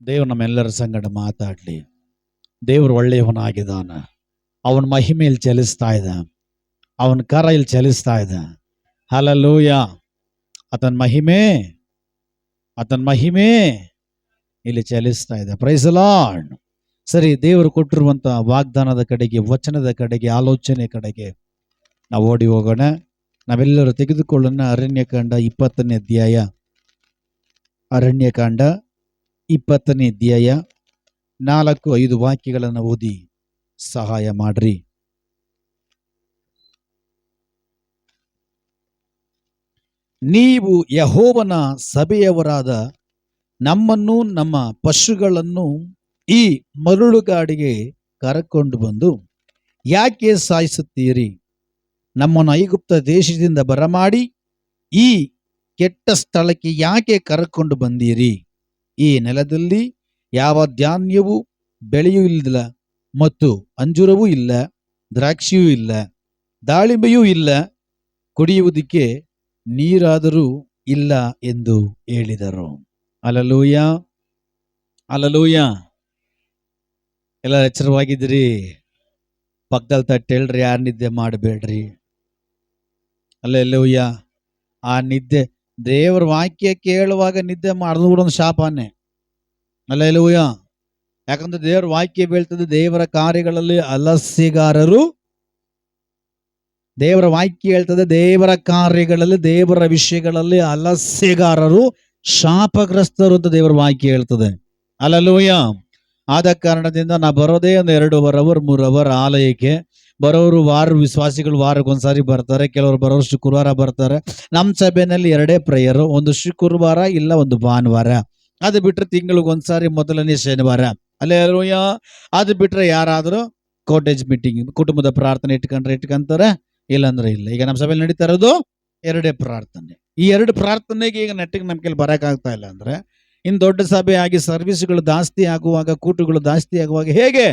ದೇವರು ನಮ್ಮೆಲ್ಲರ ಸಂಗಡ ಮಾತಾಡ್ಲಿ. ದೇವರು ಒಳ್ಳೆಯವನಾಗಿದ್ದಾನ. ಅವನ ಮಹಿಮೆಯಲ್ಲಿ ಚಲಿಸ್ತಾ ಇದ್ದ, ಅವನ ಕರ ಇಲ್ಲಿ ಚಲಿಸ್ತಾ ಇದ್ದ. ಹಲ್ಲೆಲೂಯ. ಆತನ ಮಹಿಮೆ ಇಲ್ಲಿ ಚಲಿಸ್ತಾ ಇದೆ. Praise the Lord. ಸರಿ, ದೇವರು ಕೊಟ್ಟಿರುವಂತಹ ವಾಗ್ದಾನದ ಕಡೆಗೆ, ವಚನದ ಕಡೆಗೆ, ಆಲೋಚನೆ ಕಡೆಗೆ ನಾವು ಓಡಿ ಹೋಗೋಣ. ನಾವೆಲ್ಲರೂ ತೆಗೆದುಕೊಳ್ಳೋಣ ಅರಣ್ಯಕಾಂಡ 20ನೇ ಅಧ್ಯಾಯ. ಅರಣ್ಯಕಾಂಡ 20ನೇ ಅಧ್ಯಾಯ 4-5 ವಾಕ್ಯಗಳನ್ನು ಓದಿ ಸಹಾಯ ಮಾಡ್ರಿ. ನೀವು ಯೆಹೋವನ ಸಭೆಯವರಾದ ನಮ್ಮನ್ನು ನಮ್ಮ ಪಶುಗಳನ್ನು ಈ ಮರಳುಗಾಡಿಗೆ ಕರಕೊಂಡು ಬಂದು ಯಾಕೆ ಸಾಯಿಸುತ್ತೀರಿ? ನಮ್ಮನ್ನು ಐಗುಪ್ತ ದೇಶದಿಂದ ಬರಮಾಡಿ ಈ ಕೆಟ್ಟ ಸ್ಥಳಕ್ಕೆ ಯಾಕೆ ಕರಕೊಂಡು ಬಂದೀರಿ? ಈ ನೆಲದಲ್ಲಿ ಯಾವ ಧಾನ್ಯವೂ ಬೆಳೆಯೂ ಇಲ್ಲ, ಮತ್ತು ಅಂಜೂರವೂ ಇಲ್ಲ, ದ್ರಾಕ್ಷಿಯೂ ಇಲ್ಲ, ದಾಳಿಂಬೆಯೂ ಇಲ್ಲ, ಕುಡಿಯುವುದಕ್ಕೆ ನೀರಾದರೂ ಇಲ್ಲ ಎಂದು ಹೇಳಿದರು. Hallelujah, hallelujah. ಎಲ್ಲ ಎಚ್ಚರವಾಗಿದ್ರಿ? ಪಕ್ಕದಲ್ಲಿ ತಟ್ಟಿ ಹೇಳ್ರಿ, ಯಾರು ನಿದ್ದೆ ಮಾಡಬೇಡ್ರಿ. ಹಲ್ಲೆಲೂಯ. ಆ ನಿದ್ದೆ, ದೇವರ ವಾಕ್ಯ ಕೇಳುವಾಗ ನಿದ್ದೆ ಮಾಡಿದ್ರು ಕೂಡ ಒಂದು ಶಾಪನೇ. ಹಲ್ಲೆಲೂಯ. ಯಾಕಂದ್ರೆ ದೇವರ ವಾಕ್ಯ ಬೀಳ್ತದೆ, ದೇವರ ಕಾರ್ಯಗಳಲ್ಲಿ ಅಲಸ್ಯಗಾರರು. ದೇವರ ವಾಕ್ಯ ಹೇಳ್ತದೆ, ದೇವರ ಕಾರ್ಯಗಳಲ್ಲಿ, ದೇವರ ವಿಷಯಗಳಲ್ಲಿ ಅಲಸ್ಯಗಾರರು ಶಾಪಗ್ರಸ್ತರು ಅಂತ ದೇವರ ವಾಕ್ಯ ಹೇಳ್ತದೆ. ಹಲ್ಲೆಲೂಯ. ಆದ ಕಾರಣದಿಂದ ನಾ ಬರೋದೇ ಒಂದು 2 ಅವರ್ 3 ಅವರ್ ಆಲಯಕ್ಕೆ ಬರೋರು. ವಿಶ್ವಾಸಿಗಳು ವಾರಕ್ಕೊಂದ್ಸಾರಿ ಬರ್ತಾರೆ, ಕೆಲವರು ಬರೋರು ಶುಕ್ರವಾರ ಬರ್ತಾರೆ. ನಮ್ಮ ಸಭೆಯಲ್ಲಿ 2 ಪ್ರೇಯರು, ಒಂದು ಶುಕ್ರವಾರ ಇಲ್ಲ ಒಂದು ಭಾನುವಾರ. ಅದು ಬಿಟ್ಟರೆ ತಿಂಗಳಿಗೊಂದ್ಸಾರಿ ಮೊದಲನೇ ಶನಿವಾರ. ಹಲ್ಲೆಲೂಯ. ಅದು ಬಿಟ್ಟರೆ ಯಾರಾದರೂ ಕಾಟೇಜ್ ಮೀಟಿಂಗ್, ಕುಟುಂಬದ ಪ್ರಾರ್ಥನೆ ಇಟ್ಕೊಂತಾರೆ, ಇಲ್ಲಾಂದ್ರೆ ಇಲ್ಲ. ಈಗ ನಮ್ಮ ಸಭೆಯಲ್ಲಿ ನಡೀತಾ ಇರೋದು 2 ಪ್ರಾರ್ಥನೆ. ಈ 2 ಪ್ರಾರ್ಥನೆಗೆ ಈಗ ನೆಟ್ಟಿಗೆ ನಮ್ಮ ಕೈಲಿ ಬರೋಕ್ಕಾಗ್ತಾ ಇಲ್ಲ ಅಂದ್ರೆ, ಇನ್ನು ದೊಡ್ಡ ಸಭೆ ಆಗಿ ಸರ್ವಿಸ್ಗಳು ಜಾಸ್ತಿ ಆಗುವಾಗ, ಕೂಟಗಳು ಜಾಸ್ತಿ ಆಗುವಾಗ ಹೇಗೆ?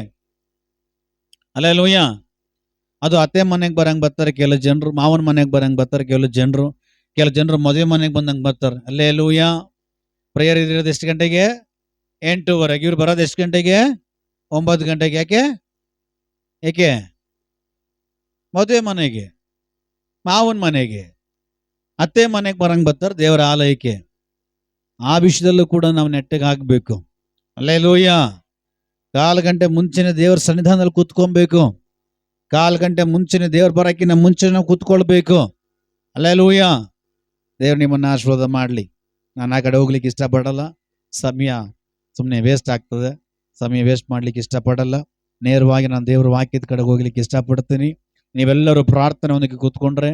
ಹಲ್ಲೆಲೂಯ. ಅದು ಅತ್ತೆ ಮನೆಗೆ ಬರಂಗೆ ಬರ್ತಾರೆ ಕೆಲವು ಜನರು, ಮಾವನ ಮನೆಗೆ ಬರಂಗೆ ಬರ್ತಾರೆ ಕೆಲವು ಜನರು ಮದುವೆ ಮನೆಗೆ ಬಂದಂಗೆ ಬರ್ತಾರೆ. ಹಲ್ಲೆಲೂಯ. ಪ್ರೇಯರ್ ಇರೋದು ಎಷ್ಟು ಗಂಟೆಗೆ? 8:30. ಇವ್ರು ಬರೋದು ಎಷ್ಟು ಗಂಟೆಗೆ? 9 ಗಂಟೆಗೆ. ಯಾಕೆ? ಮದುವೆ ಮನೆಗೆ, ಮಾವನ ಮನೆಗೆ, ಅತ್ತೆ ಮನೆಗೆ ಬರಂಗೆ ಬರ್ತಾರೆ ದೇವರ ಆಲಯಕ್ಕೆ. ಆ ವಿಷಯದಲ್ಲೂ ಕೂಡ ನಾವು ನೆಟ್ಟಗೆ ಆಗಬೇಕು. ಹಲ್ಲೆಲೂಯ. 1/4 ಗಂಟೆ ಮುಂಚೆನೆ ದೇವರ ಸನ್ನಿಧಾನದಲ್ಲಿ ಕೂತ್ಕೊಬೇಕು. 1/4 ಗಂಟೆ ಮುಂಚೆನೆ ದೇವ್ರ ಬರೋಕ್ಕಿಂತ ಮುಂಚೆ ನಾವು ಕೂತ್ಕೊಳ್ಬೇಕು. ಹಲ್ಲೆಲೂಯ. ದೇವ್ರು ನಿಮ್ಮನ್ನು ಆಶೀರ್ವಾದ ಮಾಡಲಿ. ನಾನು ಆ ಕಡೆ ಹೋಗ್ಲಿಕ್ಕೆ ಇಷ್ಟಪಡಲ್ಲ. ಸಮಯ ಸುಮ್ಮನೆ ವೇಸ್ಟ್ ಆಗ್ತದೆ. ಸಮಯ ವೇಸ್ಟ್ ಮಾಡ್ಲಿಕ್ಕೆ ಇಷ್ಟಪಡಲ್ಲ. ನೇರವಾಗಿ ನಾನು ದೇವ್ರ ವಾಕ್ಯದ ಕಡೆ ಹೋಗ್ಲಿಕ್ಕೆ ಇಷ್ಟಪಡ್ತೀನಿ. ನೀವೆಲ್ಲರೂ ಪ್ರಾರ್ಥನೆ ಒಂದಕ್ಕೆ ಕೂತ್ಕೊಂಡ್ರೆ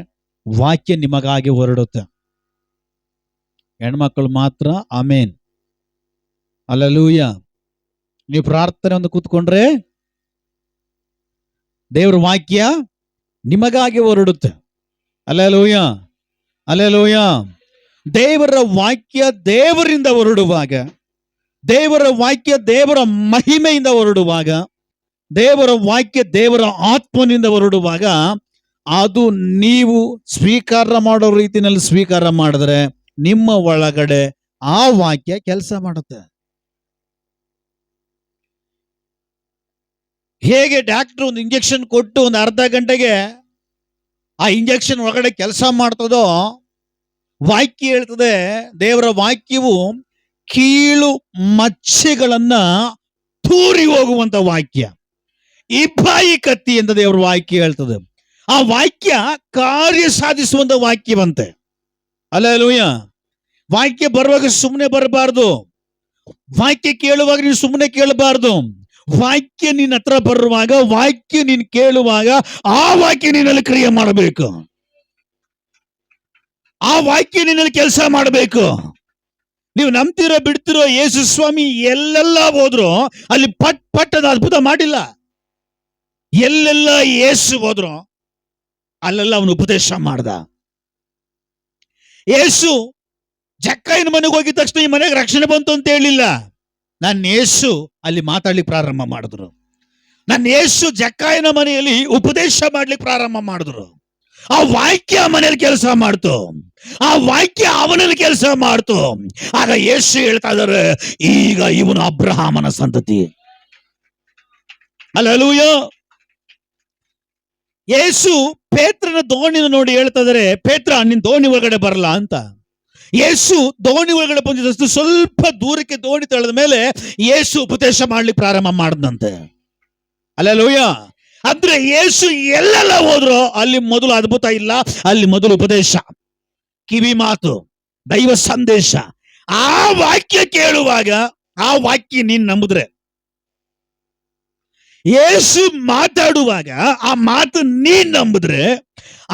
ವಾಕ್ಯ ನಿಮಗಾಗಿ ಹೊರಡುತ್ತೆ. ಹೆಣ್ಮಕ್ಳು ಮಾತ್ರ ಆಮೇನ್. ಹಲ್ಲೆಲೂಯ. ನೀವು ಪ್ರಾರ್ಥನೆ ಒಂದು ಕೂತ್ಕೊಂಡ್ರೆ ದೇವ್ರ ವಾಕ್ಯ ನಿಮಗಾಗಿ ಹೊರಡುತ್ತೆ. Hallelujah, hallelujah. ದೇವರ ವಾಕ್ಯ ದೇವರಿಂದ ಹೊರಡುವಾಗ, ದೇವರ ವಾಕ್ಯ ದೇವರ ಮಹಿಮೆಯಿಂದ ಹೊರಡುವಾಗ, ದೇವರ ವಾಕ್ಯ ದೇವರ ಆತ್ಮನಿಂದ ಹೊರಡುವಾಗ, ಅದು ನೀವು ಸ್ವೀಕಾರ ಮಾಡೋ ರೀತಿಯಲ್ಲಿ ಸ್ವೀಕಾರ ಮಾಡಿದ್ರೆ ನಿಮ್ಮ ಒಳಗಡೆ ಆ ವಾಕ್ಯ ಕೆಲಸ ಮಾಡುತ್ತೆ. ಹೇಗೆ ಡಾಕ್ಟರ್ ಒಂದು ಇಂಜೆಕ್ಷನ್ ಕೊಟ್ಟು ಒಂದು ಅರ್ಧ ಗಂಟೆಗೆ ಆ ಇಂಜೆಕ್ಷನ್ ಒಳಗಡೆ ಕೆಲಸ ಮಾಡ್ತದೋ, ವಾಕ್ಯ ಹೇಳ್ತದೆ, ದೇವರ ವಾಕ್ಯವು ಕೀಳು ಮಚ್ಚೆಗಳನ್ನ ತೂರಿ ಹೋಗುವಂತ ವಾಕ್ಯ, ಇಬ್ಬಾಯಿ ಕತ್ತಿ ಅಂತ ದೇವರ ವಾಕ್ಯ ಹೇಳ್ತದೆ. ಆ ವಾಕ್ಯ ಕಾರ್ಯ ಸಾಧಿಸುವಂತ ವಾಕ್ಯವಂತೆ. ಹಲ್ಲೆಲೂಯ. ವಾಕ್ಯ ಬರುವಾಗ ಸುಮ್ಮನೆ ಬರಬಾರ್ದು. ವಾಕ್ಯ ಕೇಳುವಾಗ ನೀವು ಸುಮ್ಮನೆ ಕೇಳಬಾರ್ದು. ವಾಕ್ಯ ನಿನ್ನ ಹತ್ರ ಬರುವಾಗ, ವಾಕ್ಯ ನೀನು ಕೇಳುವಾಗ ಆ ವಾಕ್ಯ ನಿನ್ನಲ್ಲಿ ಕ್ರಿಯೆ ಮಾಡಬೇಕು. ಆ ವಾಕ್ಯ ನಿನ್ನಲ್ಲಿ ಕೆಲಸ ಮಾಡಬೇಕು. ನೀವು ನಂಬ್ತಿರೋ ಬಿಡ್ತಿರೋ, ಯೇಸು ಸ್ವಾಮಿ ಎಲ್ಲೆಲ್ಲ ಹೋದ್ರು ಅಲ್ಲಿ ಪಟ್ ಪಟ್ಟದ ಅದ್ಭುತ ಮಾಡಿಲ್ಲ. ಎಲ್ಲೆಲ್ಲ ಯೇಸು ಹೋದ್ರು ಅಲ್ಲೆಲ್ಲ ಅವನು ಉಪದೇಶ ಮಾಡ್ದ. ಯೇಸು ಜಕ್ಕಾಯನ ಮನೆಗೆ ಹೋಗಿದ ತಕ್ಷಣ ಈ ಮನೆಗೆ ರಕ್ಷಣೆ ಬಂತು ಅಂತ ಹೇಳಿಲ್ಲ. ನನ್ನ ಯೇಸು ಅಲ್ಲಿ ಮಾತಾಡ್ಲಿಕ್ಕೆ ಪ್ರಾರಂಭ ಮಾಡಿದ್ರು. ನನ್ನ ಯೇಸು ಜಕ್ಕಾಯನ ಮನೆಯಲ್ಲಿ ಉಪದೇಶ ಮಾಡ್ಲಿಕ್ಕೆ ಪ್ರಾರಂಭ ಮಾಡಿದ್ರು. ಆ ವಾಕ್ಯ ಮನೇಲಿ ಕೆಲಸ ಮಾಡ್ತು, ಆ ವಾಕ್ಯ ಅವನಲ್ಲಿ ಕೆಲಸ ಮಾಡ್ತು. ಆಗ ಯೇಸು ಹೇಳ್ತಾ ಇದ್ದಾರೆ, ಈಗ ಇವನು ಅಬ್ರಹಾಮನ ಸಂತತಿ. ಹಲ್ಲೆಲೂಯ. ಯೇಸು ಪೇತ್ರನ ದೋಣಿನ ನೋಡಿ ಹೇಳ್ತಾ ಇದ್ದಾರೆ, ಪೇತ್ರ ನಿನ್ ದೋಣಿ ಒಳಗಡೆ ಬರಲ್ಲ ಅಂತ. ಯೇಸು ದೋಣಿ ಒಳಗಡೆ ಬಂದಿದ್ದಷ್ಟು ಸ್ವಲ್ಪ ದೂರಕ್ಕೆ ದೋಣಿ ತಳೆದ ಮೇಲೆ ಯೇಸು ಉಪದೇಶ ಮಾಡ್ಲಿಕ್ಕೆ ಪ್ರಾರಂಭ ಮಾಡದಂತೆ. ಹಲ್ಲೆಲೂಯ. ಅಂದ್ರೆ ಯೇಸು ಎಲ್ಲೆಲ್ಲ ಹೋದ್ರು ಅಲ್ಲಿ ಮೊದಲು ಅದ್ಭುತ ಇಲ್ಲ, ಅಲ್ಲಿ ಮೊದಲು ಉಪದೇಶ, ಕಿವಿ ಮಾತು, ದೈವ ಸಂದೇಶ. ಆ ವಾಕ್ಯ ಕೇಳುವಾಗ ಆ ವಾಕ್ಯ ನೀನ್ ನಂಬಿದ್ರೆ, ಯೇಸು ಮಾತಾಡುವಾಗ ಆ ಮಾತು ನೀನ್ ನಂಬಿದ್ರೆ,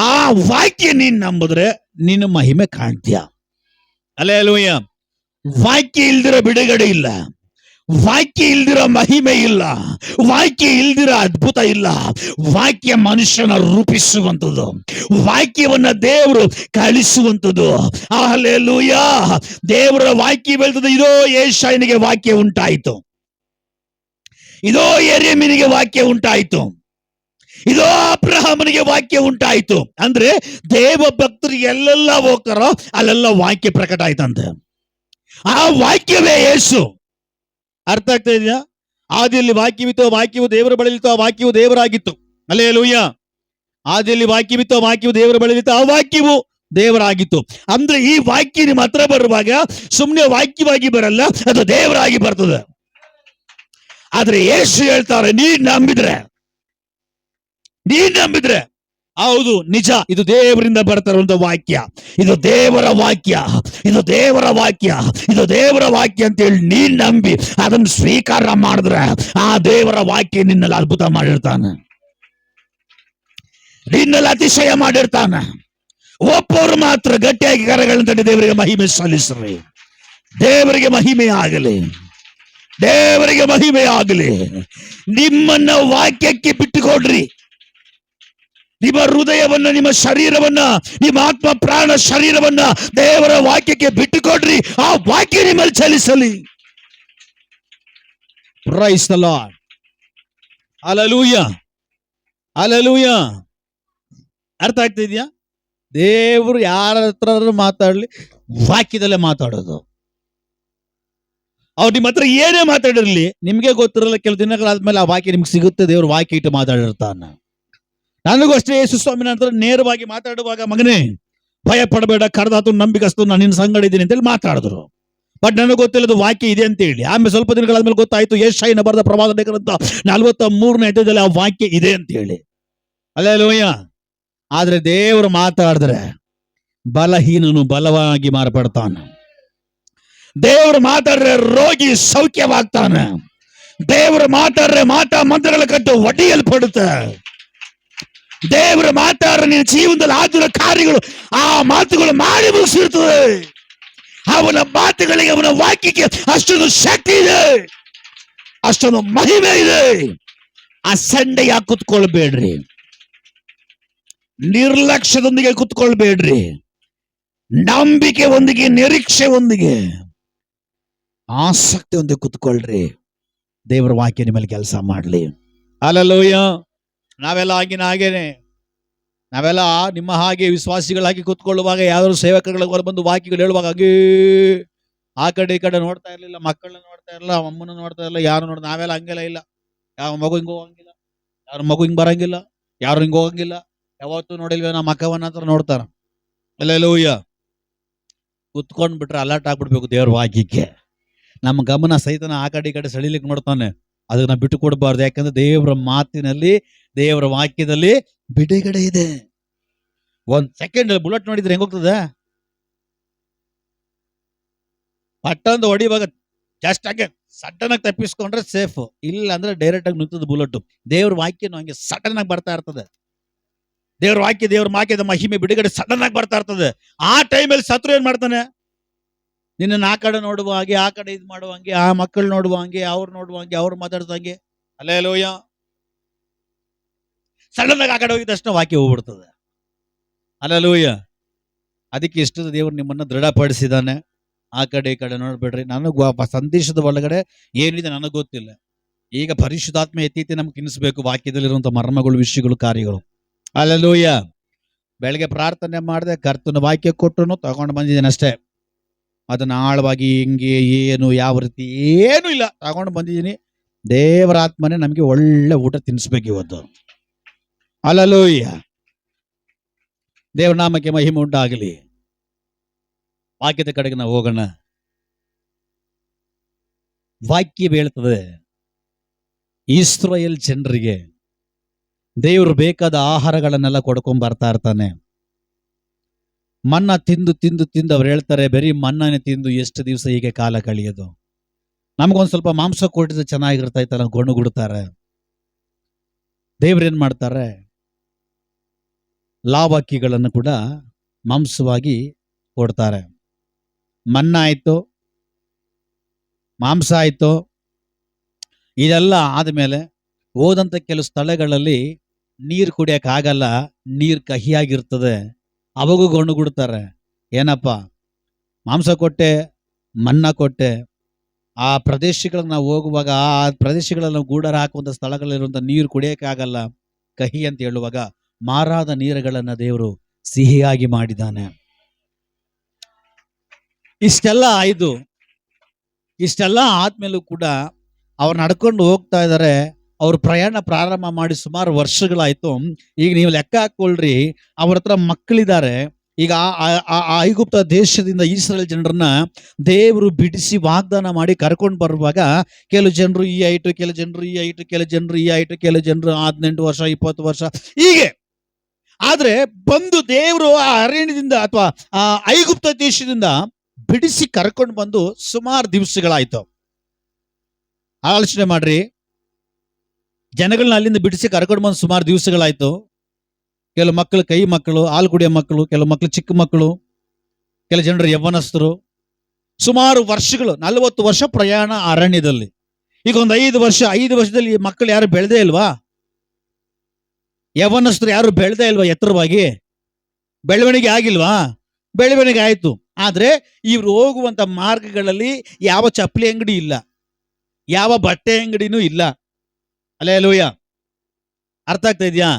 ಆ ವಾಕ್ಯ ನೀನ್ ನಂಬಿದ್ರೆ ನಿನ್ನ ಮಹಿಮೆ ಕಾಣ್ತೀಯ. ಹಲ್ಲೆಲೂಯ. ವಾಕ್ಯ ಇಲ್ದಿರೋ ಬಿಡುಗಡೆ ಇಲ್ಲ, ವಾಕ್ಯ ಇಲ್ದಿರ ಮಹಿಮೆ ಇಲ್ಲ, ವಾಕ್ಯ ಇಲ್ದಿರ ಅದ್ಭುತ ಇಲ್ಲ. ವಾಕ್ಯ ಮನುಷ್ಯನ ರೂಪಿಸುವಂಥದ್ದು, ವಾಕ್ಯವನ್ನ ದೇವರು ಕಳಿಸುವಂಥದ್ದು. ಹಲ್ಲೆಲೂಯ. ದೇವರ ವಾಕ್ಯ ಬೆಳೆದದ್ದು. ಇದೋ ಯೆಶಾಯನಿಗೆ ವಾಕ್ಯ ಉಂಟಾಯಿತು, ಇದೋ ಯೆರೆಮೀಯನಿಗೆ ವಾಕ್ಯ ಉಂಟಾಯಿತು, ಇದೋ ಅಬ್ರಹಾಮನಿಗೆ ವಾಕ್ಯ ಉಂಟಾಯಿತು. ಅಂದ್ರೆ ದೇವ ಭಕ್ತರು ಎಲ್ಲೆಲ್ಲ ಹೋಗ್ತಾರೋ ಅಲ್ಲೆಲ್ಲ ವಾಕ್ಯ ಪ್ರಕಟ ಆಯ್ತಂತೆ. ಆ ವಾಕ್ಯವೇ ಯೇಸು. ಅರ್ಥ ಆಗ್ತಾ ಇದೆಯಾ? ಆದಿಯಲ್ಲಿ ವಾಕ್ಯವಿತ್ತು, ವಾಕ್ಯವು ದೇವರ ಬಳಿಲಿತ್ತು, ಆ ವಾಕ್ಯವು ದೇವರಾಗಿತ್ತು. ಹಲ್ಲೆಲೂಯ. ಆದಿಯಲ್ಲಿ ವಾಕ್ಯವಿತ್ತು, ಆ ವಾಕ್ಯವು ದೇವರ ಬಳಿಲಿತ್ತು, ಆ ವಾಕ್ಯವು ದೇವರಾಗಿತ್ತು. ಅಂದ್ರೆ ಈ ವಾಕ್ಯ ನಿಮ್ಮ ಹತ್ರ ಬರುವಾಗ ಸುಮ್ಮನೆ ವಾಕ್ಯವಾಗಿ ಬರಲ್ಲ, ಅದು ದೇವರಾಗಿ ಬರ್ತದೆ. ಆದ್ರೆ ಯೇಸು ಹೇಳ್ತಾರೆ, ನೀನ್ ನಂಬಿದ್ರೆ ಹೌದು ನಿಜ, ಇದು ದೇವರಿಂದ ಬರ್ತಾರಂತ ವಾಕ್ಯ, ಇದು ದೇವರ ವಾಕ್ಯ, ಇದು ದೇವರ ವಾಕ್ಯ, ಇದು ದೇವರ ವಾಕ್ಯ ಅಂತೇಳಿ ನೀನ್ ನಂಬಿ ಅದನ್ನು ಸ್ವೀಕಾರ ಮಾಡಿದ್ರೆ ಆ ದೇವರ ವಾಕ್ಯ ನಿನ್ನಲ್ಲಿ ಅದ್ಭುತ ಮಾಡಿರ್ತಾನೆ, ನಿನ್ನಲ್ಲಿ ಅತಿಶಯ ಮಾಡಿರ್ತಾನೆ. ಒಪ್ಪವರು ಮಾತ್ರ ಗಟ್ಟಿಯಾಗಿ ಕರಗಳನ್ನು ತಟ್ಟಿ ದೇವರಿಗೆ ಮಹಿಮೆ ಸಲ್ಲಿಸ್ರಿ. ದೇವರಿಗೆ ಮಹಿಮೆ ಆಗಲಿ, ದೇವರಿಗೆ ಮಹಿಮೆ ಆಗಲಿ. ನಿಮ್ಮನ್ನ ವಾಕ್ಯಕ್ಕೆ ಬಿಟ್ಟುಕೊಡ್ರಿ. ನಿಮ್ಮ ಹೃದಯವನ್ನ, ನಿಮ್ಮ ಶರೀರವನ್ನ, ನಿಮ್ಮ ಆತ್ಮ ಪ್ರಾಣ ಶರೀರವನ್ನ ದೇವರ ವಾಕ್ಯಕ್ಕೆ ಬಿಟ್ಟುಕೊಡ್ರಿ. ಆ ವಾಕ್ಯ ನಿಮ್ಮಲ್ಲಿ ಚಲಿಸಲಿ. Praise the Lord. Hallelujah, hallelujah. ಅರ್ಥ ಆಗ್ತಿದ್ಯಾ? ದೇವರು ಯಾರ ಹತ್ರ ಮಾತಾಡ್ಲಿ ವಾಕ್ಯದಲ್ಲೇ ಮಾತಾಡೋದು. ಅವ್ರು ನಿಮ್ಮ ಹತ್ರ ಏನೇ ಮಾತಾಡಿರ್ಲಿ ನಿಮ್ಗೆ ಗೊತ್ತಿರಲ್ಲ, ಕೆಲವು ದಿನಗಳಾದ್ಮೇಲೆ ಆ ವಾಕ್ಯ ನಿಮ್ಗೆ ಸಿಗುತ್ತೆ. ದೇವ್ರ ವಾಕ್ಯ ಇಟ್ಟು ಮಾತಾಡಿರ್ತಾನ. ನನಗೂ ಅಷ್ಟೇ ಯೇಸು ಸ್ವಾಮಿ ನಂತರ ನೇರವಾಗಿ ಮಾತಾಡುವಾಗ, ಮಗನೇ ಭಯ ಪಡಬೇಡ, ಕರೆದಾತು ನಂಬಿಕಸ್ತು, ನಾನು ನಿನ್ನ ಸಂಗಡ ಇದ್ದೀನಿ ಅಂತೇಳಿ ಮಾತಾಡಿದ್ರು. ಬಟ್ ನನಗೆ ಗೊತ್ತಿಲ್ಲದು ವಾಕ್ಯ ಇದೆ ಅಂತ ಹೇಳಿ. ಆಮೇಲೆ ಸ್ವಲ್ಪ ದಿನಗಳಾದ್ಮೇಲೆ ಗೊತ್ತಾಯ್ತು, ಯೆಶಾಯನ ಬರೆದ ಪ್ರವಾದನೆ ಗ್ರಂಥ 43ನೇ ಅಧ್ಯಾಯದಲ್ಲಿ ಆ ವಾಕ್ಯ ಇದೆ ಅಂತ ಹೇಳಿ. ಹಲ್ಲೆಲೂಯ. ಆದ್ರೆ ದೇವರು ಮಾತಾಡಿದ್ರೆ ಬಲಹೀನನು ಬಲವಾಗಿ ಮಾರ್ಪಡ್ತಾನೆ. ದೇವರು ಮಾತಾಡ್ರೆ ರೋಗಿ ಸೌಖ್ಯವಾಗ್ತಾನೆ. ದೇವರು ಮಾತಾಡ್ರೆ ಮಾತಾ ಮಂತ್ರಗಳ ಕಟ್ಟು ಒಡೆಯಲ್ಪಡುತ್ತೆ. ದೇವರು ಮಾತಾಡ್ರೆ ನಿನ್ನ ಜೀವನದಲ್ಲಿ ಆಗಿರೋ ಕಾರ್ಯಗಳು ಆ ಮಾತುಗಳು ಮಾಡಿ ಮುಗಿಸಿರ್ತದೆ. ಅವನ ಮಾತುಗಳಿಗೆ, ಅವನ ವಾಕ್ಯಕ್ಕೆ ಅಷ್ಟೊಂದು ಶಕ್ತಿ ಇದೆ, ಅಷ್ಟೊಂದು ಮಹಿಮೆ ಇದೆ. ಅಸಡ್ಡೆಯಾಗಿ ಕುತ್ಕೊಳ್ಬೇಡ್ರಿ, ನಿರ್ಲಕ್ಷ್ಯದೊಂದಿಗೆ ಕುತ್ಕೊಳ್ಬೇಡ್ರಿ. ನಂಬಿಕೆ ಒಂದಿಗೆ, ನಿರೀಕ್ಷೆ ಒಂದಿಗೆ, ಆಸಕ್ತಿ ಒಂದಿಗೆ ಕುತ್ಕೊಳ್ರಿ. ದೇವರ ವಾಕ್ಯ ನಿಮ್ಮಲ್ಲಿ ಕೆಲಸ ಮಾಡಲಿ. ಹಲ್ಲೆಲೂಯ. ನಾವೆಲ್ಲ ಹಾಗೇನೆ, ನಾವೆಲ್ಲ ನಿಮ್ಮ ಹಾಗೆ ವಿಶ್ವಾಸಿಗಳಾಗಿ ಕೂತ್ಕೊಳ್ಳುವಾಗ ಯಾವ್ದಾದ್ರು ಸೇವಕರುಗಳು ಬಂದು ವಾಕ್ಯಗಳು ಹೇಳುವಾಗ ಹಾಗೇ ಆ ಕಡೆ ಈ ಕಡೆ ನೋಡ್ತಾ ಇರ್ಲಿಲ್ಲ, ಮಕ್ಕಳನ್ನ ನೋಡ್ತಾ ಇರಲಿಲ್ಲ, ಅಮ್ಮನ ನೋಡ್ತಾ ಇರಲಿಲ್ಲ, ಯಾರು ನೋಡ್. ನಾವೆಲ್ಲ ಹಂಗೆಲ್ಲ ಇಲ್ಲ. ಯಾವ ಮಗು ಹಿಂಗ ಹೋಗಂಗಿಲ್ಲ, ಯಾರ ಮಗು ಹಿಂಗ್ ಬರಂಗಿಲ್ಲ, ಯಾರು ಹಿಂಗ ಹೋಗಂಗಿಲ್ಲ. ಯಾವತ್ತೂ ನೋಡಿಲ್ವೇ ನಮ್ಮ ಮಕ್ಕವನ್ನ ಹತ್ರ ನೋಡ್ತಾರ. ಹಲ್ಲೆಲೂಯ. ಕುತ್ಕೊಂಡ್ ಬಿಟ್ರೆ ಅಲರ್ಟ್ ಆಗ್ಬಿಡ್ಬೇಕು ದೇವ್ರ ವಾಕ್ಯಕ್ಕೆ. ನಮ್ಮ ಗಮನ ಸಹಿತನ ಆ ಕಡೆ ಈ ಕಡೆ ಸೆಳಿಲಿಕ್ಕೆ ನೋಡ್ತಾನೆ. ಅದಕ್ಕೆ ನಾವು ಬಿಟ್ಟು ಕೊಡಬಾರ್ದು. ಯಾಕಂದ್ರೆ ದೇವರ ಮಾತಿನಲ್ಲಿ, ದೇವರ ವಾಕ್ಯದಲ್ಲಿ ಬಿಡುಗಡೆ ಇದೆ. ಒಂದ್ ಸೆಕೆಂಡ್ ಬುಲೆಟ್ ನೋಡಿದ್ರೆ ಹೆಂಗ್ ಹೋಗ್ತದೆ? ಪಟ್ಟಂದು ಹೊಡಿವಾಗ ಜಸ್ಟ್ ಹಾಗೆ ಸಡನ್ ಆಗಿ ತಪ್ಪಿಸ್ಕೊಂಡ್ರೆ ಸೇಫ್, ಇಲ್ಲ ಅಂದ್ರೆ ಡೈರೆಕ್ಟ್ ಆಗಿ ನಿಂತದ ಬುಲೆಟ್. ದೇವ್ರ ವಾಕ್ಯನು ಹಂಗೆ ಸಡನ್ ಆಗಿ ಬರ್ತಾ ಇರ್ತದೆ. ದೇವ್ರ ವಾಕ್ಯದ ಮಹಿಮೆ ಬಿಡುಗಡೆ ಸಡನ್ ಆಗಿ ಬರ್ತಾ ಇರ್ತದೆ. ಆ ಟೈಮಲ್ಲಿ ಶತ್ರು ಏನ್ ಮಾಡ್ತಾನೆ? ನಿನ್ನ ಆ ಕಡೆ ನೋಡುವ ಹಾಗೆ, ಆ ಕಡೆ ಇದು ಮಾಡುವ ಹಂಗೆ, ಆ ಮಕ್ಕಳು ನೋಡುವ ಹಂಗೆ, ಅವ್ರು ನೋಡುವ ಹಂಗೆ, ಅವ್ರು ಮಾತಾಡ್ಸಂಗೆ. ಹಲ್ಲೆಲೂಯ. ಸಡನ್ ಆಗಿ ಆ ಕಡೆ ಹೋಗಿದ ತಕ್ಷಣ ವಾಕ್ಯ ಹೋಗ್ಬಿಡ್ತದೆ. ಹಲ್ಲೆಲೂಯ. ಅದಕ್ಕೆ ಇಷ್ಟದ ದೇವರು ನಿಮ್ಮನ್ನ ದೃಢಪಡಿಸಿದಾನೆ. ಆ ಕಡೆ ಈ ಕಡೆ ನೋಡ್ಬೇಡ್ರಿ. ನನಗೂ ಸಂದೇಶದ ಒಳಗಡೆ ಏನಿದೆ ನನಗೆ ಗೊತ್ತಿಲ್ಲ. ಈಗ ಪರಿಶುದ್ಧಾತ್ಮ ಎತ್ತಿ ನಮ್ಗೆ ತಿನ್ನಿಸ್ಬೇಕು ವಾಕ್ಯದಲ್ಲಿರುವಂತ ಮರ್ಮಗಳು, ವಿಷಯಗಳು, ಕಾರ್ಯಗಳು. ಹಲ್ಲೆಲೂಯ. ಬೆಳಗ್ಗೆ ಪ್ರಾರ್ಥನೆ ಮಾಡಿದೆ, ಕರ್ತನ ವಾಕ್ಯ ಕೊಟ್ಟರು, ತಗೊಂಡು ಬಂದಿದ್ದೀನಿ ಅಷ್ಟೇ. ಅದನ್ನ ಆಳವಾಗಿ ಹಿಂಗೆ ಏನು ಯಾವ ರೀತಿ ಏನೂ ಇಲ್ಲ, ತಗೊಂಡು ಬಂದಿದ್ದೀನಿ. ದೇವರ ಆತ್ಮನೇ ನಮಗೆ ಒಳ್ಳೆ ಊಟ ತಿನ್ನಿಸ್ಬೇಕು ಇವತ್ತು. ಹಲ್ಲೆಲೂಯಾ. ದೇವರ ನಾಮಕ್ಕೆ ಮಹಿಮೆ ಉಂಟಾಗಲಿ. ವಾಕ್ಯದ ಕಡೆಗೆ ನಾವು ಹೋಗೋಣ. ವಾಕ್ಯ ಹೇಳ್ತದೆ, ಇಸ್ರಾಯೇಲ್ ಜನರಿಗೆ ದೇವರು ಬೇಕಾದ ಆಹಾರಗಳನ್ನೆಲ್ಲ ಕೊಡ್ಕೊಂಡ್ ಬರ್ತಾ ಇರ್ತಾನೆ. ಮನ್ನ ತಿಂದು ತಿಂದು ತಿಂದು ಅವ್ರು ಹೇಳ್ತಾರೆ, ಬರೀ ಮನ್ನನೆ ತಿಂದು ಎಷ್ಟು ದಿವಸ ಹೀಗೆ ಕಾಲ ಕಳೆಯೋದು, ನಮಗೊಂದು ಸ್ವಲ್ಪ ಮಾಂಸ ಕೊಟ್ಟಿದ್ರೆ ಚೆನ್ನಾಗಿರ್ತಾಯ್ತಲ್ಲ ಗೊಣಗುಡ್ತಾರೆ. ದೇವ್ರೇನ್ ಮಾಡ್ತಾರೆ, ಲಾವಕ್ಕಿಗಳನ್ನು ಕೂಡ ಮಾಂಸವಾಗಿ ಕೊಡ್ತಾರೆ. ಮನ್ನ ಆಯ್ತು, ಮಾಂಸ ಆಯ್ತು. ಇದೆಲ್ಲ ಆದ್ಮೇಲೆ ಹೋದಂತ ಕೆಲವು ಸ್ಥಳಗಳಲ್ಲಿ ನೀರು ಕುಡಿಯಕ್ ಆಗಲ್ಲ, ನೀರು ಕಹಿಯಾಗಿರ್ತದೆ. ಅವಾಗೂ ಗೊಣಗುಡ್ತಾರೆ, ಏನಪ್ಪ ಮಾಂಸ ಕೊಟ್ಟೆ, ಮನ್ನ ಕೊಟ್ಟೆ, ಆ ಪ್ರದೇಶಗಳನ್ನ ನಾವು ಹೋಗುವಾಗ ಆ ಪ್ರದೇಶಗಳಲ್ಲಿ ನಾವು ಗೂಡರ ಹಾಕುವಂತ ಸ್ಥಳಗಳಿರುವಂತ ನೀರು ಕುಡಿಯಕ್ಕಾಗಲ್ಲ, ಕಹಿ ಅಂತ ಹೇಳುವಾಗ ಮಾರಾದ ನೀರುಗಳನ್ನ ದೇವರು ಸಿಹಿಯಾಗಿ ಮಾಡಿದ್ದಾನೆ. ಇಷ್ಟೆಲ್ಲ ಆಯ್ತು. ಇಷ್ಟೆಲ್ಲ ಆದ್ಮೇಲೂ ಕೂಡ ಅವ್ರು ನಡ್ಕೊಂಡು ಹೋಗ್ತಾ ಇದ್ದಾರೆ. ಅವ್ರು ಪ್ರಯಾಣ ಪ್ರಾರಂಭ ಮಾಡಿ ಸುಮಾರು ವರ್ಷಗಳಾಯ್ತು. ಈಗ ನೀವು ಲೆಕ್ಕ ಹಾಕೊಳ್ರಿ, ಅವ್ರ ಹತ್ರ ಮಕ್ಕಳಿದ್ದಾರೆ. ಈಗ ಆ ಐಗುಪ್ತ ದೇಶದಿಂದ ಇಸ್ರಾಯೇಲ್ ಜನರನ್ನ ದೇವರು ಬಿಡಿಸಿ ವಾಗ್ದಾನ ಮಾಡಿ ಕರ್ಕೊಂಡು ಬರುವಾಗ ಕೆಲವು ಜನರು ಈ ಐಟು, ಕೆಲವು ಜನರು ಈ ಐಟು, ಕೆಲವು ಜನರು ಈ ಐಟು, ಕೆಲವು ಜನರು 18 ವರ್ಷ 20 ವರ್ಷ ಹೀಗೆ. ಆದ್ರೆ ಬಂದು ದೇವರು ಆ ಅರಣ್ಯದಿಂದ ಅಥವಾ ಆ ಐಗುಪ್ತ ದೇಶದಿಂದ ಬಿಡಿಸಿ ಕರ್ಕೊಂಡು ಬಂದು ಸುಮಾರು ದಿವಸಗಳಾಯ್ತು. ಆಲೋಚನೆ ಮಾಡ್ರಿ, ಜನಗಳನ್ನ ಅಲ್ಲಿಂದ ಬಿಡಿಸಿ ಕರ್ಕೊಂಡು ಬಂದು ಸುಮಾರು ದಿವಸಗಳಾಯ್ತು. ಕೆಲವು ಮಕ್ಕಳು ಕೈ ಮಕ್ಕಳು, ಹಾಲು ಕುಡಿಯೋ ಮಕ್ಕಳು, ಕೆಲವು ಮಕ್ಕಳು ಚಿಕ್ಕ ಮಕ್ಕಳು, ಕೆಲವು ಜನರು ಯವ್ವನಸ್ಥರು. ಸುಮಾರು ವರ್ಷಗಳು, 40 ವರ್ಷ ಪ್ರಯಾಣ ಅರಣ್ಯದಲ್ಲಿ. ಈಗ ಒಂದು 5 ವರ್ಷದಲ್ಲಿ ಈ ಮಕ್ಕಳು ಯಾರು ಬೆಳೆದೇ ಇಲ್ವಾ? ಯವ್ವನಸ್ಥರು ಯಾರು ಬೆಳೆದೇ ಇಲ್ವಾ? ಎತ್ತರವಾಗಿ ಬೆಳವಣಿಗೆ ಆಗಿಲ್ವಾ? ಬೆಳವಣಿಗೆ ಆಯ್ತು. ಆದ್ರೆ ಇವ್ರು ಹೋಗುವಂತ ಮಾರ್ಗಗಳಲ್ಲಿ ಯಾವ ಚಪ್ಪಲಿ ಅಂಗಡಿ ಇಲ್ಲ, ಯಾವ ಬಟ್ಟೆ ಅಂಗಡಿನೂ ಇಲ್ಲ. ಹಲ್ಲೆಲೂಯಾ. ಅರ್ಥ ಆಗ್ತಾ ಇದೆಯಾ?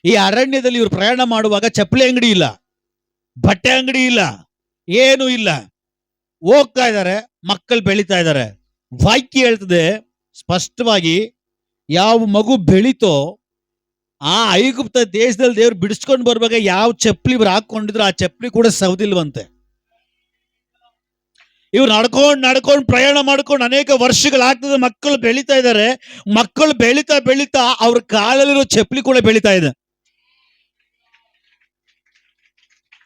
ಈ ಅರಣ್ಯದಲ್ಲಿ ಇವ್ರು ಪ್ರಯಾಣ ಮಾಡುವಾಗ ಚಪ್ಪಲಿ ಅಂಗಡಿ ಇಲ್ಲ, ಬಟ್ಟೆ ಅಂಗಡಿ ಇಲ್ಲ, ಏನೂ ಇಲ್ಲ. ಹೋಗ್ತಾ ಇದ್ದಾರೆ, ಮಕ್ಕಳು ಬೆಳೀತಾ ಇದ್ದಾರೆ. ವಾಕ್ಯ ಹೇಳ್ತದೆ ಸ್ಪಷ್ಟವಾಗಿ, ಯಾವ ಮಗು ಬೆಳೀತೋ ಆ ಐಗುಪ್ತ ದೇಶದಲ್ಲಿ ದೇವ್ರು ಬಿಡಿಸ್ಕೊಂಡು ಬರುವಾಗ ಯಾವ ಚಪ್ಪಲಿ ಇವ್ರು ಹಾಕೊಂಡಿದ್ರು ಆ ಚಪ್ಪಲಿ ಕೂಡ ಸೌದಿಲ್ವಂತೆ. ಇವ್ರು ನಡ್ಕೊಂಡು ಪ್ರಯಾಣ ಮಾಡ್ಕೊಂಡು ಅನೇಕ ವರ್ಷಗಳಾಗ್ತದೆ. ಮಕ್ಕಳು ಬೆಳೀತಾ ಇದ್ದಾರೆ. ಮಕ್ಕಳು ಬೆಳೀತಾ ಬೆಳೀತಾ ಅವ್ರ ಕಾಲಲ್ಲಿರೋ ಚಪ್ಪಲಿ ಕೂಡ ಬೆಳೀತಾ ಇದೆ.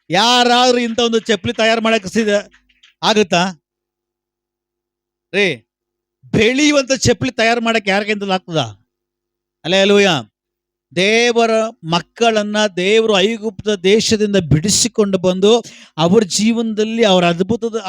ಯಾರಾದ್ರೂ ಇಂಥ ಒಂದು ಚಪ್ಪಲಿ ತಯಾರು ಮಾಡಕ್ ಆಗುತ್ತಾ ರೀ? ಬೆಳೆಯುವಂತ ಚಪ್ಪಲಿ ತಯಾರು ಮಾಡಕ್ ಯಾರಿಗಿಂತ ಆಗ್ತದ? ಹಲ್ಲೆಲೂಯಾ. ದೇವರ ಮಕ್ಕಳನ್ನ ದೇವರು ಐಗುಪ್ತ ದೇಶದಿಂದ ಬಿಡಿಸಿಕೊಂಡು ಬಂದು ಅವ್ರ ಜೀವನದಲ್ಲಿ ಅವರ ಅದ್ಭುತದ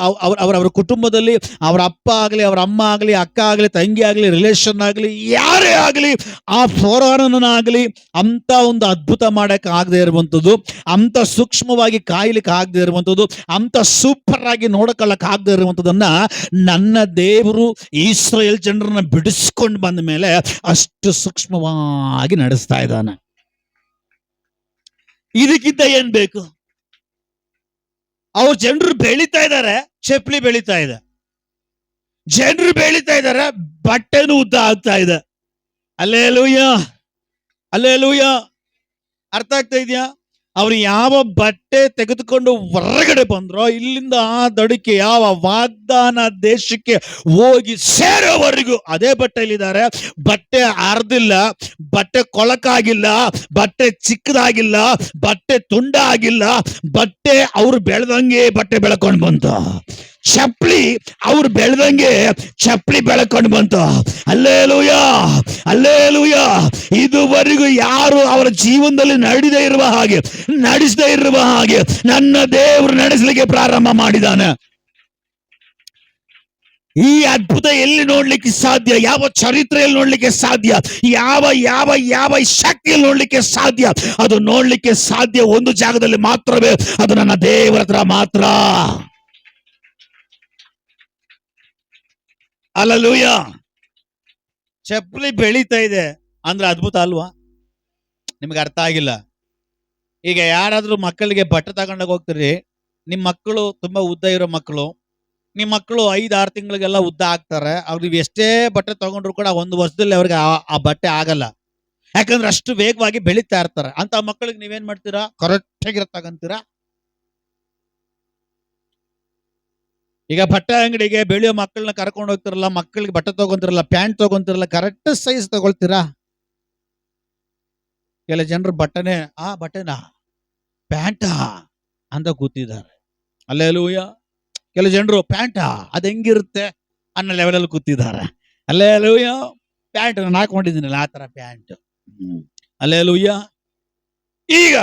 ಅವರ ಕುಟುಂಬದಲ್ಲಿ ಅವರ ಅಪ್ಪ ಆಗಲಿ, ಅವರ ಅಮ್ಮ ಆಗಲಿ, ಅಕ್ಕ ಆಗಲಿ, ತಂಗಿ ಆಗಲಿ, ರಿಲೇಷನ್ ಆಗಲಿ, ಯಾರೇ ಆಗಲಿ, ಆ ಫರೋಹನನ್ನಾಗಲಿ ಅಂತ ಒಂದು ಅದ್ಭುತ ಮಾಡಕ್ಕೆ ಆಗದೆ ಇರುವಂಥದ್ದು, ಅಂತ ಸೂಕ್ಷ್ಮವಾಗಿ ಕಾಯ್ಲಿಕ್ಕೆ ಆಗದೆ ಇರುವಂಥದ್ದು, ಅಂತ ಸೂಪರ್ ಆಗಿ ನೋಡಕೊಳ್ಳಕ್ಕೆ ಆಗದೆ ಇರುವಂಥದ್ದನ್ನ ನನ್ನ ದೇವರು ಇಸ್ರಾಯೇಲ್ ಜನರನ್ನ ಬಿಡಿಸ್ಕೊಂಡು ಬಂದ ಮೇಲೆ ಅಷ್ಟು ಸೂಕ್ಷ್ಮವಾಗಿ ನಡೆಸ್ತಾ ಇದ್ದಾನೆ. ಇದಕ್ಕಿಂತ ಏನ್ ಬೇಕು? ಅವ್ರ ಜನರು ಬೆಳೀತಾ ಇದ್ದಾರೆ, ಚಪ್ಪಲಿ ಬೆಳೀತಾ ಇದೆ. ಜನರು ಬೆಳೀತಾ ಇದ್ದಾರೆ, ಬಟ್ಟೆನೂ ಉದ್ದ ಆಗ್ತಾ ಇದೆ. Hallelujah, hallelujah. ಅರ್ಥ ಆಗ್ತಾ ಇದೆಯಾ? ಅವ್ರು ಯಾವ ಬಟ್ಟೆ ತೆಗೆದುಕೊಂಡು ಹೊರಗಡೆ ಬಂದ್ರೋ, ಇಲ್ಲಿಂದ ಆ ದಡಕ್ಕೆ ಯಾವ ವಾಗ್ದಾನ ದೇಶಕ್ಕೆ ಹೋಗಿ ಸೇರೋವರೆಗೂ ಅದೇ ಬಟ್ಟೆಯಲ್ಲಿದ್ದಾರೆ. ಬಟ್ಟೆ ಅರ್ದಿಲ್ಲ, ಬಟ್ಟೆ ಕೊಳಕಾಗಿಲ್ಲ, ಬಟ್ಟೆ ಚಿಕ್ಕದಾಗಿಲ್ಲ, ಬಟ್ಟೆ ತುಂಡ ಆಗಿಲ್ಲ. ಬಟ್ಟೆ ಅವ್ರು ಬೆಳೆದಂಗೆ ಬಟ್ಟೆ ಬೆಳ್ಕೊಂಡು ಬಂತು. ಚಪ್ಪಲಿ ಅವ್ರು ಬೆಳೆದಂಗೆ ಚಪ್ಪಲಿ ಬೆಳ್ಕೊಂಡು ಬಂತು. Hallelujah, hallelujah. ಇದುವರೆಗೂ ಯಾರು ಅವರ ಜೀವನದಲ್ಲಿ ನಡೆಸದೇ ಇರುವ ಹಾಗೆ ನನ್ನ ದೇವರು ನಡೆಸಲಿಕ್ಕೆ ಪ್ರಾರಂಭ ಮಾಡಿದಾನೆ. ಈ ಅದ್ಭುತ ಎಲ್ಲಿ ನೋಡ್ಲಿಕ್ಕೆ ಸಾಧ್ಯ? ಯಾವ ಚರಿತ್ರೆಯಲ್ಲಿ ನೋಡ್ಲಿಕ್ಕೆ ಸಾಧ್ಯ? ಯಾವ ಯಾವ ಯಾವ ಶಕ್ತಿಯಲ್ಲಿ ನೋಡ್ಲಿಕ್ಕೆ ಸಾಧ್ಯ? ಅದು ನೋಡ್ಲಿಕ್ಕೆ ಸಾಧ್ಯ ಒಂದು ಜಾಗದಲ್ಲಿ ಮಾತ್ರವೇ, ಅದು ನನ್ನ ದೇವರ ಹತ್ರ ಮಾತ್ರ. ಹಲ್ಲೆಲೂಯಾ. ಚಪ್ಪಲಿ ಬೆಳೀತಾ ಇದೆ ಅಂದ್ರೆ ಅದ್ಭುತ ಅಲ್ವಾ? ನಿಮ್ಗೆ ಅರ್ಥ ಆಗಿಲ್ಲ. ಈಗ ಯಾರಾದ್ರೂ ಮಕ್ಕಳಿಗೆ ಬಟ್ಟೆ ತಗೊಂಡಾಗ ಹೋಗ್ತೀರಿ, ನಿಮ್ ಮಕ್ಕಳು ತುಂಬಾ ಉದ್ದ ಇರೋ ಮಕ್ಕಳು, ನಿಮ್ ಮಕ್ಕಳು 5-6 ತಿಂಗಳಿಗೆಲ್ಲ ಉದ್ದ ಆಗ್ತಾರೆ. ಅವ್ರಿಗೆ ಎಷ್ಟೇ ಬಟ್ಟೆ ತಗೊಂಡ್ರು ಕೂಡ 1 ವರ್ಷದಲ್ಲಿ ಅವ್ರಿಗೆ ಆ ಬಟ್ಟೆ ಆಗಲ್ಲ. ಯಾಕಂದ್ರೆ ಅಷ್ಟು ವೇಗವಾಗಿ ಬೆಳೀತಾ ಇರ್ತಾರೆ. ಅಂತ ಮಕ್ಕಳಿಗೆ ನೀವೇನ್ ಮಾಡ್ತೀರಾ? ಕರೆಕ್ಟ್ ಆಗಿರೋ ತಗೊಂತೀರಾ? ಈಗ ಬಟ್ಟೆ ಅಂಗಡಿಗೆ ಬೆಳೆಯೋ ಮಕ್ಕಳನ್ನ ಕರ್ಕೊಂಡು ಹೋಗ್ತಿರಲ್ಲ, ಮಕ್ಕಳಿಗೆ ಬಟ್ಟೆ ತಗೊಂತಿರಲ್ಲ, ಪ್ಯಾಂಟ್ ತಗೊಂತಿರಲ್ಲ, ಕರೆಕ್ಟ್ ಸೈಜ್ ತಗೊಳ್ತೀರಾ? ಕೆಲ ಜನರು ಬಟ್ಟೆನಾ ಪ್ಯಾಂಟಾ ಅಂತ ಕೂತಿದ್ದಾರೆ. ಅಲ್ಲೇಲೂಯ. ಕೆಲವು ಜನರು ಪ್ಯಾಂಟಾ ಅದ್ ಹೆಂಗಿರುತ್ತೆ ಅನ್ನೋ ಲೆವೆಲಲ್ಲಿ ಕೂತಿದ್ದಾರೆ. ಅಲ್ಲೇಲೂಯ. ಪ್ಯಾಂಟ್ ನಾನು ಹಾಕೊಂಡಿದ್ದೀನಲ್ಲ ಆ ತರ ಪ್ಯಾಂಟ್. ಅಲ್ಲೇಲೂಯ. ಈಗ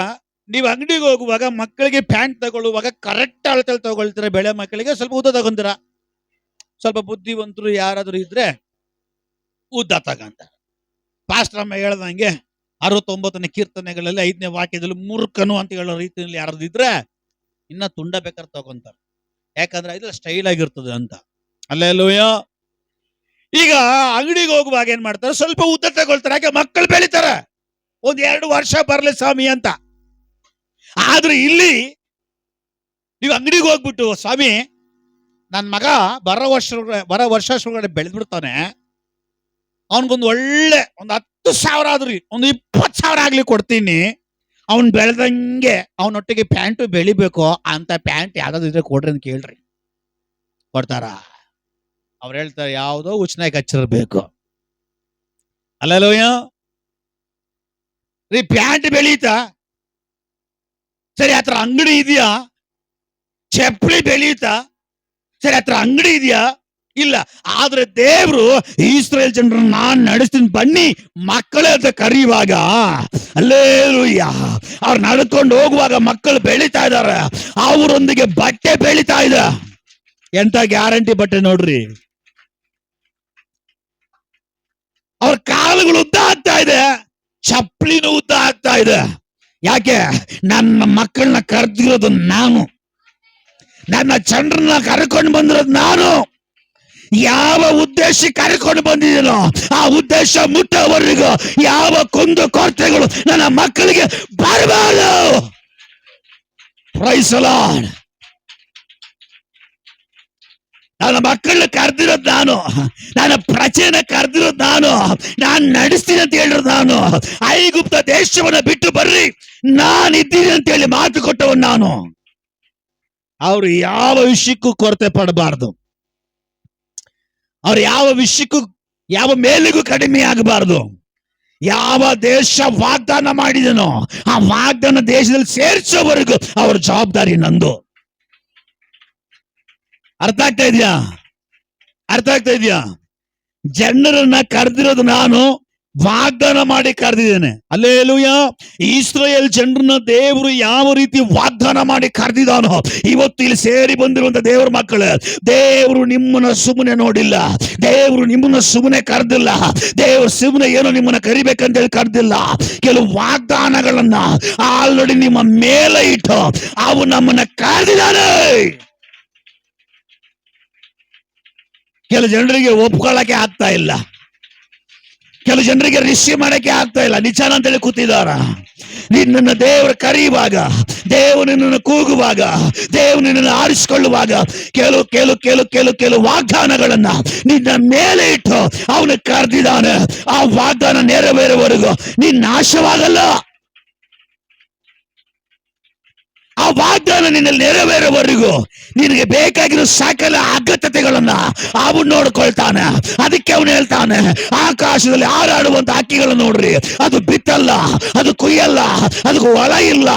ನೀವು ಅಂಗಡಿಗೆ ಹೋಗುವಾಗ ಮಕ್ಕಳಿಗೆ ಪ್ಯಾಂಟ್ ತಗೊಳ್ಳುವಾಗ ಕರೆಕ್ಟ್ ಅಳತೆಯಲ್ಲಿ ತಗೊಳ್ತೀರಾ? ಬೆಳೆ ಮಕ್ಕಳಿಗೆ ಸ್ವಲ್ಪ ಉದ್ದ ತಗೊಂತೀರಾ? ಸ್ವಲ್ಪ ಬುದ್ಧಿವಂತರು ಯಾರಾದ್ರೂ ಇದ್ರೆ ಉದ್ದ ತಗೊಂತಾರೆ. ಪಾಸ್ಟರ್ ಅಮ್ಮ ಹೇಳ್ದಂಗೆ 69ನೇ ಕೀರ್ತನೆಗಳಲ್ಲಿ 5ನೇ ವಾಕ್ಯದಲ್ಲಿ ಮೂರ್ಖನು ಅಂತ ಹೇಳೋ ರೀತಿಯಲ್ಲಿ ಯಾರಾದ್ರೂ ಇದ್ರೆ ಇನ್ನ ತುಂಡ ಬೇಕಾದ್ರೆ ತಗೊಂತಾರೆ. ಯಾಕಂದ್ರೆ ಇದು ಸ್ಟೈಲ್ ಆಗಿರ್ತದೆ ಅಂತ. ಅಲ್ಲೇಲೂಯ. ಈಗ ಅಂಗಡಿಗೆ ಹೋಗುವಾಗ ಏನ್ ಮಾಡ್ತಾರೆ? ಸ್ವಲ್ಪ ಉದ್ದ ತಗೊಳ್ತಾರೆ. ಯಾಕೆ? ಮಕ್ಕಳು ಬೆಳಿತಾರೆ, 1-2 ವರ್ಷ ಬರ್ಲಿ ಸ್ವಾಮಿ ಅಂತ. ಆದ್ರೆ ಇಲ್ಲಿ ನೀವು ಅಂಗಡಿಗೆ ಹೋಗ್ಬಿಟ್ಟು, ಸ್ವಾಮಿ ನನ್ನ ಮಗ ಬರೋ ವರ್ಷ ಬೆಳೆದ್ಬಿಡ್ತಾನೆ, ಅವನ್ಗೊಂದು ಒಳ್ಳೆ 10,000 ಆದ್ರಿ 20,000 ಆಗ್ಲಿ ಕೊಡ್ತೀನಿ, ಅವ್ನ್ ಬೆಳೆದಂಗೆ ಅವನೊಟ್ಟಿಗೆ ಪ್ಯಾಂಟು ಬೆಳಿಬೇಕು ಅಂತ ಪ್ಯಾಂಟ್ ಯಾವ್ದಾದ್ರು ಇದ್ರೆ ಕೊಡ್ರಿ ಅಂತ ಕೇಳ್ರಿ. ಕೊಡ್ತಾರ? ಅವ್ರು ಹೇಳ್ತಾರೆ ಯಾವ್ದೋ ಉಚ್ಚನಾಗಿ ಹಚ್ಚಿರ್ಬೇಕು. ಅಲ್ಲಲೋಯ ರೀ, ಪ್ಯಾಂಟ್ ಬೆಳೀತಾ ಸರಿ, ಹತ್ರ ಅಂಗಡಿ ಇದೆಯಾ? ಚಪ್ಪಲಿ ಬೆಳೀತಾ ಸರಿ, ಹತ್ರ ಅಂಗಡಿ ಇದೆಯಾ? ಇಲ್ಲ. ಆದ್ರೆ ದೇವ್ರು ಇಸ್ರಾಯೇಲ್ ಜನರನ್ನ ನಾನ್ ನಡೆಸ್ತೀನಿ ಬನ್ನಿ ಮಕ್ಕಳೇ ಅಂತ ಕರೆಯುವಾಗ, ಅಲ್ಲೇಲೂಯ, ಅವ್ರು ನಡ್ಕೊಂಡು ಹೋಗುವಾಗ ಮಕ್ಕಳು ಬೆಳೀತಾ ಇದಾರೆ, ಅವರೊಂದಿಗೆ ಬಟ್ಟೆ ಬೆಳೀತಾ ಇದೆ. ಎಂತ ಗ್ಯಾರಂಟಿ ಬಟ್ಟೆ ನೋಡ್ರಿ. ಅವ್ರ ಕಾಲುಗಳು ಉದ್ದ ಆಗ್ತಾ ಇದೆ, ಚಪ್ಪಲಿನೂ ಉದ್ದ ಆಗ್ತಾ ಇದೆ. ಯಾಕೆ? ನನ್ನ ಮಕ್ಕಳನ್ನ ಕರೆದಿರೋದು ನಾನು, ನನ್ನ ಜನರನ್ನ ಕರ್ಕೊಂಡು ಬಂದಿರೋದು ನಾನು. ಯಾವ ಉದ್ದೇಶ ಕರ್ಕೊಂಡು ಬಂದಿದ್ದೀನೋ ಆ ಉದ್ದೇಶ ಮುಟ್ಟೋವರೆಗೂ ಯಾವ ಕುಂದು ಕೊರತೆಗಳು ನನ್ನ ಮಕ್ಕಳಿಗೆ ಬರಬಾರದು. Praise the Lord. ನನ್ನ ಮಕ್ಕಳನ್ನ ಕರೆದಿರೋದು ನಾನು, ನನ್ನ ಪ್ರಜೆನ ಕರೆದಿರೋದು ನಾನು ನಡೆಸ್ತೀನಿ ಅಂತ ಹೇಳಿರೋದು ನಾನು. ಐಗುಪ್ತ ದೇಶವನ್ನ ಬಿಟ್ಟು ಬರ್ರಿ, ನಾನಿದ್ದೀನಿ ಅಂತ ಹೇಳಿ ಮಾತು ಕೊಟ್ಟವನು ನಾನು. ಅವ್ರು ಯಾವ ವಿಷಯಕ್ಕೂ ಕೊರತೆ ಪಡಬಾರ್ದು, ಅವ್ರು ಯಾವ ವಿಷಯಕ್ಕೂ ಯಾವ ಮೇಲಿಗೂ ಕಡಿಮೆ ಆಗಬಾರ್ದು. ಯಾವ ದೇಶ ವಾಗ್ದಾನ ಮಾಡಿದನೋ ಆ ವಾಗ್ದಾನ ದೇಶದಲ್ಲಿ ಸೇರಿಸೋವರೆಗೂ ಅವ್ರ ಜವಾಬ್ದಾರಿ ನಂದು. ಅರ್ಥ ಆಗ್ತಾ ಇದೆಯಾ? ಜನರನ್ನ ಕರೆದಿರೋದು ನಾನು, ವಾಗ್ದಾನ ಮಾಡಿ ಕರೆದಿದ್ದೇನೆ. ಅಲ್ಲೇಲೂಯ. ಇಸ್ರಾಯೇಲ್ ಜನರನ್ನ ದೇವರು ಯಾವ ರೀತಿ ವಾಗ್ದಾನ ಮಾಡಿ ಕರೆದಿದ್ದಾನೋ, ಇವತ್ತು ಇಲ್ಲಿ ಸೇರಿ ಬಂದಿರುವಂತ ದೇವರ ಮಕ್ಕಳು, ದೇವರು ನಿಮ್ಮನ್ನ ಸುಮ್ಮನೆ ನೋಡಿಲ್ಲ, ದೇವರು ನಿಮ್ಮನ್ನ ಸುಮ್ಮನೆ ಕರೆದಿಲ್ಲ, ದೇವರು ಸುಮ್ಮನೆ ಏನೋ ನಿಮ್ಮನ್ನ ಕರಿಬೇಕಂತ ಹೇಳಿ ಕರೆದಿಲ್ಲ. ಕೆಲವು ವಾಗ್ದಾನಗಳನ್ನ ಆಲ್ರೆಡಿ ನಿಮ್ಮ ಮೇಲೆ ಇಟ್ಟು ಅವು ನಮ್ಮನ್ನ ಕರೆದಿದ್ದಾನೆ. ಕೆಲವು ಜನರಿಗೆ ಒಪ್ಕೊಳ್ಳಕ್ಕೆ ಆಗ್ತಾ ಇಲ್ಲ, ಕೆಲವು ಜನರಿಗೆ ರಿಸೀವ್ ಮಾಡಕ್ಕೆ ಆಗ್ತಾ ಇಲ್ಲ. ನಿಜಾನ ಅಂತೇಳಿ ಕೂತಿದಾರ. ನಿನ್ನನ್ನು ದೇವರು ಕರೆಯುವಾಗ, ದೇವರು ನಿನ್ನನ್ನು ಕೂಗುವಾಗ, ದೇವರು ನಿನ್ನನ್ನು ಆರಿಸಿಕೊಳ್ಳುವಾಗ ಕೆಲವು ವಾಗ್ದಾನಗಳನ್ನ ನಿನ್ನ ಮೇಲೆ ಇಟ್ಟು ಅವನು ಕರೆದಿದ್ದಾನೆ. ಆ ವಾಗ್ದಾನ ನೆರವೇರುವವರೆಗೂ ನೀನ್ ನಾಶವಾಗಲ್ಲ. ಆ ವಾಗ್ದಾನ ನಿನ್ನಲ್ಲಿ ನೆರವೇರುವವರೆಗೂ ನಿನಗೆ ಬೇಕಾಗಿರೋ ಸಕಲ ಅಗತ್ಯತೆಗಳನ್ನ ಅವನು ನೋಡ್ಕೊಳ್ತಾನೆ. ಅದಕ್ಕೆ ಅವನು ಹೇಳ್ತಾನೆ, ಆಕಾಶದಲ್ಲಿ ಹಾರಾಡುವಂತ ಹಕ್ಕಿಗಳನ್ನ ನೋಡ್ರಿ, ಅದು ಬಿತ್ತಲ್ಲ, ಅದು ಕೊಯ್ಯಲ್ಲ, ಅದಕ್ಕೆ ಹೊಲ ಇಲ್ಲ,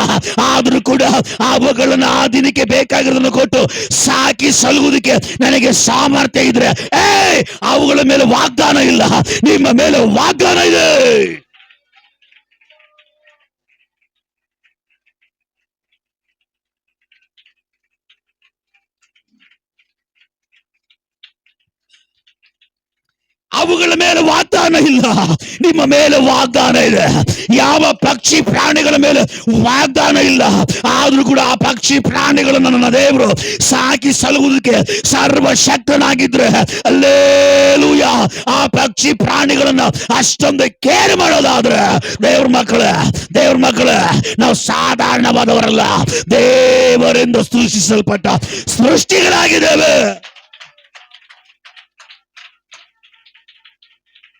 ಆದ್ರೂ ಕೂಡ ಅವುಗಳನ್ನ ಆ ದಿನಕ್ಕೆ ಬೇಕಾಗಿರೋದನ್ನು ಕೊಟ್ಟು ಸಾಕಿ ಸಲುವುದಕ್ಕೆ ನನಗೆ ಸಾಮರ್ಥ್ಯ ಇದ್ರೆ, ಅವುಗಳ ಮೇಲೆ ವಾಗ್ದಾನ ಇಲ್ಲ, ನಿಮ್ಮ ಮೇಲೆ ವಾಗ್ದಾನ ಇದೆ. ಅವುಗಳ ಮೇಲೆ ವಾಗ್ದಾನ ಇಲ್ಲ, ನಿಮ್ಮ ಮೇಲೆ ವಾಗ್ದಾನ ಇದೆ. ಯಾವ ಪಕ್ಷಿ ಪ್ರಾಣಿಗಳ ಮೇಲೆ ವಾಗ್ದಾನ ಇಲ್ಲ, ಆದ್ರೂ ಕೂಡ ಆ ಪಕ್ಷಿ ಪ್ರಾಣಿಗಳನ್ನು ನನ್ನ ದೇವರು ಸಾಕಿ ಸಲುವುದಕ್ಕೆ ಸರ್ವಶಕ್ತನಾಗಿದ್ರೆ, ಅಲ್ಲೇಲೂಯ, ಆ ಪಕ್ಷಿ ಪ್ರಾಣಿಗಳನ್ನ ಅಷ್ಟೊಂದು ಕೇರ್ ಮಾಡೋದಾದ್ರೆ ದೇವ್ರ ಮಕ್ಕಳೇ, ದೇವ್ರ ಮಕ್ಕಳ, ನಾವು ಸಾಧಾರಣವಾದವರಲ್ಲ, ದೇವರಿಂದ ಸೃಷ್ಟಿಸಲ್ಪಟ್ಟ ಸೃಷ್ಟಿಗಳಾಗಿದ್ದೇವೆ.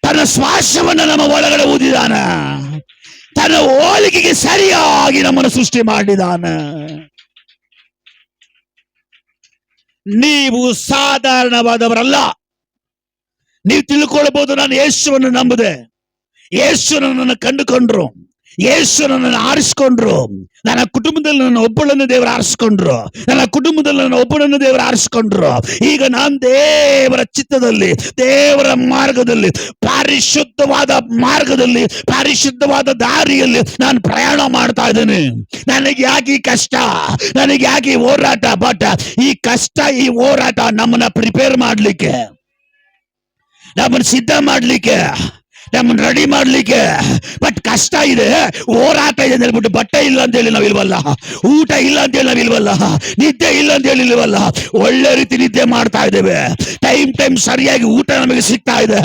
ತನ್ನ ಶ್ವಾಸವನ್ನು ನಮ್ಮ ಒಳಗಡೆ ಊದಿದಾನ, ತನ್ನ ಹೋಲಿಕೆಗೆ ಸರಿಯಾಗಿ ನಮ್ಮನ್ನು ಸೃಷ್ಟಿ ಮಾಡಿದಾನ. ನೀವು ಸಾಧಾರಣವಾದವರಲ್ಲ. ನೀವು ತಿಳ್ಕೊಳ್ಬಹುದು, ನಾನು ಯೇಸುವನ್ನು ನಂಬುದೆ, ಯೇಸು ನನ್ನನ್ನು ಕಂಡುಕೊಂಡ್ರು, ಯೇಸು ನನ್ನನ್ನು ಆರಿಸ್ಕೊಂಡ್ರು, ನನ್ನ ಕುಟುಂಬದಲ್ಲಿ ನನ್ನ ಒಬ್ಬಳನ್ನು ದೇವರು ಆರಿಸ್ಕೊಂಡ್ರು, ನನ್ನ ಕುಟುಂಬದಲ್ಲಿ ನನ್ನ ಒಬ್ಬಳನ್ನು ದೇವರು ಆರಿಸ್ಕೊಂಡ್ರು. ಈಗ ನಾನು ದೇವರ ಚಿತ್ತದಲ್ಲಿ, ದೇವರ ಮಾರ್ಗದಲ್ಲಿ, ಪರಿಶುದ್ಧವಾದ ಮಾರ್ಗದಲ್ಲಿ, ಪರಿಶುದ್ಧವಾದ ದಾರಿಯಲ್ಲಿ ನಾನು ಪ್ರಯಾಣ ಮಾಡ್ತಾ ಇದ್ದೇನೆ. ನನಗೆ ಯಾಕೆ ಈ ಕಷ್ಟ, ನನಗೆ ಯಾಕೆ ಈ ಹೋರಾಟ? ಬಟ್ ಈ ಕಷ್ಟ, ಈ ಹೋರಾಟ ನಮ್ಮನ್ನ ಪ್ರಿಪೇರ್ ಮಾಡ್ಲಿಕ್ಕೆ, ನಮ್ಮನ್ನು ಸಿದ್ಧ ಮಾಡ್ಲಿಕ್ಕೆ, ನಮ್ಮನ್ನು ರೆಡಿ ಮಾಡ್ಲಿಕ್ಕೆ. ಬಟ್ ಕಷ್ಟ ಇದೆ, ಹೋರಾಟ ಇದೆ ಅಂತ ಹೇಳ್ಬಿಟ್ಟು ಬಟ್ಟೆ ಇಲ್ಲ ಅಂತ ಹೇಳಿ ನಾವಿಲ್ವಲ್ಲ, ಊಟ ಇಲ್ಲ ಅಂತ ಹೇಳಿ ನಾವಿಲ್ವಲ್ಲ, ನಿದ್ದೆ ಇಲ್ಲ ಅಂತ ಹೇಳಿ ಇಲ್ವಲ್ಲ, ಒಳ್ಳೆ ರೀತಿ ನಿದ್ದೆ ಮಾಡ್ತಾ ಇದ್ದೇವೆ, ಟೈಮ್ ಸರಿಯಾಗಿ ಊಟ ನಮಗೆ ಸಿಗ್ತಾ ಇದೆ,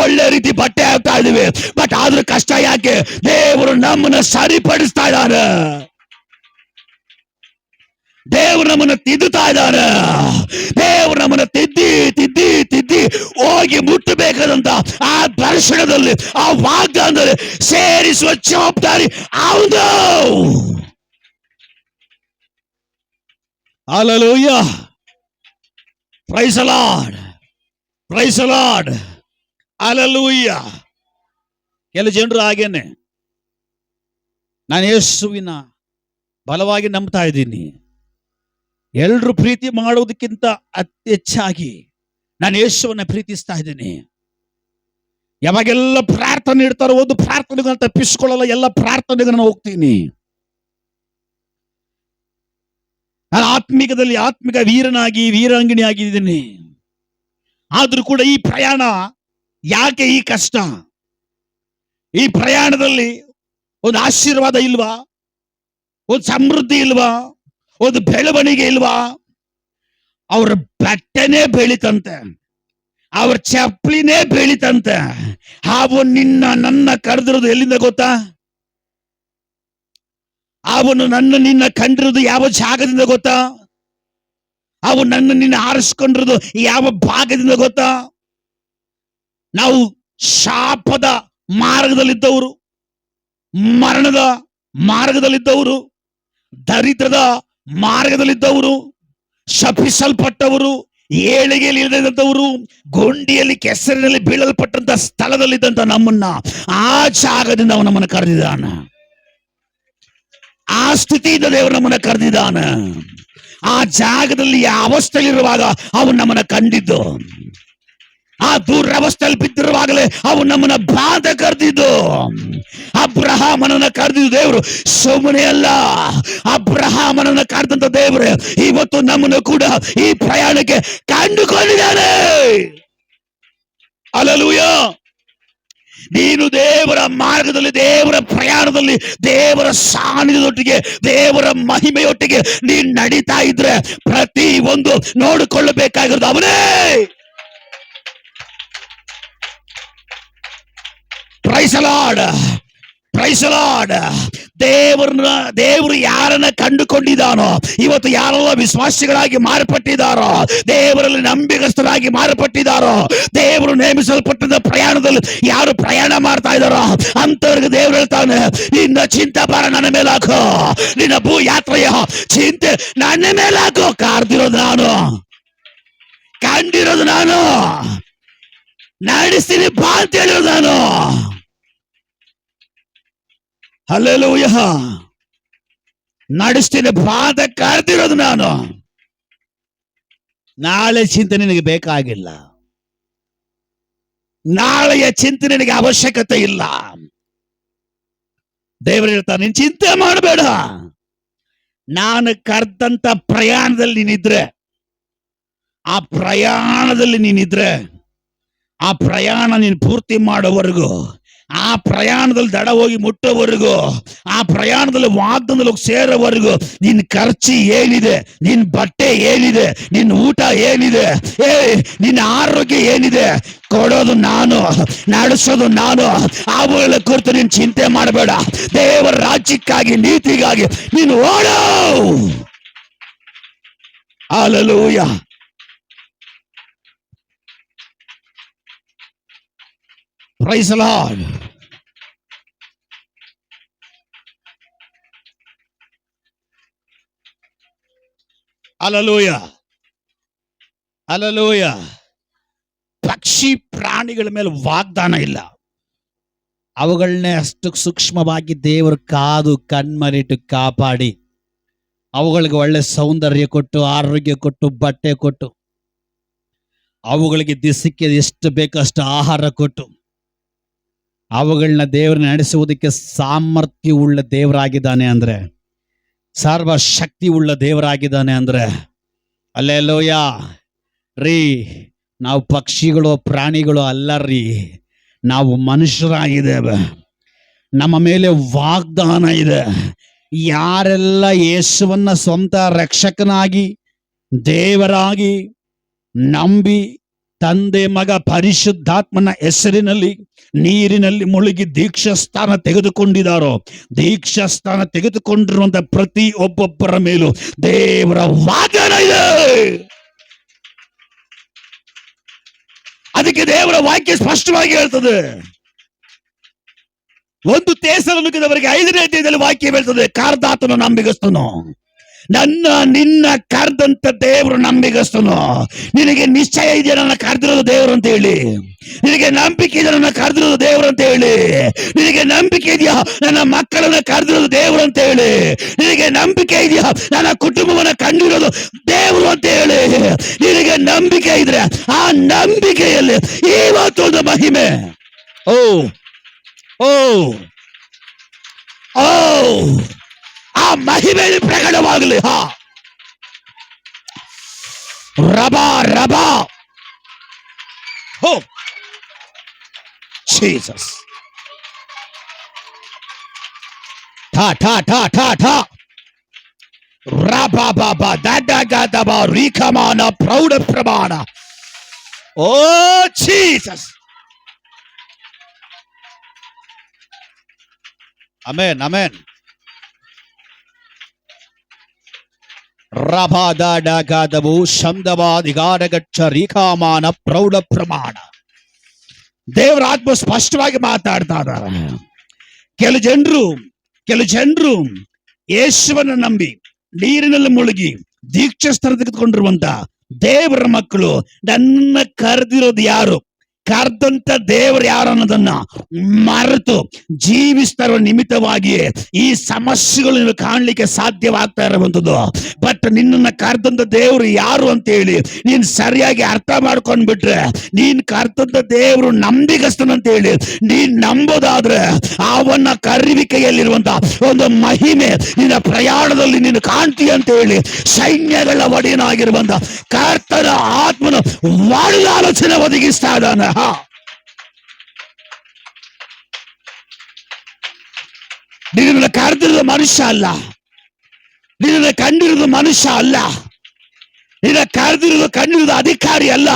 ಒಳ್ಳೆ ರೀತಿ ಬಟ್ಟೆ ಹಾಕ್ತಾ ಇದ್ದೇವೆ. ಬಟ್ ಆದ್ರೂ ಕಷ್ಟ ಯಾಕೆ? ದೇವರು ನಮ್ಮನ್ನ ಸರಿಪಡಿಸ್ತಾ ಇದ್ದಾನೆ, ದೇವರು ನಮ್ಮನ್ನು ತಿದ್ದುತ್ತಾ ಇದ್ದಾನೆ. ದೇವರು ನಮ್ಮನ್ನು ತಿದ್ದಿ ಹೋಗಿ ಮುಟ್ಟಬೇಕಾದಂತ ಆ ದರ್ಶನದಲ್ಲಿ, ಆ ವಾಗ್ದಾನದಲ್ಲಿ ಸೇರಿಸುವ ಜವಾಬ್ದಾರಿ ಹೌದು. Hallelujah, praise the Lord, praise the Lord, hallelujah. ಕೆಲವು ಜನರು ಹಾಗೇನೆ, ನಾನು ಯೇಸುವಿನ ಬಲವಾಗಿ ನಂಬ್ತಾ ಇದ್ದೀನಿ, ಎಲ್ರು ಪ್ರೀತಿ ಮಾಡೋದಕ್ಕಿಂತ ಹೆಚ್ಚಾಗಿ ನಾನು ಯೇಸುವನ್ನ ಪ್ರೀತಿಸ್ತಾ ಇದ್ದೀನಿ. ಯಾವಾಗೆಲ್ಲ ಪ್ರಾರ್ಥನೆ ಇಡ್ತಾರೋ ಒಂದು ಪ್ರಾರ್ಥನೆಗಳನ್ನ ತಪ್ಪಿಸ್ಕೊಳ್ಳಲ್ಲ, ಎಲ್ಲ ಪ್ರಾರ್ಥನೆಗೆ ನಾನು ಹೋಗ್ತೀನಿ. ನಾನು ಆತ್ಮಿಕದಲ್ಲಿ ಆತ್ಮಿಕ ವೀರನಾಗಿ ವೀರಾಂಗಿಣಿ ಆಗಿದ್ದೀನಿ. ಆದ್ರೂ ಕೂಡ ಈ ಪ್ರಯಾಣ ಯಾಕೆ ಈ ಕಷ್ಟ? ಈ ಪ್ರಯಾಣದಲ್ಲಿ ಒಂದು ಆಶೀರ್ವಾದ ಇಲ್ವಾ? ಒಂದು ಸಮೃದ್ಧಿ ಇಲ್ವಾ? ಒಂದು ಬೆಳವಣಿಗೆ ಇಲ್ವಾ? ಅವ್ರ ಬಟ್ಟೆನೇ ಬೆಳಿತಂತೆ, ಅವ್ರ ಚಪ್ಪಲಿನೇ ಬೆಳಿತಂತೆ. ಅವನು ನನ್ನ ಕರೆದಿರೋದು ಎಲ್ಲಿಂದ ಗೊತ್ತಾ? ಅವನು ನಿನ್ನ ಕಂಡಿರೋದು ಯಾವ ಜಾಗದಿಂದ ಗೊತ್ತಾ? ಅವನು ನಿನ್ನ ಆರಿಸ್ಕೊಂಡಿರೋದು ಯಾವ ಭಾಗದಿಂದ ಗೊತ್ತಾ? ನಾವು ಶಾಪದ ಮಾರ್ಗದಲ್ಲಿದ್ದವರು, ಮರಣದ ಮಾರ್ಗದಲ್ಲಿದ್ದವರು, ದರಿದ್ರದ ಮಾರ್ಗದಲ್ಲಿದ್ದವರು, ಶಪಿಸಲ್ಪಟ್ಟವರು, ಏಳಿಗೆಯಲ್ಲಿ ಇಲ್ಲದಂತವರು, ಗೊಂಡಿಯಲ್ಲಿ ಕೆಸರಿನಲ್ಲಿ ಬೀಳಲ್ಪಟ್ಟಂತ ಸ್ಥಳದಲ್ಲಿದ್ದಂತ ನಮ್ಮನ್ನ ಆ ಜಾಗದಿಂದ ಅವನು ನಮ್ಮನ್ನು ಕರೆದಿದ್ದಾನ. ಆ ಸ್ಥಿತಿಯಿಂದ ದೇವರು ನಮ್ಮನ್ನ ಕರೆದಿದ್ದಾನ. ಆ ಜಾಗದಲ್ಲಿ ಆ ಅವಸ್ಥೆಯಲ್ಲಿರುವಾಗ ಅವನು ನಮ್ಮನ್ನ ಕಂಡಿದ್ದು, ಆ ದುರವಸ್ಥೆಯಲ್ಲಿ ಬಿದ್ದಿರುವಾಗಲೇ ಅವನು ನಮ್ಮನ್ನ ಬಾಧ ಕರೆದಿದ್ದು. ಅಬ್ರಹಾಮನನ್ನ ಕರೆದಿದ್ದು ದೇವರು ಸುಮ್ಮನೆ ಅಲ್ಲ. ಅಬ್ರಹಾಮನನ್ನ ಕರೆದಂತ ದೇವರು ಇವತ್ತು ನಮ್ಮನ್ನು ಕೂಡ ಈ ಪ್ರಯಾಣಕ್ಕೆ ಕಂಡುಕೊಂಡಿದ್ದಾನೆ. ಹಲ್ಲೆಲೂಯಾ. ನೀನು ದೇವರ ಮಾರ್ಗದಲ್ಲಿ, ದೇವರ ಪ್ರಯಾಣದಲ್ಲಿ, ದೇವರ ಸಾನ್ನಿಧ್ಯದೊಟ್ಟಿಗೆ, ದೇವರ ಮಹಿಮೆಯೊಟ್ಟಿಗೆ ನೀನು ನಡೀತಾ ಇದ್ರೆ ಪ್ರತಿ ಒಂದು ನೋಡಿಕೊಳ್ಳಬೇಕಾಗಿರೋದು ಅವನೇ. Praise the Lord, praise the Lord. ದೇವರು ಯಾರನ್ನ ಕಂಡುಕೊಂಡಿದ್ದಾನೋ, ಇವತ್ತು ಯಾರೆಲ್ಲ ವಿಶ್ವಾಸಿಗಳಾಗಿ ಮಾರ್ಪಟ್ಟಿದ್ದಾರೋ, ದೇವರಲ್ಲಿ ನಂಬಿಗಸ್ತರಾಗಿ ಮಾರ್ಪಟ್ಟಿದ್ದಾರೋ, ದೇವರು ನೇಮಿಸಲ್ಪಟ್ಟಿದ್ದ ಪ್ರಯಾಣದಲ್ಲಿ ಯಾರು ಪ್ರಯಾಣ ಮಾಡ್ತಾ ಇದ್ದಾರೋ ಅಂತವ್ರಿಗೆ ದೇವರು ಹೇಳ್ತಾನೆ, ನಿನ್ನ ಚಿಂತಾಭಾರ ನನ್ನ ಮೇಲೆ ಹಾಕೋ, ನಿನ್ನ ಭೂ ಯಾತ್ರೆಯ ಚಿಂತೆ ನನ್ನ ಮೇಲೆ ಹಾಕೋ. ಕಾರ್ದಿರೋದು ನಾನು, ಕಂಡಿರೋದು ನಾನು, ನಡೆಸ್ತೀನಿ ಬಾ ಅಂತ ಹೇಳಿರೋದು ನಾನು. ಹಲ್ಲೆಲೂಯಾ. ನಡೆಸ್ತೀನಿ ಬಾ ಅಂತ ಕರೆದಿರೋದು ನಾನು. ನಾಳೆ ಚಿಂತೆ ನಿನಗೆ ಬೇಕಾಗಿಲ್ಲ, ನಾಳೆಯ ಚಿಂತೆ ನಿನಗೆ ಅವಶ್ಯಕತೆ ಇಲ್ಲ. ದೇವರು ಹೇಳ್ತಾನೆ, ನೀನ್ ಚಿಂತೆ ಮಾಡಬೇಡ. ನಾನು ಕರೆದಂತ ಪ್ರಯಾಣದಲ್ಲಿ ನೀನಿದ್ರೆ, ಆ ಪ್ರಯಾಣದಲ್ಲಿ ನೀನಿದ್ರೆ, ಆ ಪ್ರಯಾಣ ನೀನು ಪೂರ್ತಿ ಮಾಡೋವರೆಗೂ, ಆ ಪ್ರಯಾಣದಲ್ಲಿ ದಡ ಹೋಗಿ ಮುಟ್ಟೋವರೆಗೂ, ಆ ಪ್ರಯಾಣದಲ್ಲಿ ವಾಗ್ದಾನದಲ್ಲಿ ಹೋಗಿ ಸೇರೋವರೆಗೂ ನಿನ್ನ ಖರ್ಚು ಏನಿದೆ, ನಿನ್ನ ಬಟ್ಟೆ ಏನಿದೆ, ನಿನ್ನ ಊಟ ಏನಿದೆ, ನಿನ್ನ ಆರೋಗ್ಯ ಏನಿದೆ, ಕೊಡೋದು ನಾನು, ನಡೆಸೋದು ನಾನು. ಅವುಗಳ ಕುರಿತು ನೀನು ಚಿಂತೆ ಮಾಡಬೇಡ. ದೇವರ ರಾಜ್ಯ ರಾಜ್ಯಕ್ಕಾಗಿ, ನೀತಿಗಾಗಿ ನೀನು ಓಡು. Hallelujah. Praise the Lord. Hallelujah, hallelujah. ಪಕ್ಷಿ ಪ್ರಾಣಿಗಳ ಮೇಲೆ ವಾಗ್ದಾನ ಇಲ್ಲ. ಅವುಗಳನ್ನೇ ಅಷ್ಟು ಸೂಕ್ಷ್ಮವಾಗಿ ದೇವರು ಕಾದು ಕಣ್ಮರಿಟ್ಟು ಕಾಪಾಡಿ ಅವುಗಳಿಗೆ ಒಳ್ಳೆ ಸೌಂದರ್ಯ ಕೊಟ್ಟು, ಆರೋಗ್ಯ ಕೊಟ್ಟು, ಬಟ್ಟೆ ಕೊಟ್ಟು, ಅವುಗಳಿಗೆ ದಿಸಕ್ಕೆ ಎಷ್ಟು ಬೇಕಷ್ಟು ಆಹಾರ ಕೊಟ್ಟು ಅವುಗಳನ್ನ ದೇವರನ್ನ ನಡೆಸುವುದಕ್ಕೆ ಸಾಮರ್ಥ್ಯ ಉಳ್ಳ ದೇವರಾಗಿದ್ದಾನೆ ಅಂದ್ರೆ, ಸರ್ವಶಕ್ತಿ ಉಳ್ಳ ದೇವರಾಗಿದ್ದಾನೆ ಅಂದ್ರೆ, ಹಲ್ಲೆಲೂಯಾ ರೀ. ನಾವು ಪಕ್ಷಿಗಳು ಪ್ರಾಣಿಗಳು ಅಲ್ಲ ರೀ, ನಾವು ಮನುಷ್ಯರಾಗಿದ್ದೇವೆ. ನಮ್ಮ ಮೇಲೆ ವಾಗ್ದಾನ ಇದೆ. ಯಾರೆಲ್ಲ ಯೇಸುವನ್ನ ಸ್ವಂತ ರಕ್ಷಕನಾಗಿ ದೇವರಾಗಿ ನಂಬಿ ತಂದೆ ಮಗ ಪರಿಶುದ್ಧಾತ್ಮನ ಹೆಸರಿನಲ್ಲಿ ನೀರಿನಲ್ಲಿ ಮುಳುಗಿ ದೀಕ್ಷಾಸ್ಥಾನ ತೆಗೆದುಕೊಂಡಿದ್ದಾರೋ, ದೀಕ್ಷಾಸ್ಥಾನ ತೆಗೆದುಕೊಂಡಿರುವಂತ ಪ್ರತಿ ಒಬ್ಬೊಬ್ಬರ ಮೇಲೂ ದೇವರ ವಾಗ್ದಾನ ಇದೆ. ಅದಕ್ಕೆ ದೇವರ ವಾಕ್ಯ ಸ್ಪಷ್ಟವಾಗಿ ಹೇಳ್ತದೆ. 1 ಥೆಸಲೋನಿಕದವರಿಗೆ 5ನೇ ಅಧ್ಯಾಯದಲ್ಲಿ ವಾಕ್ಯ ಹೇಳ್ತದೆ, ಕರ್ದಾತನು ನಂಬಿಗಸ್ತನು, ನನ್ನ ನಿನ್ನ ಕರೆದಂತ ದೇವರು ನಂಬಿಗಸ್ತನು. ನಿನಗೆ ನಿಶ್ಚಯ ಇದೆಯಾ ನನ್ನ ಕರೆದಿರೋದು ದೇವರು ಅಂತ ಹೇಳಿ? ನಿನಗೆ ನಂಬಿಕೆ ಇದೆಯಾ ನನ್ನ ಕರೆದಿರೋದು ದೇವರು ಅಂತ ಹೇಳಿ? ನಿನಗೆ ನಂಬಿಕೆ ಇದೆಯಾ ನನ್ನ ಮಕ್ಕಳನ್ನ ಕರೆದಿರೋದು ದೇವರು ಅಂತ ಹೇಳಿ? ನಿನಗೆ ನಂಬಿಕೆ ಇದೆಯಾ ನನ್ನ ಕುಟುಂಬವನ್ನ ಕಂಡಿರೋದು ದೇವರು ಅಂತ ಹೇಳಿ? ನಿನಗೆ ನಂಬಿಕೆ ಇದ್ರೆ ಆ ನಂಬಿಕೆಯಲ್ಲಿ ಇವತ್ತೊಂದು ಮಹಿಮೆ ಓ ಓ ಓ ಆ ಮಹಿಮೆ ಪ್ರಕಟವಾಗಲಿ. ಹಾ, ರಬಾ ರಬಾ. ಹೋ ಜೀಸಸ್. ಠಾ ಠಾ ಠಾ ಠಾ ಠಾ ರಬಾ ಬಾಬಾ ದಡಗದಬಾ ರೀಕಮಾನ ಪ್ರೌಢ ಪ್ರಮಾಣ. O Jesus. Amen, amen. ರಭಾದಡಗದವು ಶಬ್ದವಾದಿಗಾರಗಚ್ಚ ರೀಕಾಮಾನ ಪ್ರೌಢ ಪ್ರಮಾಣ. ದೇವರ ಆತ್ಮ ಸ್ಪಷ್ಟವಾಗಿ ಮಾತಾಡ್ತಾ ಇದ್ದಾರೆ. ಕೆಲವು ಜನರು ಯೇಸುವನ್ನ ನಂಬಿ ನೀರಿನಲ್ಲಿ ಮುಳುಗಿ ದೀಕ್ಷಾಸ್ಥಾನ ತೆಗೆದುಕೊಂಡಿರುವಂತ ದೇವರ ಮಕ್ಕಳು ನನ್ನ ಕರೆದಿರೋದು ಯಾರು, ಕರೆದಂತ ದೇವರು ಯಾರು ಅನ್ನೋದನ್ನ ಮರೆತು ಜೀವಿಸ್ತಾ ಇರುವ ನಿಮಿತ್ತವಾಗಿಯೇ ಈ ಸಮಸ್ಯೆಗಳು ಕಾಣಲಿಕ್ಕೆ ಸಾಧ್ಯವಾಗ್ತಾ ಇರುವಂತದ್ದು. ಬಟ್ ನಿನ್ನನ್ನ ಕರೆದಂತ ದೇವರು ಯಾರು ಅಂತ ಹೇಳಿ ನೀನ್ ಸರಿಯಾಗಿ ಅರ್ಥ ಮಾಡ್ಕೊಂಡ್ಬಿಟ್ರೆ, ನೀನ್ ಕರೆದಂತ ದೇವರು ನಂಬಿಗಸ್ತನಂತ ಹೇಳಿ ನೀನ್ ನಂಬೋದಾದ್ರೆ ಅವನ ಕರೆಯುವಿಕೆಯಲ್ಲಿರುವಂತ ಒಂದು ಮಹಿಮೆ ನಿನ್ನ ಪ್ರಯಾಣದಲ್ಲಿ ನೀನು ಕಾಣ್ತೀಯ ಅಂತ ಹೇಳಿ ಸೈನ್ಯಗಳ ಒಡೆಯನಾಗಿರುವಂತ ಕರ್ತನ ಆತ್ಮನು ಒಳ್ಳೆ ಆಲೋಚನೆ ಒದಗಿಸ್ತಾ ಇದ್ದಾನೆ. ನಿನ್ನ ಕರೆದಿರೋದು ಮನುಷ್ಯ ಅಲ್ಲ, ನಿನ್ನ ಕಂಡಿರೋದು ಮನುಷ್ಯ ಅಲ್ಲ, ನಿನ್ನ ಕರೆದಿರೋದು ಕಂಡಿರೋದು ಅಧಿಕಾರಿ ಅಲ್ಲ,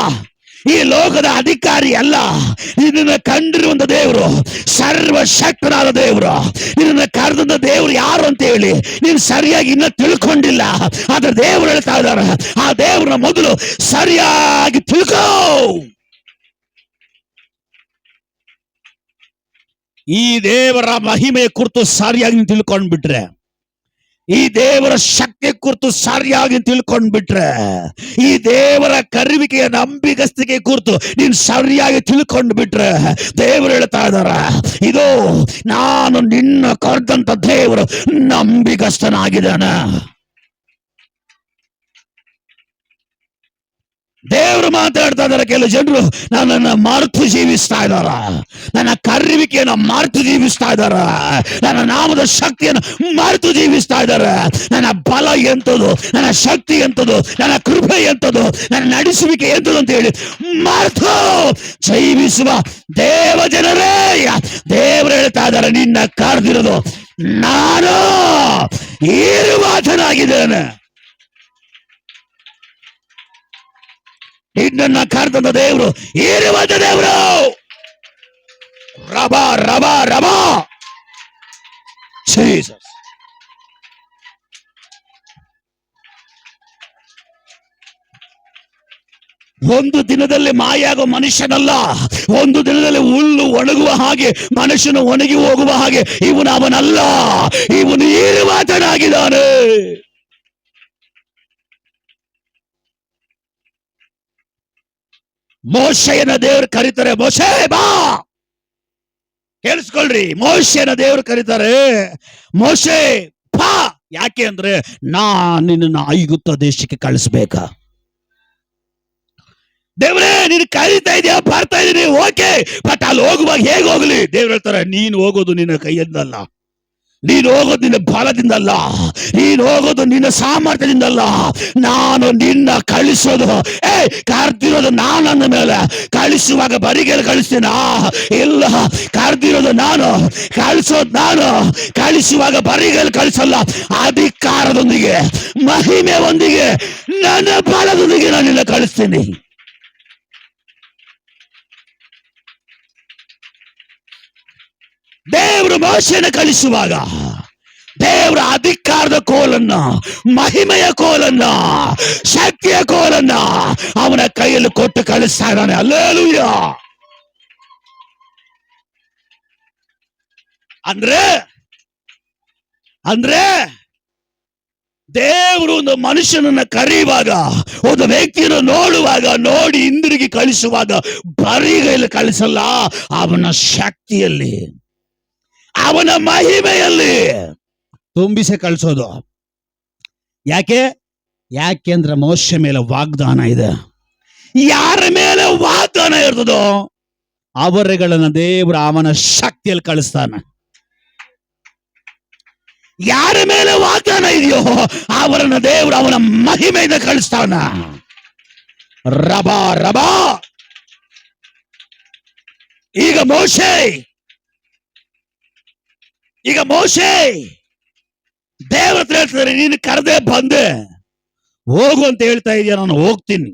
ಈ ಲೋಕದ ಅಧಿಕಾರಿ ಅಲ್ಲ. ನಿನ್ನ ಕಂಡಿರುವಂತ ದೇವರು ಸರ್ವಶಕ್ತನಾದ ದೇವರು. ನಿನ್ನ ಕರೆದಂತ ದೇವರು ಯಾರು ಅಂತ ಹೇಳಿ ನೀನು ಸರಿಯಾಗಿ ಇನ್ನ ತಿಳ್ಕೊಂಡಿಲ್ಲ. ಆದ್ರೆ ದೇವರು ಹೇಳ್ತಾ ಇದ್ದಾರೆ, ಆ ದೇವರನ್ನ ಮೊದಲು ಸರಿಯಾಗಿ ತಿಳ್ಕೋ. ಈ ದೇವರ ಮಹಿಮೆಯ ಕುರಿತು ಸರಿಯಾಗಿ ತಿಳ್ಕೊಂಡ್ಬಿಟ್ರೆ, ಈ ದೇವರ ಶಕ್ತಿ ಕುರಿತು ಸರಿಯಾಗಿ ತಿಳ್ಕೊಂಡ್ಬಿಟ್ರೆ, ಈ ದೇವರ ಕರೆಯುವಿಕೆಯ ನಂಬಿಗಸ್ತಿಕೆ ಕುರಿತು ನೀನ್ ಸರಿಯಾಗಿ ತಿಳ್ಕೊಂಡ್ಬಿಟ್ರೆ, ದೇವರು ಹೇಳ್ತಾ ಇದಾರ, ಇದು ನಾನು ನಿನ್ನ ಕರೆದಂತ ದೇವರು ನಂಬಿಗಸ್ತನಾಗಿದ್ದಾನೆ. ದೇವರು ಮಾತಾಡ್ತಾ ಇದಾರೆ. ಕೆಲವು ಜನರು ನನ್ನನ್ನು ಮರೆತು ಜೀವಿಸ್ತಾ ಇದಾರ, ನನ್ನ ಕರೆಯುವಿಕೆಯನ್ನು ಮರೆತು ಜೀವಿಸ್ತಾ ಇದಾರ, ನನ್ನ ನಾಮದ ಶಕ್ತಿಯನ್ನು ಮರೆತು ಜೀವಿಸ್ತಾ ಇದ್ದಾರೆ. ನನ್ನ ಬಲ ಎಂತದು, ನನ್ನ ಶಕ್ತಿ ಎಂತದು, ನನ್ನ ಕೃಪೆ ಎಂತದು, ನನ್ನ ನಡೆಸುವಿಕೆ ಎಂತದು ಅಂತ ಹೇಳಿ ಮರೆತು ಜೀವಿಸುವ ದೇವ ಜನರೇ, ದೇವರು ಹೇಳ್ತಾ ಇದ್ದಾರೆ, ನಿನ್ನ ಕರೆದಿರೋದು ನಾನು ಇರುವಾತನಾಗಿದ್ದೇನೆ. ನಿನ್ನನ್ನ ಕರೆದಂತ ದೇವರು ಇರುವಂತ ದೇವರು. ರಬಾ ರಬಾ ರಬಾ Jesus. ಒಂದು ದಿನದಲ್ಲಿ ಮಾಯಾಗೋ ಮನುಷ್ಯನಲ್ಲ, ಒಂದು ದಿನದಲ್ಲಿ ಹುಲ್ಲು ಒಣಗುವ ಹಾಗೆ ಮನುಷ್ಯನು ಒಣಗಿ ಹೋಗುವ ಹಾಗೆ ಇವನು ಅವನಲ್ಲ, ಇವನು ಈರುವಾತನಾಗಿದ್ದಾನೆ. ಮೋಶೆಯನ್ನ ದೇವರು ಕರೀತಾರೆ, ಮೋಶೆ ಬಾ. ಕೇಳಿಸ್ಕೊಳ್ರಿ, ಮೋಶೆಯನ್ನ ದೇವರು ಕರೀತಾರೆ, ಮೋಶೆ ಬಾ. ಯಾಕೆ ಅಂದ್ರೆ ನಿನ್ನನ್ನು ಐಗುಪ್ತ ದೇಶಕ್ಕೆ ಕಳಿಸ್ಬೇಕಾ. ದೇವ್ರೇ ನೀನು ಕರೀತಾ ಇದೆಯಾ, ಬರ್ತಾ ಇದೀನಿ, ಓಕೆ, ಬಟ್ ಅಲ್ಲಿ ಹೋಗುವಾಗ ಹೇಗೆ ಹೋಗ್ಲಿ? ದೇವ್ರು ಹೇಳ್ತಾರೆ, ನೀನು ಹೋಗೋದು ನಿನ್ನ ಕೈಯಿಂದಲ್ಲ, ನೀನು ಹೋಗೋದು ನಿನ್ನ ಬಲದಿಂದಲ್ಲ, ನೀನು ಹೋಗೋದು ನಿನ್ನ ಸಾಮರ್ಥ್ಯದಿಂದಲ್ಲ, ನಾನು ನಿನ್ನ ಕಳಿಸೋದು. ಕರ್ದಿರೋದು ನಾನು ಅಂದ ಮೇಲೆ ಕಳಿಸುವಾಗ ಬರಿಗೇಲಿ ಕಳಿಸ್ತೀನ? ಇಲ್ಲ, ಕರ್ದಿರೋದು ನಾನು, ಕಳಿಸೋದು ನಾನು. ಕಳಿಸುವಾಗ ಬರಿಗೇಲಿ ಕಳಿಸಲ್ಲ, ಅಧಿಕಾರದೊಂದಿಗೆ, ಮಹಿಮೆ ಒಂದಿಗೆ, ನನ್ನ ಬಲದೊಂದಿಗೆ ನಾನು ನಿನ್ನ ಕಳಿಸ್ತೀನಿ. ದೇವರು ಮೋಶೆಯನ್ನು ಕಳಿಸುವಾಗ ದೇವರ ಅಧಿಕಾರದ ಕೋಲನ್ನ, ಮಹಿಮೆಯ ಕೋಲನ್ನ, ಶಕ್ತಿಯ ಕೋಲನ್ನ ಅವನ ಕೈಯಲ್ಲಿ ಕೊಟ್ಟು ಕಳಿಸ್ತಾ ಇದ್ದಾನೆ. ಹಲ್ಲೆಲೂಯಾ. ಅಂದ್ರೆ ದೇವರು ಒಂದು ಮನುಷ್ಯನನ್ನ ಕರೆಯುವಾಗ, ಒಂದು ವ್ಯಕ್ತಿಯನ್ನು ನೋಡುವಾಗ, ನೋಡಿ ಹಿಂದಿರುಗಿ ಕಳಿಸುವಾಗ ಬರಿಗೈಲಿ ಕಳಿಸಲ್ಲ, ಅವನ ಶಕ್ತಿಯಲ್ಲಿ, ಅವನ ಮಹಿಮೆಯಲ್ಲಿ ತುಂಬಿಸಿ ಕಳಿಸೋದು. ಯಾಕೆಂದ್ರೆ ಮೋಶೆ ಮೇಲೆ ವಾಗ್ದಾನ ಇದೆ. ಯಾರ ಮೇಲೆ ವಾಗ್ದಾನ ಇರ್ತದೋ ಅವರುಗಳನ್ನ ದೇವರು ಅವನ ಶಕ್ತಿಯಲ್ಲಿ ಕಳಿಸ್ತಾನೆ. ಯಾರ ಮೇಲೆ ವಾಗ್ದಾನ ಇದೆಯೋ ಅವರನ್ನ ದೇವರು ಅವನ ಮಹಿಮೆಯಿಂದ ಕಳಿಸ್ತಾನ. ರಬಾ ರಬಾ. ಈಗ ಮೋಶೆ ದೇವ್ರ ಹತ್ರ ಹೇಳ್ತಾರೆ, ನೀನು ಕರೆದೇ ಬಂದೆ, ಹೋಗು ಅಂತ ಹೇಳ್ತಾ ಇದೀಯ, ನಾನು ಹೋಗ್ತೀನಿ.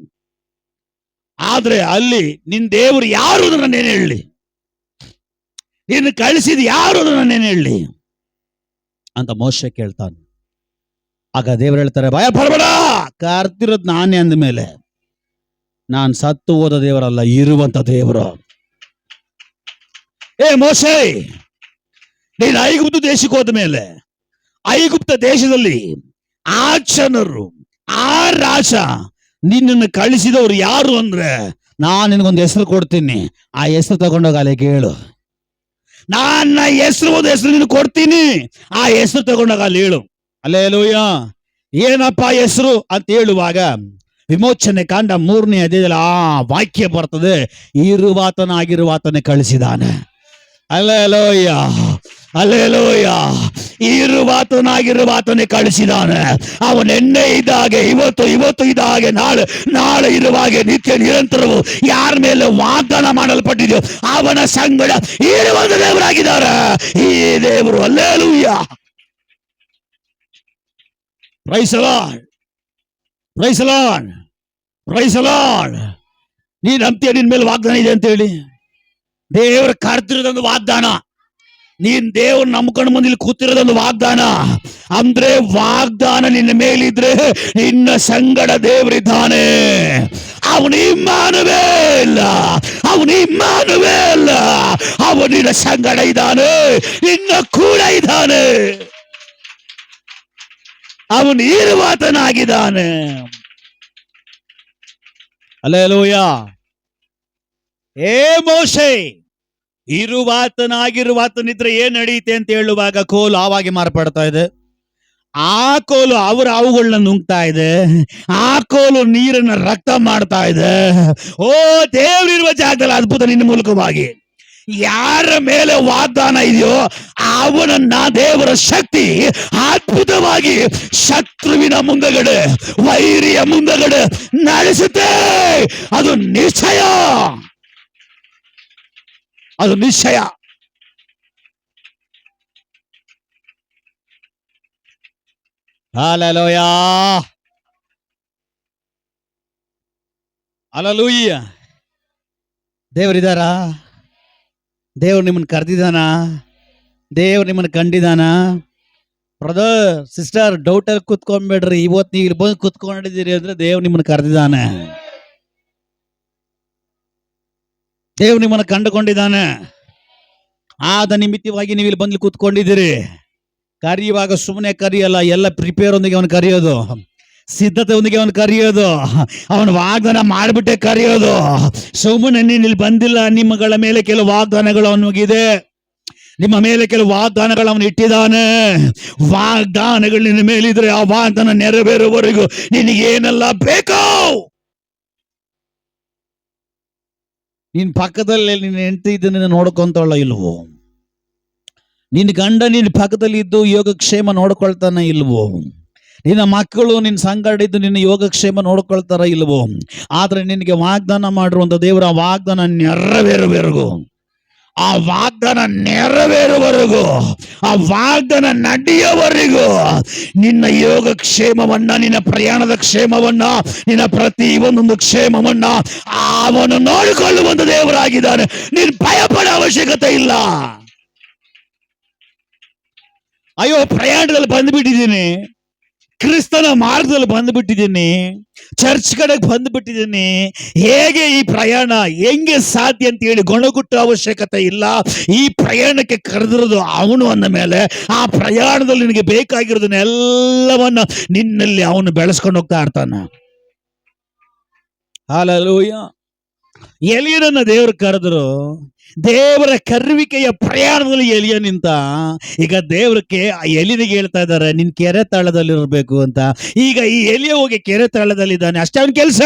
ಆದ್ರೆ ಅಲ್ಲಿ ನಿನ್ ದೇವರು ಯಾರು ಅಂತ ನಾನೇನು ಹೇಳಿ, ನಿನ್ನ ಕಳಿಸಿದ ಯಾರು ಅಂತ ನಾನೇನು ಹೇಳಿ ಅಂತ ಮೋಶೆ ಕೇಳ್ತಾನೆ. ಆಗ ದೇವ್ರು ಹೇಳ್ತಾರೆ, ಭಯ ಪಡಬೇಡ, ಕರ್ತಿರೋದು ನಾನೇ ಅಂದ ಮೇಲೆ ನಾನು ಸತ್ತು ಹೋದ ದೇವರಲ್ಲ, ಇರುವಂತ ದೇವರು. ಮೋಶೆ, ನೀನು ಐಗುಪ್ತ ದೇಶಕ್ಕೆ ಹೋದ ಮೇಲೆ ಐಗುಪ್ತ ದೇಶದಲ್ಲಿ ಆ ಜನರು, ಆ ರಾಜ ನಿನ್ನನ್ನು ಕಳಿಸಿದವರು ಯಾರು ಅಂದ್ರೆ ನಾನು ನಿನಗೊಂದು ಹೆಸರು ಕೊಡ್ತೀನಿ, ಆ ಹೆಸರು ತಗೊಂಡೋಗ ಅಲ್ಲಿ ಕೇಳು. ನನ್ನ ಹೆಸರು ನೀನು ಕೊಡ್ತೀನಿ, ಆ ಹೆಸರು ತಗೊಂಡಾಗ ಅಲ್ಲಿ ಹೇಳು. ಹಲ್ಲೆಲೂಯಾ. ಏನಪ್ಪ ಹೆಸರು ಅಂತ ಹೇಳುವಾಗ ವಿಮೋಚನೆ ಕಾಂಡ 3ನೇ ಅಧ್ಯಾಯದಲ್ಲಿ ಆ ವಾಕ್ಯ ಬರ್ತದೆ, ಇರುವಾತನಾಗಿರುವಾತನೇ ಕಳಿಸಿದಾನೆ. Hallelujah, hallelujah. ಇರುವಾತನಾಗಿರುವಾತನೇ ಕಳಿಸಿದಾನೆ. ಅವನೆನ್ನೆ ಇದ್ದಾಗೆ ಇವತ್ತು ಇದ್ದಾಗೆ ನಾಳೆ ಇರುವಾಗೆ ನಿತ್ಯ ನಿರಂತರವು ಯಾರ ಮೇಲೆ ವಾಗ್ದಾನ ಮಾಡಲ್ಪಟ್ಟಿದೆಯೋ ಅವನ ಸಂಗಡ ಇರುವಂತ ದೇವರಾಗಿದ್ದಾರೆ ಈ ದೇವರು. Hallelujah. Praise the Lord, praise the Lord, praise the Lord. ನೀನ್ ಅಂತ್ಯ ನಿನ್ ಮೇಲೆ ವಾಗ್ದಾನ ಇದೆ ಅಂತ ಹೇಳಿ ದೇವರು ಕರ್ತಿರೋದೊಂದು ವಾಗ್ದಾನ. ನೀನ್ ದೇವ್ರು ನಂಬ್ಕೊಂಡು ಬಂದು ಇಲ್ಲಿ ಕೂತಿರೋದೊಂದು ವಾಗ್ದಾನ. ಅಂದ್ರೆ ವಾಗ್ದಾನ ನಿನ್ನ ಮೇಲಿದ್ರೆ ನಿನ್ನ ಸಂಗಡ ದೇವರಿದ್ದಾನೆ. ಅವನು ಇಮ್ಮಾನುವೇಲ್, ಅವನು ನಿನ್ನ ಸಂಗಡ ಇದ್ದಾನೆ, ನಿನ್ನ ಕೂಡ ಇದ್ದಾನೆ, ಅವನು ಇರುವಾತನಾಗಿದ್ದಾನೆ. ಹಲ್ಲೆಲೂಯಾ. ಮೋಶೆ, ಇರುವಾತನಾಗಿರುವಾತನಿದ್ರೆ ಏನ್ ನಡೆಯುತ್ತೆ ಅಂತ ಹೇಳುವಾಗ ಕೋಲು ಆವಾಗಿ ಮಾರ್ಪಡ್ತಾ ಇದೆ. ಆ ಕೋಲು ಅವರ ಅವುಗಳನ್ನ ನುಂಗ್ತಾ ಇದೆ. ಆ ಕೋಲು ನೀರನ್ನ ರಕ್ತ ಮಾಡ್ತಾ ಇದೆ. ದೇವರಿರುವ ಜಾಗದಲ್ಲಿ ಅದ್ಭುತ ನಿನ್ನ ಮೂಲಕವಾಗಿ ಯಾರ ಮೇಲೆ ವಾಗ್ದಾನ ಇದೆಯೋ ಅವನನ್ನ ದೇವರ ಶಕ್ತಿ ಅದ್ಭುತವಾಗಿ ಶತ್ರುವಿನ ಮುಂದಗಡೆ, ವೈರಿಯ ಮುಂದಗಡೆ ನಡೆಸುತ್ತೆ. ಅದು ನಿಶ್ಚಯ, ಅದು ನಿಶ್ಚಯ. Hallelujah, hallelujah. ದೇವರಿದ್ದಾರಾ? ದೇವ್ರು ನಿಮ್ಮನ್ನು ಕರೆದಿದ್ದಾನ? ದೇವ್ರು ನಿಮ್ಮನ್ನು ಕಂಡಿದ್ದಾನ? ಬ್ರದರ್ ಸಿಸ್ಟರ್ ಡೌಟ್ ಅಲ್ಲಿ ಕುತ್ಕೊಂಡ್ಬೇಡ್ರಿ. ಇವತ್ತು ನೀವು ಇಲ್ಲಿ ಬಂದು ಕುತ್ಕೊಂಡಿದ್ದೀರಿ ಅಂದ್ರೆ ದೇವ್ ನಿಮ್ಮನ್ನ ಕರೆದಿದ್ದಾನೆ. ದೇವ್ ನಿಮ್ಮನ್ನ ಕಂಡುಕೊಂಡಿದ್ದಾನೆ. ಆದ ನಿಮಿತ್ತವಾಗಿ ನೀವು ಇಲ್ಲಿ ಬಂದು ಕೂತ್ಕೊಂಡಿದ್ದೀರಿ. ಕರೆಯುವಾಗ ಸುಮ್ಮನೆ ಕರೆಯಲ್ಲ, ಎಲ್ಲ ಪ್ರಿಪೇರ್ ಒಂದಿಗೆ ಅವನು ಕರೆಯೋದು, ಸಿದ್ಧತೆ ಒಂದಿಗೆ ಅವನು ಕರೆಯೋದು, ಅವನು ವಾಗ್ದಾನ ಮಾಡಿಬಿಟ್ಟೆ ಕರೆಯೋದು. ಸುಮ್ಮನೆ ನೀನು ಇಲ್ಲಿ ಬಂದಿಲ್ಲ, ನಿಮ್ಮಗಳ ಮೇಲೆ ಕೆಲವು ವಾಗ್ದಾನಗಳು ಅವನಿಗಿದೆ, ನಿಮ್ಮ ಮೇಲೆ ಕೆಲವು ವಾಗ್ದಾನಗಳು ಅವನು ಇಟ್ಟಿದ್ದಾನೆ. ವಾಗ್ದಾನಗಳು ನಿನ್ನ ಮೇಲಿದ್ರೆ ಆ ವಾಗ್ದಾನ ನೆರವೇರುವವರೆಗೂ ನಿನಗೇನೆಲ್ಲ ಬೇಕೋ. ನಿನ್ ಪಕ್ಕದಲ್ಲಿ ನಿನ್ನ ಹೆಂಡತಿ ಇದನ್ನ ನೋಡ್ಕೊಂತಳ ಇಲ್ವೋ? ನಿನ್ನ ಗಂಡ ನಿನ್ನ ಪಕ್ಕದಲ್ಲಿ ಇದ್ದು ಯೋಗಕ್ಷೇಮ ನೋಡ್ಕೊಳ್ತಾನೆ ಇಲ್ವೋ? ನಿನ್ನ ಮಕ್ಕಳು ನಿನ್ನ ಸಂಗಡ ಇದ್ದು ನಿನ್ನ ಯೋಗಕ್ಷೇಮ ನೋಡ್ಕೊಳ್ತಾರ ಇಲ್ವೋ? ಆದ್ರೆ ನಿನಗೆ ವಾಗ್ದಾನ ಮಾಡಿರುವಂತ ದೇವರ ವಾಗ್ದಾನ ನೆರವೇರುವವರೆಗೂ, ಆ ವಾಗ್ದಾನ ನೆರವೇರುವವರೆಗೂ, ಆ ವಾಗ್ದಾನ ನಡೆಯುವವರೆಗೂ ನಿನ್ನ ಯೋಗಕ್ಷೇಮವನ್ನ, ನಿನ್ನ ಪ್ರಯಾಣದ ಕ್ಷೇಮವನ್ನ, ನಿನ್ನ ಪ್ರತಿ ಒಂದೊಂದು ಕ್ಷೇಮವನ್ನ ಅವನು ನೋಡಿಕೊಳ್ಳುವಂತ ದೇವರಾಗಿದ್ದಾನೆ. ನೀನು ಭಯಪಡೋ ಅವಶ್ಯಕತೆ ಇಲ್ಲ. ಅಯ್ಯೋ ಪ್ರಯಾಣದಲ್ಲಿ ಬಂದ್ಬಿಟ್ಟಿದ್ದೀನಿ, ಕ್ರಿಸ್ತನ ಮಾರ್ಗದಲ್ಲಿ ಬಂದ್ಬಿಟ್ಟಿದ್ದೀನಿ, ಚರ್ಚ್ ಕಡೆಗೆ ಬಂದ್ಬಿಟ್ಟಿದ್ದೀನಿ, ಹೇಗೆ ಈ ಪ್ರಯಾಣ ಹೆಂಗೆ ಸಾಧ್ಯ ಅಂತ ಹೇಳಿ ಗೊಣಗುಟ್ಟೋ ಅವಶ್ಯಕತೆ ಇಲ್ಲ. ಈ ಪ್ರಯಾಣಕ್ಕೆ ಕರೆದಿರೋದು ಅವನು ಅಂದ ಮೇಲೆ ಆ ಪ್ರಯಾಣದಲ್ಲಿ ನಿನಗೆ ಬೇಕಾಗಿರೋದನ್ನ ಎಲ್ಲವನ್ನ ನಿನ್ನಲ್ಲಿ ಅವನು ಬೆಳೆಸ್ಕೊಂಡು ಹೋಗ್ತಾ ಇರ್ತಾನೆ. ಹಲ್ಲೆಲೂಯಾ. ಎಲಿಯನನ್ನ ದೇವರು ಕರೆದ್ರು. ದೇವರ ಕರುವಿಕೆಯ ಪ್ರಯಾಣದಲ್ಲಿ ಎಲಿಯ ನಿಂತ. ಈಗ ದೇವರಕ್ಕೆ ಎಲಿನಿಗೆ ಹೇಳ್ತಾ ಇದ್ದಾರೆ ನಿನ್ ಕೆರೆ ತಳದಲ್ಲಿರ್ಬೇಕು ಅಂತ. ಈಗ ಈ ಎಲಿಯ ಹೋಗಿ ಕೆರೆ ತಳದಲ್ಲಿದ್ದಾನೆ, ಅಷ್ಟೇ ಅವನ ಕೆಲಸ.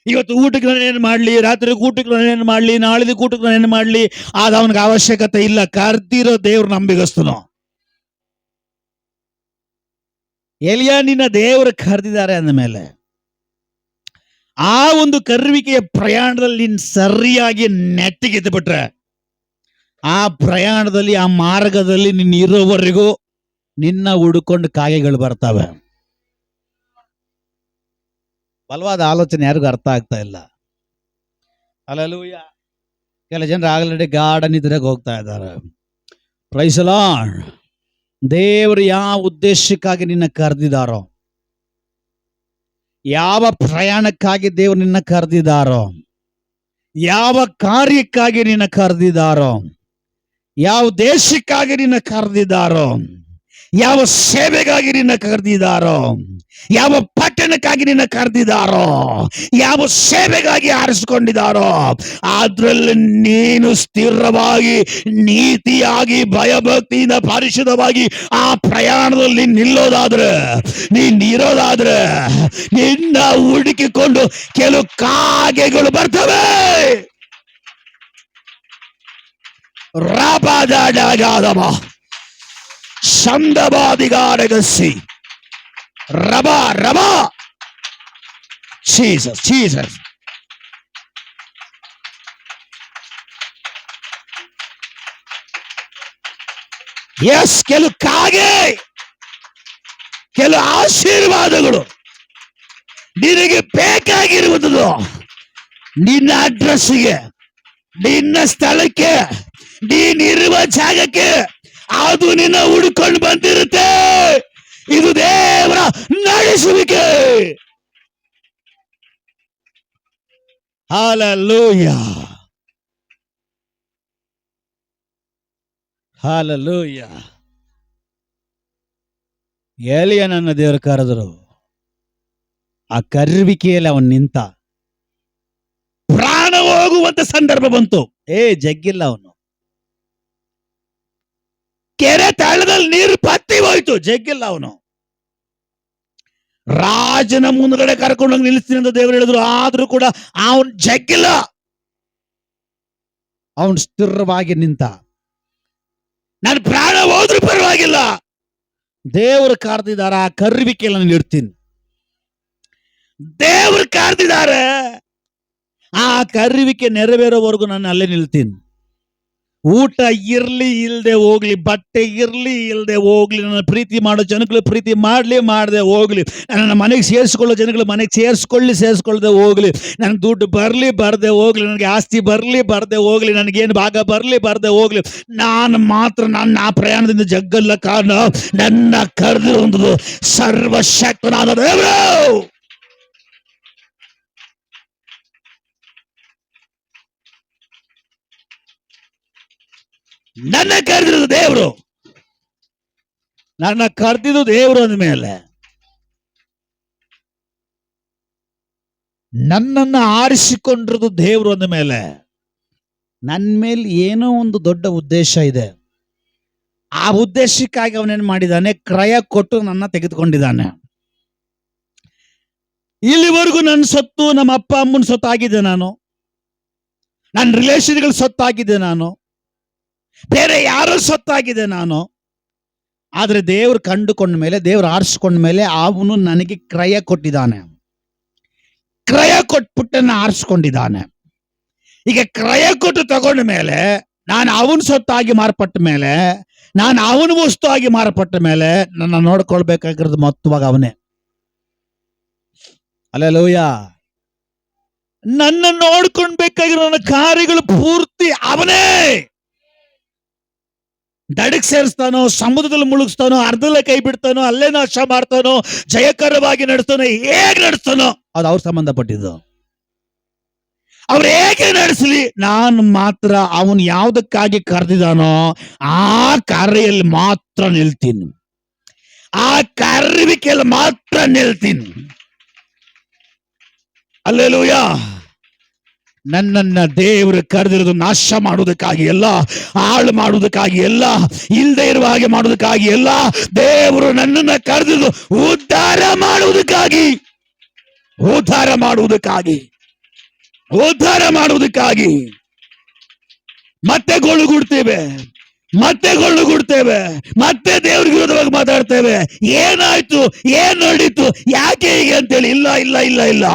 ಇವತ್ತು ಊಟಕ್ಕೆ ನಾನೇನು ಮಾಡ್ಲಿ, ರಾತ್ರಿ ಊಟಕ್ಕೆ ನಾನೇನು ಮಾಡ್ಲಿ, ನಾಳಿದ ಊಟಕ್ಕೆ ನಾನೇನು ಮಾಡ್ಲಿ, ಆದ ಅವನಿಗೆ ಅವಶ್ಯಕತೆ ಇಲ್ಲ. ಕರ್ದಿರೋ ದೇವ್ರು ನಂಬಿಗಸ್ತನು. ಎಲಿಯ ನಿನ್ನ ದೇವರು ಕರೆದಿದ್ದಾರೆ ಅಂದ ಮೇಲೆ ಆ ಒಂದು ಕರುವಿಕೆಯ ಪ್ರಯಾಣದಲ್ಲಿ ನೀನ್ ಸರಿಯಾಗಿ ನೆಟ್ಟಿಗೆದ್ದು ಬಿಟ್ರೆ, ಆ ಪ್ರಯಾಣದಲ್ಲಿ ಆ ಮಾರ್ಗದಲ್ಲಿ ನೀನ್ ಇರೋವರೆಗೂ ನಿನ್ನ ಹುಡುಕೊಂಡು ಕಾಗೆಗಳು ಬರ್ತವೆ. ಬಲವಾದ ಆಲೋಚನೆ ಯಾರಿಗೂ ಅರ್ಥ ಆಗ್ತಾ ಇಲ್ಲ. ಹಲ್ಲೆಲೂಯಾ. ಕೆಲ ಜನರು ಆಲ್ರೆಡಿ ಗಾರ್ಡನ್ ಇದ್ರಾಗ ಹೋಗ್ತಾ ಇದ್ದಾರೆ. Praise the Lord. ದೇವರು ಯಾವ ಉದ್ದೇಶಕ್ಕಾಗಿ ನಿನ್ನ ಕರೆದಿದ್ದಾರೋ, ಯಾವ ಪ್ರಯಾಣಕ್ಕಾಗಿ ದೇವರು ನಿನ್ನ ಕರೆದಿದ್ದಾರೋ, ಯಾವ ಕಾರ್ಯಕ್ಕಾಗಿ ನಿನ್ನ ಕರೆದಿದ್ದಾರೋ, ಯಾವ ದೇಶಕ್ಕಾಗಿ ನಿನ್ನ ಕರೆದಿದ್ದಾರೋ, ಯಾವ ಸೇವೆಗಾಗಿ ನಿನ್ನ ಕರೆದಿದ್ದಾರೋ, ಯಾವ ಪಟ್ಟಣಕ್ಕಾಗಿ ನಿನ್ನ ಕರೆದಿದ್ದಾರೋ, ಯಾವ ಸೇವೆಗಾಗಿ ಆರಿಸಿಕೊಂಡಿದ್ದಾರೋ ಅದ್ರಲ್ಲಿ ನೀನು ಸ್ಥಿರವಾಗಿ, ನೀತಿಯಾಗಿ, ಭಯಭಕ್ತಿಯಿಂದ, ಪರಿಶುದ್ಧವಾಗಿ ಆ ಪ್ರಯಾಣದಲ್ಲಿ ನಿಲ್ಲೋದಾದ್ರೆ, ನೀನಿರೋದಾದ್ರೆ ನಿನ್ನ ಹುಡುಕಿಕೊಂಡು ಕೆಲವು ಕಾಗೆಗಳು ಬರ್ತವೆ. ರಾಬಾದಾಡಗಾದಮ ಸಂದಬಾದಿಗಾಡಗಸಿ ರಬಾ ರಬಾ. Jesus Jesus. ಎಸ್, ಕೆಲವು ಕಾಗೆ, ಕೆಲವು ಆಶೀರ್ವಾದಗಳು ನಿನಗೆ ಬೇಕಾಗಿರುವುದು ನಿನ್ನ ಅಡ್ರೆಸ್ಗೆ, ನಿನ್ನ ಸ್ಥಳಕ್ಕೆ, ನೀನಿರುವ ಜಾಗಕ್ಕೆ ಅದು ನಿನ್ನ ಹುಡುಕೊಂಡು ಬಂದಿರುತ್ತೆ. ಇದು ದೇವರ ನಡೆಸುವಿಕೆ. Hallelujah, hallelujah. ಎಲಿಯನನ್ನ ದೇವರು ಕರೆದರು. ಆ ಕರುವಿಕೆಯಲ್ಲಿ ಅವನು ನಿಂತ. ಪ್ರಾಣ ಹೋಗುವಂತ ಸಂದರ್ಭ ಬಂತು. ಜಗ್ಗಿಲ್ಲ ಅವನು. ಕೆರೆ ತಳದಲ್ಲಿ ನೀರು ಪತ್ತಿ ಹೋಯ್ತು, ಜಗ್ಗಿಲ್ಲ ಅವನು. ರಾಜನ ಮುಂದ್ಗಡೆ ಕರ್ಕೊಂಡೋಗಿ ನಿಲ್ಲಿಸ್ತೀನಿ ಅಂತ ದೇವರು ಹೇಳಿದ್ರು, ಆದ್ರೂ ಕೂಡ ಅವನ್ ಜಗ್ಗಿಲ್ಲ. ಅವನು ಸ್ಥಿರವಾಗಿ ನಿಂತ. ನನ್ನ ಪ್ರಾಣ ಹೋದ್ರೂ ಪರವಾಗಿಲ್ಲ, ದೇವರು ಕರೆದಿದ್ದಾರೆ, ಆ ಕರುವಿಕೆಯಲ್ಲಿ ನಾನು ಇರ್ತೀನಿ. ದೇವರು ಕರೆದಿದ್ದಾರೆ, ಆ ಕರುವಿಕೆ ನೆರವೇರೋವರೆಗೂ ನಾನು ಅಲ್ಲೇ ನಿಲ್ತೀನಿ. ಊಟ ಇರ್ಲಿ ಇಲ್ದೆ ಹೋಗ್ಲಿ, ಬಟ್ಟೆ ಇರ್ಲಿ ಇಲ್ದೆ ಹೋಗ್ಲಿ, ನನ್ನ ಪ್ರೀತಿ ಮಾಡೋ ಜನಗಳು ಪ್ರೀತಿ ಮಾಡ್ಲಿ ಮಾಡದೆ ಹೋಗ್ಲಿ, ನನ್ನ ಮನೆಗೆ ಸೇರಿಸ್ಕೊಳ್ಳೋ ಜನಗಳು ಮನೆಗೆ ಸೇರಿಸ್ಕೊಳ್ಳದೆ ಹೋಗ್ಲಿ, ನನಗೆ ದುಡ್ಡು ಬರ್ಲಿ ಬರ್ದೆ ಹೋಗ್ಲಿ, ನನಗೆ ಆಸ್ತಿ ಬರ್ಲಿ ಬರ್ದೆ ಹೋಗ್ಲಿ, ನನಗೇನು ಭಾಗ ಬರ್ಲಿ ಬರ್ದೆ ಹೋಗ್ಲಿ, ನಾನು ಮಾತ್ರ ನನ್ನ ಆ ಪ್ರಯಾಣದಿಂದ ಜಗ್ಗಲ್ಲ. ಕಾರಣ ನನ್ನ ಕರೆದಿರುವಂಥದ್ದು ಸರ್ವಶಕ್ತನಾದ ದೇವರು. ನನ್ನ ಕರೆದಿರೋದು ದೇವರು, ನನ್ನ ಕರೆದಿದ್ದು ದೇವರು ಅಂದಮೇಲೆ, ನನ್ನನ್ನು ಆರಿಸಿಕೊಂಡಿರೋದು ದೇವರು ಅಂದ ಮೇಲೆ, ನನ್ನ ಮೇಲೆ ಏನೋ ಒಂದು ದೊಡ್ಡ ಉದ್ದೇಶ ಇದೆ. ಆ ಉದ್ದೇಶಕ್ಕಾಗಿ ಅವನೇನ್ ಮಾಡಿದ್ದಾನೆ, ಕ್ರಯ ಕೊಟ್ಟು ನನ್ನ ತೆಗೆದುಕೊಂಡಿದ್ದಾನೆ. ಇಲ್ಲಿವರೆಗೂ ನನ್ನ ಸೊತ್ತು ನಮ್ಮ ಅಪ್ಪ ಅಮ್ಮನ ಸೊತ್ತಾಗಿದೆ, ನಾನು ನನ್ನ ರಿಲೇಷನ್ಗಳ ಸೊತ್ತಾಗಿದೆ, ನಾನು ಬೇರೆ ಯಾರೋ ಸೊತ್ತಾಗಿದೆ ನಾನು. ಆದ್ರೆ ದೇವ್ರು ಕಂಡುಕೊಂಡ ಮೇಲೆ, ದೇವ್ರು ಆರಿಸ್ಕೊಂಡ ಮೇಲೆ ಅವನು ನನಗೆ ಕ್ರಯ ಕೊಟ್ಟಿದ್ದಾನೆ. ಕ್ರಯ ಕೊಟ್ಬಿಟ್ಟನ್ನ ಆರಿಸ್ಕೊಂಡಿದ್ದಾನೆ. ಈಗ ಕ್ರಯ ಕೊಟ್ಟು ತಗೊಂಡ ಮೇಲೆ, ನಾನು ಅವನ ಸೊತ್ತಾಗಿ ಮಾರ್ಪಟ್ಟ ಮೇಲೆ, ನಾನು ಅವನ ವಸ್ತು ಆಗಿ ಮಾರ್ಪಟ್ಟ ಮೇಲೆ, ನನ್ನ ನೋಡ್ಕೊಳ್ಬೇಕಾಗಿರೋದು ಮೊತ್ತವಾಗ ಅವನೇ. ಹಲ್ಲೆಲೂಯಾ. ನನ್ನ ನೋಡ್ಕೊಳ್ಬೇಕಾಗಿರೋ ನನ್ನ ಕಾರ್ಯಗಳು ಪೂರ್ತಿ ಅವನೇ. ದಡಕ್ ಸೇರಿಸ್ತಾನೋ, ಸಮುದ್ರದಲ್ಲಿ ಮುಳುಗಿಸ್ತಾನೋ, ಅರ್ಧದಲ್ಲೇ ಕೈ ಬಿಡ್ತಾನೋ, ಅಲ್ಲೇ ನಾಶ ಮಾಡ್ತಾನೋ, ಜಯಕರವಾಗಿ ನಡೆಸ್ತಾನೋ, ಹೇಗೆ ನಡೆಸ್ತಾನೋ ಅದು ಅವ್ರ ಸಂಬಂಧಪಟ್ಟಿದ್ದು. ಅವ್ರು ಹೇಗೆ ನಡೆಸಲಿ, ನಾನು ಮಾತ್ರ ಅವನು ಯಾವುದಕ್ಕಾಗಿ ಕರೆದಿದ್ದಾನೋ ಆ ಕಾರ್ಯಲ್ಲಿ ಮಾತ್ರ ನಿಲ್ತೀನಿ, ಆ ಕರೆಯುವಿಕೆಯಲ್ಲಿ ಮಾತ್ರ ನಿಲ್ತೀನಿ. ಹಲ್ಲೆಲೂಯಾ. ನನ್ನನ್ನ ದೇವರು ಕರೆದಿರೋದು ನಾಶ ಮಾಡುವುದಕ್ಕಾಗಿ ಎಲ್ಲ, ಹಾಳು ಮಾಡುವುದಕ್ಕಾಗಿ ಎಲ್ಲ, ಇಲ್ಲದೆ ಇರುವ ಹಾಗೆ ಮಾಡುವುದಕ್ಕಾಗಿ ಎಲ್ಲ. ದೇವರು ನನ್ನನ್ನ ಕರೆದಿರೋದು ಉದ್ಧಾರ ಮಾಡುವುದಕ್ಕಾಗಿ, ಉದ್ಧಾರ ಮಾಡುವುದಕ್ಕಾಗಿ, ಉದ್ಧಾರ ಮಾಡುವುದಕ್ಕಾಗಿ. ಮತ್ತೆ ಗೊಳುಗುಡ್ತೇವೆ, ಮತ್ತೆ ದೇವ್ರಿಗೆ ವಿರೋಧವಾಗಿ ಮಾತಾಡ್ತೇವೆ. ಏನಾಯ್ತು, ಏನ್ ನಡೀತು, ಯಾಕೆ ಹೀಗೆ ಅಂತೇಳಿ. ಇಲ್ಲ ಇಲ್ಲ ಇಲ್ಲ ಇಲ್ಲ,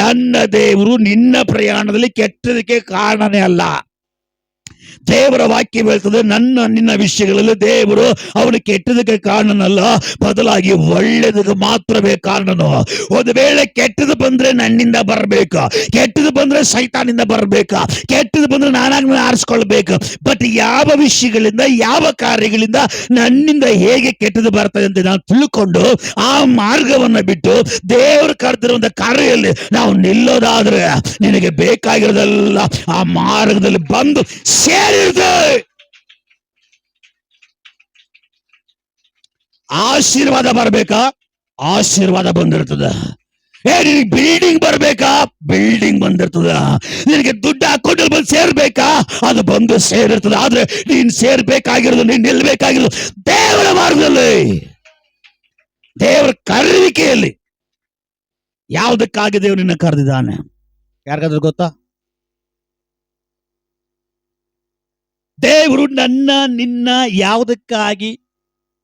ನನ್ನ ದೇವರು ನಿನ್ನ ಪ್ರಯಾಣದಲ್ಲಿ ಕೆಟ್ಟದಕ್ಕೆ ಕಾರಣನೇ ಅಲ್ಲ. ದೇವರ ವಾಕ್ಯ ಹೇಳ್ತದೆ, ನಿನ್ನ ವಿಷಯಗಳಲ್ಲಿ ದೇವರು ಅವನು ಕೆಟ್ಟದಕ್ಕೆ ಕಾರಣನಲ್ಲ, ಬದಲಾಗಿ ಒಳ್ಳೆದಕ್ಕೆ ಮಾತ್ರವೇ ಕಾರಣನು. ಒಂದು ವೇಳೆ ಕೆಟ್ಟದು ಬಂದ್ರೆ ನನ್ನಿಂದ ಬರ್ಬೇಕು, ಕೆಟ್ಟದು ಬಂದ್ರೆ ಸೈತಾನಿಂದ ಬರ್ಬೇಕು, ಕೆಟ್ಟದು ಬಂದ್ರೆ ನಾನಾಗಿ ಆರಿಸ್ಕೊಳ್ಬೇಕು. ಬಟ್ ಯಾವ ವಿಷಯಗಳಿಂದ, ಯಾವ ಕಾರ್ಯಗಳಿಂದ ನನ್ನಿಂದ ಹೇಗೆ ಕೆಟ್ಟದು ಬರ್ತದೆ ಅಂತ ನಾವು ತಿಳ್ಕೊಂಡು ಆ ಮಾರ್ಗವನ್ನ ಬಿಟ್ಟು ದೇವರು ಕರೆದಿರುವಂತ ಕಾರ್ಯದಲ್ಲಿ ನಾವು ನಿಲ್ಲೋದಾದ್ರೆ, ನಿನಗೆ ಬೇಕಾಗಿರೋದೆಲ್ಲ ಆ ಮಾರ್ಗದಲ್ಲಿ ಬಂದು ಸೇರಿರುತ್ತೆ. ಆಶೀರ್ವಾದ ಬರ್ಬೇಕಾ, ಆಶೀರ್ವಾದ ಬಂದಿರ್ತದ. ನಿನಗೆ ಬಿಲ್ಡಿಂಗ್ ಬರ್ಬೇಕಾ, ಬಿಲ್ಡಿಂಗ್ ಬಂದಿರ್ತದ. ನಿನಗೆ ದುಡ್ಡು ಅಕೌಂಟಲ್ಲಿ ಬಂದು ಸೇರ್ಬೇಕಾ, ಅದು ಬಂದು ಸೇರಿರ್ತದೆ. ಆದ್ರೆ ನೀನ್ ಸೇರ್ಬೇಕಾಗಿರೋದು, ನೀನ್ ನಿಲ್ಬೇಕಾಗಿರೋದು ದೇವರ ಮಾರ್ಗದಲ್ಲಿ, ದೇವರ ಕರೆಯುವಿಕೆಯಲ್ಲಿ. ಯಾವುದಕ್ಕಾಗಿ ದೇವರು ನಿನ್ನ ಕರೆದಿದ್ದಾನೆ ಯಾರಿಗಾದ್ರೂ ಗೊತ್ತಾ? ದೇವರು ನಿನ್ನ ಯಾವುದಕ್ಕಾಗಿ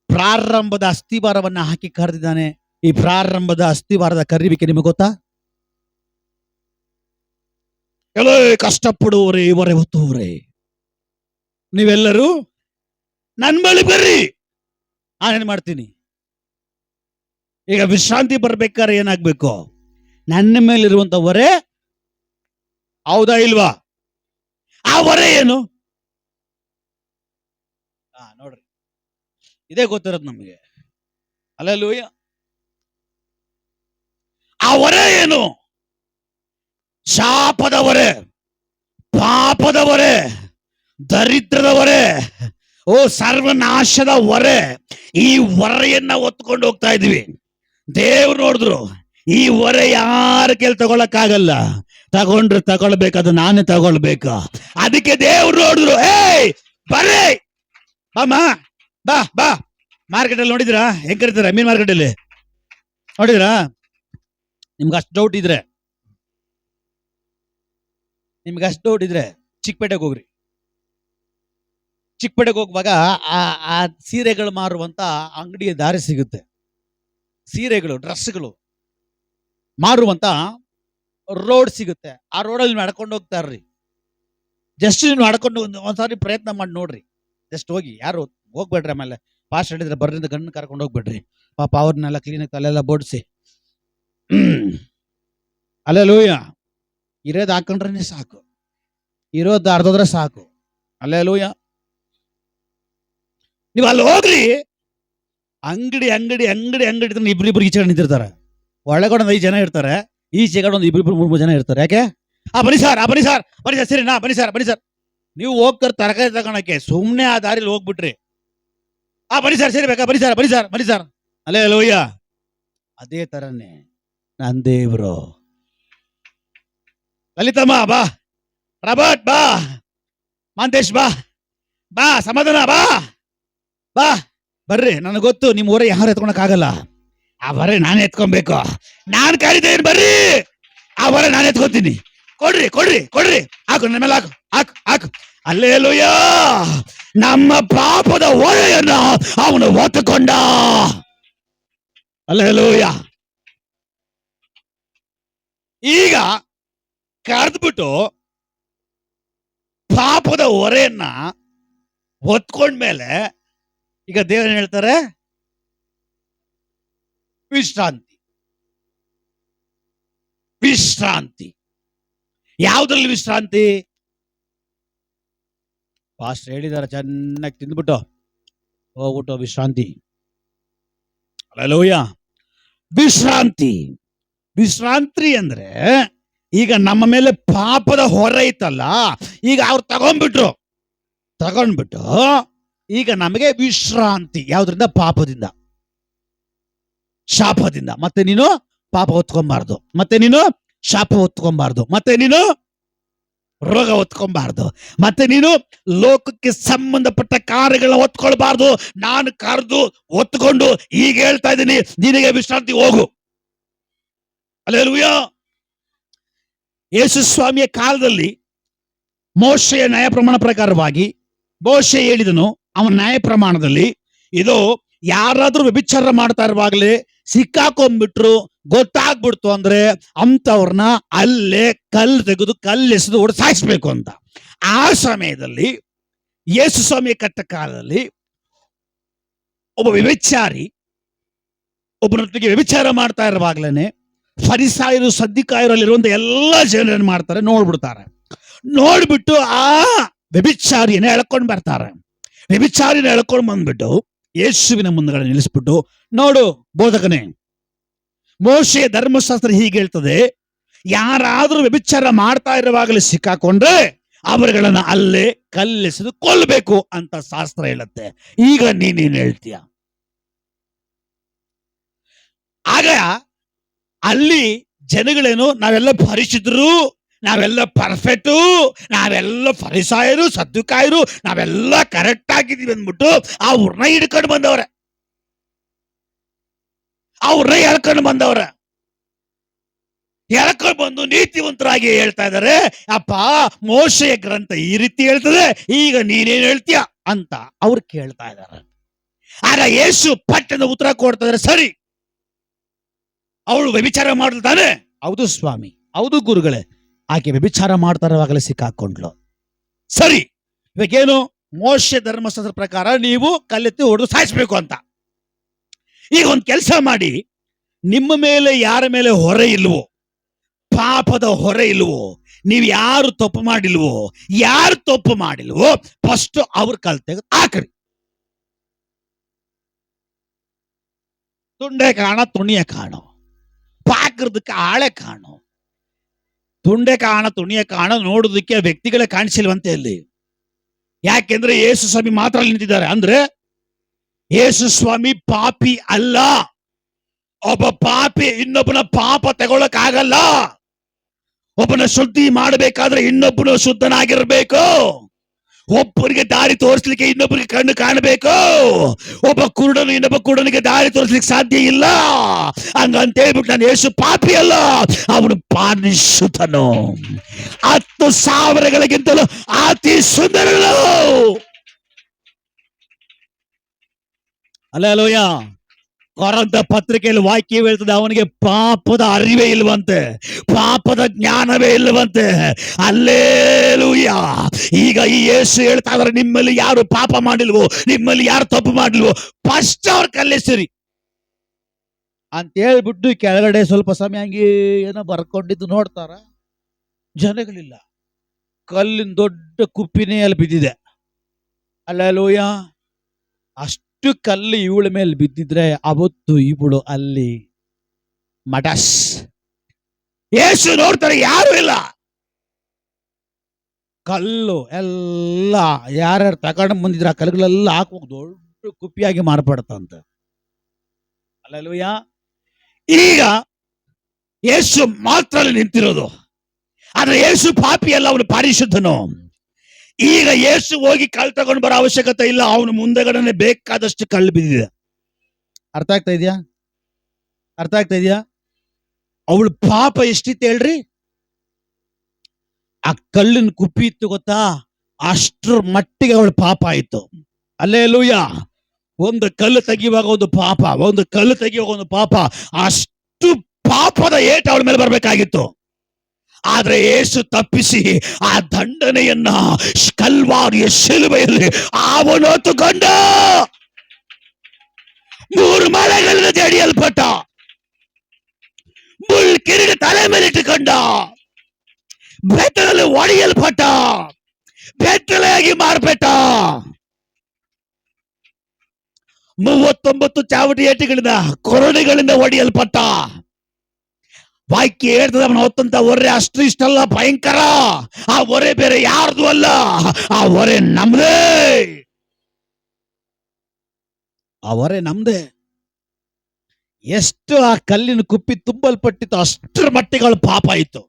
ಪ್ರಾರಂಭದ ಅಸ್ಥಿವಾರವನ್ನ ಹಾಕಿ ಕರೆದಿದ್ದಾನೆ? ಈ ಪ್ರಾರಂಭದ ಅಸ್ಥಿವಾರದ ಕರೆಯುವಿಕೆ ನಿಮಗೆ ಗೊತ್ತಾ? ಎಲ್ಲ ಕಷ್ಟಪಡುವವರೇ, ಇವರೇ ಹೊತ್ತುವರೇ, ನೀವೆಲ್ಲರೂ ನನ್ನ ಬಳಿ ಬರ್ರಿ, ನಾನೇನ್ ಮಾಡ್ತೀನಿ. ಈಗ ವಿಶ್ರಾಂತಿ ಬರ್ಬೇಕಾದ್ರೆ ಏನಾಗ್ಬೇಕು? ನನ್ನ ಮೇಲಿರುವಂತ ಹೊರೆ, ಹೌದಾ ಇಲ್ವಾ? ಆ ಹೊರೆ ಏನು? ನೋಡ್ರಿ, ಇದೇ ಗೊತ್ತಿರೋದು ನಮಗೆ. ಹಲ್ಲೆಲೂಯಾ. ಆ ಹೊರೆ ಏನು? ಶಾಪದ ಹೊರೆ, ಪಾಪದ ಹೊರೆ, ದರಿದ್ರದ ಹೊರೆ, ಸರ್ವನಾಶದ ಹೊರೆ. ಈ ಹೊರೆಯನ್ನ ಹೊತ್ಕೊಂಡು ಹೋಗ್ತಾ ಇದ್ವಿ. ದೇವ್ರು ನೋಡಿದ್ರು, ಈ ಹೊರೆ ಯಾರ ಕೈಲಿ ತಗೊಳಕ್ಕಾಗಲ್ಲ, ತಗೊಂಡ್ರೆ ತಗೊಳ್ಬೇಕಾದ ನಾನೇ ತಗೊಳ್ಬೇಕು. ಅದಕ್ಕೆ ದೇವ್ರು ನೋಡಿದ್ರು, ಬರ್ರಿ ಬಾಮ, ಬಾ ಬಾ. ಮಾರ್ಕೆಟ್ ಅಲ್ಲಿ ನೋಡಿದ್ರಾ ಹೆಂಗ್ ಕರೀತಾರ? ಮೀನ್ ಮಾರ್ಕೆಟ್ ಅಲ್ಲಿ ನೋಡಿದ್ರಾ? ನಿಮ್ಗೆ ಅಷ್ಟು ಡೌಟ್ ಇದ್ರೆ ಚಿಕ್ಕಪೇಟೆಗೆ ಹೋಗ್ರಿ. ಚಿಕ್ಕಪೇಟೆಗೆ ಹೋಗುವಾಗ ಆ ಸೀರೆಗಳು ಮಾರುವಂತ ಅಂಗಡಿಯ ದಾರಿ ಸಿಗುತ್ತೆ. ಸೀರೆಗಳು, ಡ್ರೆಸ್ಗಳು ಮಾರುವಂತ ರೋಡ್ ಸಿಗುತ್ತೆ. ಆ ರೋಡಲ್ಲಿ ನಡ್ಕೊಂಡು ಹೋಗ್ತಾರ್ರಿ. ಜಸ್ಟ್ ನೀವು ನಡ್ಕೊಂಡು ಒಂದ್ಸಾರಿ ಪ್ರಯತ್ನ ಮಾಡಿ ನೋಡ್ರಿ. ಜಸ್ಟ್ ಹೋಗಿ, ಯಾರು ಹೋಗ್ಬೇಡ್ರಿ. ಆಮೇಲೆ ಪಾಸ್ಟ್ ಹೇಳಿದ್ರೆ ಬರ್ರಿಂದ ಗಂಡು ಕರ್ಕೊಂಡು ಹೋಗ್ಬೇಡ್ರಿ. ಪಾಪ ಅವ್ರನ್ನೆಲ್ಲ ಕ್ಲೀನಾಗಿ ತಲೆಲ್ಲ ಬೋಡಿಸಿ ಅಲ್ಲೆಲೂಯ. ಇರೋದು ಹಾಕೊಂಡ್ರೆ ಸಾಕು, ಇರೋದು ಅರ್ಧೋದ್ರೆ ಸಾಕು. ಅಲ್ಲೆಲೂಯ. ನೀವು ಅಲ್ಲಿ ಹೋಗ್ರಿ, ಅಂಗಡಿ ಇಬ್ರಿಬ್ರು ಈಚೆ ನಿಂತಿರ್ತಾರೆ. ಒಳಗಡೆ ಒಂದು 5 ಜನ ಇರ್ತಾರೆ, ಈಚೆ ಕಡೆ ಒಂದು 2-3 ಜನ ಇರ್ತಾರೆ. ಯಾಕೆ? ಬನ್ನಿ ಸರ್, ಬನ್ನಿ ಸರ್, ಬನ್ನಿ ಸರ್, ಸರಿ ನಾ ಬನ್ನಿ ಸರ್, ಬನ್ನಿ ಸರ್. ನೀವು ಹೋಗ್ತಾರೆ ತರಕಾರಿ ತಗೊಳಕ್ಕೆ, ಸುಮ್ನೆ ಆ ದಾರಿಲಿ ಹೋಗ್ಬಿಟ್ರಿ. ಬನ್ನಿ ಸರ್, ಸರಿ ಬೇಕಾ, ಬನ್ನಿ ಸರ್, ಬನ್ನಿ ಸರ್, ಬನ್ನಿ ಸರ್. ಅಲ್ಲೆಲೂಯ. ಅದೇ ತರನೇ ನನ್ನ ದೇವರು. ಲಲಿತಮ್ಮ ಬಾ, ರಾಬರ್ಟ್ ಬಾ, ಮಾಂತೇಶ್ ಬಾ, ಬಾ ಸಮಾಧಾನ ಬಾ, ಬಾ ಬರ್ರಿ. ನನಗೆ ಗೊತ್ತು ನಿಮ್ಮ ಊರ ಯಾರು ಎತ್ಕೊಳಕ್ ಆಗಲ್ಲ. ಬರ್ರಿ, ನಾನೇ ಎತ್ಕೊಬೇಕು. ನಾನ್ ಕರಿತೇನೆ, ಬರ್ರಿ. ಬರ ನಾನು ಎತ್ಕೊತೀನಿ. ಕೊಡ್ರಿ ಕೊಡ್ರಿ ಕೊಡ್ರಿ, ಹಾಕು ನನ್ನ ಮೇಲೆ, ಹಾಕು ಹಾಕು ಹಾಕು. ಹಲ್ಲೆಲೂಯಾ. ನಮ್ಮ ಪಾಪದ ಹೊರೆಯನ್ನ ಅವನು ಹೊತ್ತುಕೊಂಡ. ಹಲ್ಲೆಲೂಯಾ. ಈಗ ಕರೆದ್ಬಿಟ್ಟು ಪಾಪದ ಹೊರೆಯನ್ನ ಹೊತ್ಕೊಂಡ್ಮೇಲೆ ಈಗ ದೇವರು ಹೇಳ್ತಾರೆ ವಿಶ್ರಾಂತಿ. ವಿಶ್ರಾಂತಿ. ಯಾವ್ದ್ರಲ್ಲಿ ವಿಶ್ರಾಂತಿ? ಪಾಸ್ಟ್ ಹೇಳಿದಾರೆ, ಚೆನ್ನಾಗಿ ತಿಂದ್ಬಿಟ್ಟು ಹೋಗ್ಬಿಟ್ಟು ವಿಶ್ರಾಂತಿ. ಹಲ್ಲೆಲೂಯಾ. ವಿಶ್ರಾಂತಿ. ವಿಶ್ರಾಂತಿ ಅಂದ್ರೆ ಈಗ ನಮ್ಮ ಮೇಲೆ ಪಾಪದ ಹೊರೆ ಇತ್ತಲ್ಲ, ಈಗ ಅವ್ರು ತಗೊಂಡ್ಬಿಟ್ಟು ಈಗ ನಮಗೆ ವಿಶ್ರಾಂತಿ. ಯಾವ್ದ್ರಿಂದ? ಪಾಪದಿಂದ, ಶಾಪದಿಂದ. ಮತ್ತೆ ನೀನು ಪಾಪ ಹೊತ್ಕೊಂಬಾರ್ದು, ಮತ್ತೆ ನೀನು ಶಾಪ ಹೊತ್ಕೊಂಬಾರ್ದು, ಮತ್ತೆ ನೀನು ರೋಗ ಹೊತ್ಕೊಂಬಾರ್ದು, ಮತ್ತೆ ನೀನು ಲೋಕಕ್ಕೆ ಸಂಬಂಧಪಟ್ಟ ಕಾರ್ಯಗಳನ್ನ ಹೊತ್ಕೊಳ್ಬಾರ್ದು. ನಾನು ಕರೆದು ಹೊತ್ಕೊಂಡು ಈಗ ಹೇಳ್ತಾ ಇದ್ದೀನಿ, ನಿನಗೆ ವಿಶ್ರಾಂತಿ, ಹೋಗು. ಹಲ್ಲೆಲೂಯಾ. ಯೇಸು ಸ್ವಾಮಿಯ ಕಾಲದಲ್ಲಿ ಮೋಶೆಯ ನ್ಯಾಯ ಪ್ರಮಾಣ ಪ್ರಕಾರವಾಗಿ ಮೋಶೆ ಹೇಳಿದನು, ಅವನ ನ್ಯಾಯ ಪ್ರಮಾಣದಲ್ಲಿ, ಇದು ಯಾರಾದ್ರೂ ವ್ಯಭಿಚಾರ ಮಾಡ್ತಾ ಇರುವಾಗಲೇ ಸಿಕ್ಕಾಕೊಂಡ್ಬಿಟ್ರು, ಗೊತ್ತಾಗ್ಬಿಡ್ತು ಅಂದ್ರೆ ಅಂತವ್ರನ್ನ ಅಲ್ಲೇ ತೆಗೆದು ಕಲ್ಲೆಸೆದು ಹೊಡೆದು ಸಾಯಿಸ್ಬೇಕು ಅಂತ. ಆ ಸಮಯದಲ್ಲಿ ಯೇಸು ಸ್ವಾಮಿಯ ಕಟ್ಟ ಕಾಲದಲ್ಲಿ ಒಬ್ಬ ವ್ಯಭಿಚಾರಿ ಒಬ್ಬನೊಟ್ಟಿಗೆ ವ್ಯಭಿಚಾರ ಮಾಡ್ತಾ ಇರುವಾಗ್ಲೇನೆ ಫರಿಸಾಯರು ಸದ್ದಿಕಾಯರಲ್ಲಿರುವಂತ ಎಲ್ಲ ಜನರನ್ನು ಮಾಡ್ತಾರೆ, ನೋಡ್ಬಿಡ್ತಾರೆ. ನೋಡ್ಬಿಟ್ಟು ಆ ವ್ಯಭಿಚಾರಿಯನ್ನ ಎಳ್ಕೊಂಡು ಬರ್ತಾರೆ. ವ್ಯಭಿಚಾರಿನ ಎಳ್ಕೊಂಡು ಬಂದ್ಬಿಟ್ಟು ಯೇಸುವಿನ ಮುಂದಗಡೆ ನಿಲ್ಲಿಸ್ಬಿಟ್ಟು, ನೋಡು ಬೋಧಕನೇ, ಮೋಶೆಯ ಧರ್ಮಶಾಸ್ತ್ರ ಹೀಗೆ ಹೇಳ್ತದೆ, ಯಾರಾದ್ರೂ ವ್ಯಭಿಚಾರ ಮಾಡ್ತಾ ಇರುವಾಗಲೇ ಸಿಕ್ಕಾಕೊಂಡ್ರೆ ಅವರುಗಳನ್ನ ಅಲ್ಲೇ ಕಲ್ಲೆಸೆದು ಕೊಲ್ಲಬೇಕು ಅಂತ ಶಾಸ್ತ್ರ ಹೇಳುತ್ತೆ. ಈಗ ನೀನೇನ್ ಹೇಳ್ತೀಯ? ಆಗ ಅಲ್ಲಿ ಜನಗಳೇನು, ನಾವೆಲ್ಲ ಪರಿಶುದ್ಧರು, ನಾವೆಲ್ಲ ಪರ್ಫೆಕ್ಟು, ನಾವೆಲ್ಲ ಫರಿಸಾಯರು ಸದ್ದುಕಾಯರು, ನಾವೆಲ್ಲ ಕರೆಕ್ಟ್ ಆಗಿದೀವಿ ಅಂದ್ಬಿಟ್ಟು ಅವ್ರನ್ನ ಹಿಡ್ಕೊಂಡು ಬಂದವ್ರೆ, ಅವ್ರನ್ನ ಎಳ್ಕೊಂಡು ಬಂದು ನೀತಿವಂತರಾಗಿ ಹೇಳ್ತಾ ಇದ್ದಾರೆ, ಅಪ್ಪ ಮೋಶೆಯ ಗ್ರಂಥ ಈ ರೀತಿ ಹೇಳ್ತದೆ, ಈಗ ನೀನೇನ್ ಹೇಳ್ತೀಯ ಅಂತ ಅವ್ರು ಕೇಳ್ತಾ ಇದ್ದಾರೆ. ಆಗ ಯೇಸು ಪಟ್ಟಣ ಉತ್ತರ ಕೊಡ್ತಾ ಇದ್ದಾರೆ, ಸರಿ, ಅವಳು ವ್ಯಭಿಚಾರ ಮಾಡ್ತಾನೆ. ಹೌದು ಸ್ವಾಮಿ, ಹೌದು ಗುರುಗಳೇ, ಆಕೆ ವ್ಯಭಿಚಾರ ಮಾಡ್ತಾ ಇರುವಾಗಲೇ ಸಿಕ್ಕಾಕೊಂಡ್ಲು. ಸರಿ, ಇವಾಗೇನು? ಮೋಶೆ ಧರ್ಮಶಾಸ್ತ್ರ ಪ್ರಕಾರ ನೀವು ಕಲ್ಲೆತ್ತಿ ಹೊಡೆದು ಸಾಯಿಸ್ಬೇಕು ಅಂತ. ಈಗ ಒಂದು ಕೆಲಸ ಮಾಡಿ, ನಿಮ್ಮ ಮೇಲೆ ಯಾರ ಮೇಲೆ ಹೊರೆ ಇಲ್ವೋ, ಪಾಪದ ಹೊರೆ ಇಲ್ವೋ, ನೀವು ಯಾರು ತಪ್ಪು ಮಾಡಿಲ್ವೋ ಫಸ್ಟ್ ಅವ್ರ ಕಲ್ ತೆಗೆದು ಹಾಕ್ರಿ. ತುಂಡೆ ಕಾಣ ತುಣಿಯ ಕಾಣೋ, ಪಾಕೃದಕ್ಕೆ ಆಳೆ ಕಾಣೋ. ತುಂಡೆ ಕಾಣ ತುಣಿಯ ಕಾಣ ನೋಡೋದಕ್ಕೆ ವ್ಯಕ್ತಿಗಳೇ ಕಾಣಿಸಿಲ್ವಂತೆ ಅಲ್ಲಿ. ಯಾಕೆಂದ್ರೆ ಯೇಸು ಸ್ವಾಮಿ ಮಾತ್ರ ಅಲ್ಲಿ ನಿಂತಿದ್ದಾರೆ. ಅಂದ್ರೆ ಯೇಸು ಸ್ವಾಮಿ ಪಾಪಿ ಅಲ್ಲ. ಒಬ್ಬ ಪಾಪಿ ಇನ್ನೊಬ್ಬನ ಪಾಪ ತಗೊಳಕ್ ಆಗಲ್ಲ. ಒಬ್ಬನ ಶುದ್ಧಿ ಮಾಡಬೇಕಾದ್ರೆ ಇನ್ನೊಬ್ಬನು ಶುದ್ಧನಾಗಿರ್ಬೇಕು. ಒಬ್ಬರಿಗೆ ದಾರಿ ತೋರಿಸ್ಲಿಕ್ಕೆ ಇನ್ನೊಬ್ಬರಿಗೆ ಕಣ್ಣು ಕಾಣಬೇಕು. ಒಬ್ಬ ಕುರುಡನು ಇನ್ನೊಬ್ಬ ಕುರುಡನಿಗೆ ದಾರಿ ತೋರಿಸ್ಲಿಕ್ಕೆ ಸಾಧ್ಯ ಇಲ್ಲ. ಹಂಗಂತ ಹೇಳ್ಬಿಟ್ಟು ನಾನು ಯೇಸು ಪಾಪಿ ಅಲ್ಲ, ಅವನು ಪರಿಶುದ್ಧನು. 10,000ಗಳಿಗಿಂತಲೂ ಅತಿ ಸುಂದರನು. ಹಲ್ಲೆಲೂಯಾ. ಕೊರಂತ ಪತ್ರಿಕೆಯಲ್ಲಿ ವಾಕ್ಯ ಹೇಳ್ತದೆ, ಅವನಿಗೆ ಪಾಪದ ಅರಿವೇ ಇಲ್ವಂತೆ, ಪಾಪದ ಜ್ಞಾನವೇ ಇಲ್ವಂತೆ. ಅಲ್ಲೇಲೂಯ. ಈಗ ಈ ಯೇಸು ಹೇಳ್ತಾ ಇದಾರೆ, ನಿಮ್ಮಲ್ಲಿ ಯಾರು ಪಾಪ ಮಾಡಿಲ್ವೋ, ನಿಮ್ಮಲ್ಲಿ ಯಾರು ತಪ್ಪು ಮಾಡಿಲ್ವೋ, ಫಸ್ಟ್ ಅವ್ರ ಕಲ್ಲೆಸಿರಿ ಅಂತ ಹೇಳ್ಬಿಟ್ಟು ಕೆಳಗಡೆ ಸ್ವಲ್ಪ ಸಮಯ ಹಂಗೆ ಏನೋ ಬರ್ಕೊಂಡಿದ್ದು ನೋಡ್ತಾರ, ಜನಗಳಿಲ್ಲ. ಕಲ್ಲಿನ ದೊಡ್ಡ ಕುಪ್ಪಿನೇ ಅಲ್ಲಿ ಬಿದ್ದಿದೆ. ಅಲ್ಲೇಲೂಯ. ಅಷ್ಟು ಕಲ್ಲು ಇವಳ ಮೇಲೆ ಬಿದ್ದಿದ್ರೆ ಅವತ್ತು ಇವಳು ಅಲ್ಲಿ ಮಡಸ್. ಯೇಸು ನೋಡ್ತಾರೆ, ಯಾರು ಇಲ್ಲ. ಕಲ್ಲು ಎಲ್ಲ ಯಾರ್ಯಾರು ತಗೊಂಡು ಬಂದಿದ್ರ ಆ ಕಲ್ಲುಗಳೆಲ್ಲ ಹಾಕಿ ದೊಡ್ಡ ಕುಪ್ಪಿಯಾಗಿ ಮಾರ್ಪಡ್ತಂತ. ಅಲ್ಲೇಲೂಯ. ಈಗ ಯೇಸು ಮಾತ್ರ ಅಲ್ಲಿ ನಿಂತಿರೋದು, ಆದ್ರೆ ಯೇಸು ಪಾಪಿ ಅಲ್ಲ, ಅವನು ಪರಿಶುದ್ಧನು. ಈಗ ಯೇಸು ಹೋಗಿ ಕಲ್ಲು ತಗೊಂಡು ಬರೋ ಅವಶ್ಯಕತೆ ಇಲ್ಲ, ಅವನು ಮುಂದೆಗಡೆ ಬೇಕಾದಷ್ಟು ಕಲ್ಲು ಬಿದ್ದಿದೆ. ಅರ್ಥ ಆಗ್ತಾ ಇದೆಯಾ? ಅರ್ಥ ಆಗ್ತಾ ಇದೆಯಾ? ಅವಳು ಪಾಪ ಎಷ್ಟಿತ್ತು ಹೇಳ್ರಿ? ಆ ಕಲ್ಲಿನ ಕುಪ್ಪಿ ಇತ್ತು ಗೊತ್ತಾ, ಅಷ್ಟ್ರ ಮಟ್ಟಿಗೆ ಅವಳ ಪಾಪ ಆಯ್ತು. ಅಲ್ಲೇಲೂಯ. ಒಂದು ಕಲ್ಲು ತೆಗೆಯುವಾಗ ಒಂದು ಪಾಪ, ಒಂದು ಕಲ್ಲು ತೆಗೆಯುವಾಗ ಒಂದು ಪಾಪ, ಅಷ್ಟು ಪಾಪದ ಏಟು ಅವಳ ಮೇಲೆ ಬರಬೇಕಾಗಿತ್ತು. ಆದ್ರೆ ಯೇಸು ತಪ್ಪಿಸಿ ಆ ದಂಡನೆಯನ್ನ ಕಲ್ವಾರಿಯ ಶಿಲುಬೆಯಲ್ಲಿ ಅವನು ಹೊತ್ತುಕೊಂಡ 3 ಮಳೆಗಳಿಂದ ಜಡಿಯಲ್ಪಟ್ಟ, ಮುಳ್ಳು ಕಿರೀಟ ತಲೆ ಮೇಲೆ ಇಟ್ಟುಕೊಂಡ, ಬೆತ್ತದಲ್ಲಿ ಒಡೆಯಲ್ಪಟ್ಟ, ಬೆತ್ತಲೆಯಾಗಿ ಮಾರ್ಪಟ್ಟ, 39 ಚಾವಟಿ ಏಟುಗಳಿಂದ ಕೊರಡೆಗಳಿಂದ ಒಡೆಯಲ್ಪಟ್ಟ. ವಾಕ್ಯ ಹೇಳ್ತದೆ, ಅವನು ಹೊತ್ತಂತ ಹೊರೆ ಅಷ್ಟು ಇಷ್ಟಲ್ಲ, ಭಯಂಕರ. ಆ ಹೊರೆ ಬೇರೆ ಯಾರ್ದು ಅಲ್ಲ, ಆ ಹೊರೆ ನಮ್ದೇ. ಅವರೇ ನಮ್ದೆ. ಎಷ್ಟು ಆ ಕಲ್ಲಿನ ಕುಪ್ಪಿ ತುಂಬಲ್ಪಟ್ಟಿತ್ತು ಅಷ್ಟರ ಮಟ್ಟಿಗೆ ಅವಳ ಪಾಪ ಇತ್ತು.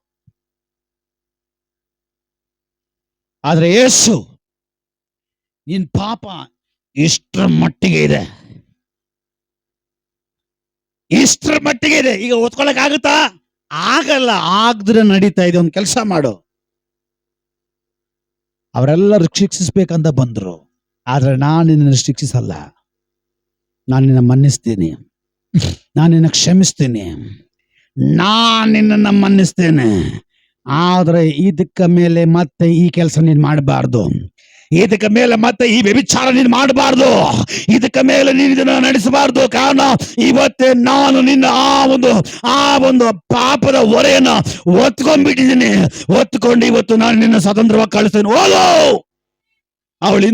ಆದ್ರೆ ಯೇಸು, ನಿನ್ ಪಾಪ ಇಷ್ಟರ ಮಟ್ಟಿಗೆ ಇದೆ, ಇಷ್ಟರ ಮಟ್ಟಿಗೆ ಇದೆ. ಈಗ ಓದ್ಕೊಳಕ್ ಆಗುತ್ತಾ? ಆಗಲ್ಲ. ಆಗದ್ರೆ ನಡೀತಾ ಇದೆ. ಒಂದು ಕೆಲಸ ಮಾಡು. ಅವರೆಲ್ಲರೂ ಶಿಕ್ಷಿಸ್ಬೇಕಂತ ಬಂದ್ರು, ಆದ್ರೆ ನಾನು ನಿನ್ನನ್ನು ಶಿಕ್ಷಿಸಲ್ಲ. ನಾನು ನಿನ್ನ ಮನ್ನಿಸ್ತೀನಿ, ನಾನು ನಿನ್ನ ಕ್ಷಮಿಸ್ತೀನಿ, ನಾನ್ ನಿನ್ನನ್ನ ಮನ್ನಿಸ್ತೇನೆ. ಆದ್ರೆ ಇದಕ್ಕ ಮೇಲೆ ಮತ್ತೆ ಈ ಕೆಲಸ ನೀನ್ ಮಾಡಬಾರ್ದು. ಇದಕ್ಕೆ ಮೇಲೆ ಮತ್ತೆ ಈ ವ್ಯಭಿಚಾರ ನೀನು ಮಾಡಬಾರ್ದು, ಇದಕ್ಕೆ ಮೇಲೆ ನೀನು ಇದನ್ನ ನಡೆಸಬಾರ್ದು. ಕಾರಣ ಇವತ್ತೇ ನಾನು ನಿನ್ನ ಆ ಒಂದು ಪಾಪದ ಹೊರೆಯನ್ನ ಒತ್ಕೊಂಡ್ಬಿಟ್ಟಿದ್ದೀನಿ. ಒತ್ಕೊಂಡು ಇವತ್ತು ನಾನು ನಿನ್ನ ಸ್ವತಂತ್ರವಾಗಿ ಕಳಿಸ್ತೇನೆ, ಹೋಗು. ಅವಳು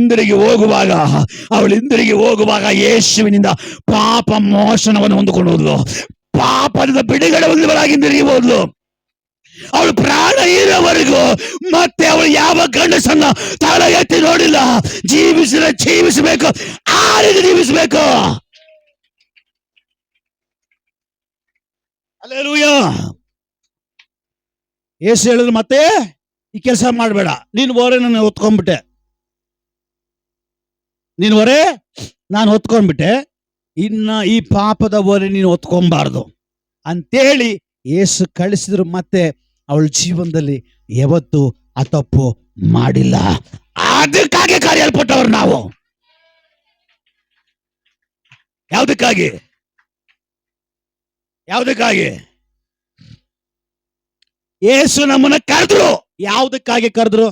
ಹಿಂದಿರುಗಿ ಹೋಗುವಾಗ ಯೇಸುವಿನಿಂದ ಪಾಪ ಮೋಚನವನ್ನು ಹೊಂದಿಕೊಂಡು ಹೋದ್ಲು, ಪಾಪದಿಂದ ಬಿಡುಗಡೆ ಹೊಂದಿದವಳಾಗಿ ಹಿಂದಿರುಗಿ ಹೋದ್ಲು. ಅವಳು ಪ್ರಾಣ ಇರೋವರೆಗೂ ಮತ್ತೆ ಅವಳು ಯಾವ ಗಂಡಸನ್ನ ತಲೆ ಎತ್ತಿ ನೋಡಿಲ್ಲ. ಜೀವಿಸಬೇಕು, ಆ ರೀತಿ ಜೀವಿಸಬೇಕು. ಹಲ್ಲೆಲೂಯ. ಯೇಸು ಹೇಳಿದ್ರು, ಮತ್ತೆ ಈ ಕೆಲಸ ಮಾಡಬೇಡ, ನೀನು ಹೊರೆ ನಾನು ಹೊತ್ಕೊಂಡ್ಬಿಟ್ಟೆ, ನೀನು ಹೊರೆ ನಾನು ಹೊತ್ಕೊಂಡ್ಬಿಟ್ಟೆ, ಇನ್ನ ಈ ಪಾಪದ ಹೊರೆ ನೀನು ಹೊತ್ಕೊಂಬಾರ್ದು ಅಂತೇಳಿ ಯೇಸು ಕಳಿಸಿದ್ರು. ಮತ್ತೆ ಅವಳ ಜೀವನದಲ್ಲಿ ಯಾವತ್ತು ಆ ತಪ್ಪು ಮಾಡಿಲ್ಲ. ಅದಕ್ಕಾಗಿ ಕರೆಯಲ್ಪಟ್ಟವರು ನಾವು. ಯಾವುದಕ್ಕಾಗಿ? ಯೇಸು ನಮ್ಮನ್ನ ಕರೆದ್ರು. ಯಾವುದಕ್ಕಾಗಿ ಕರೆದ್ರು?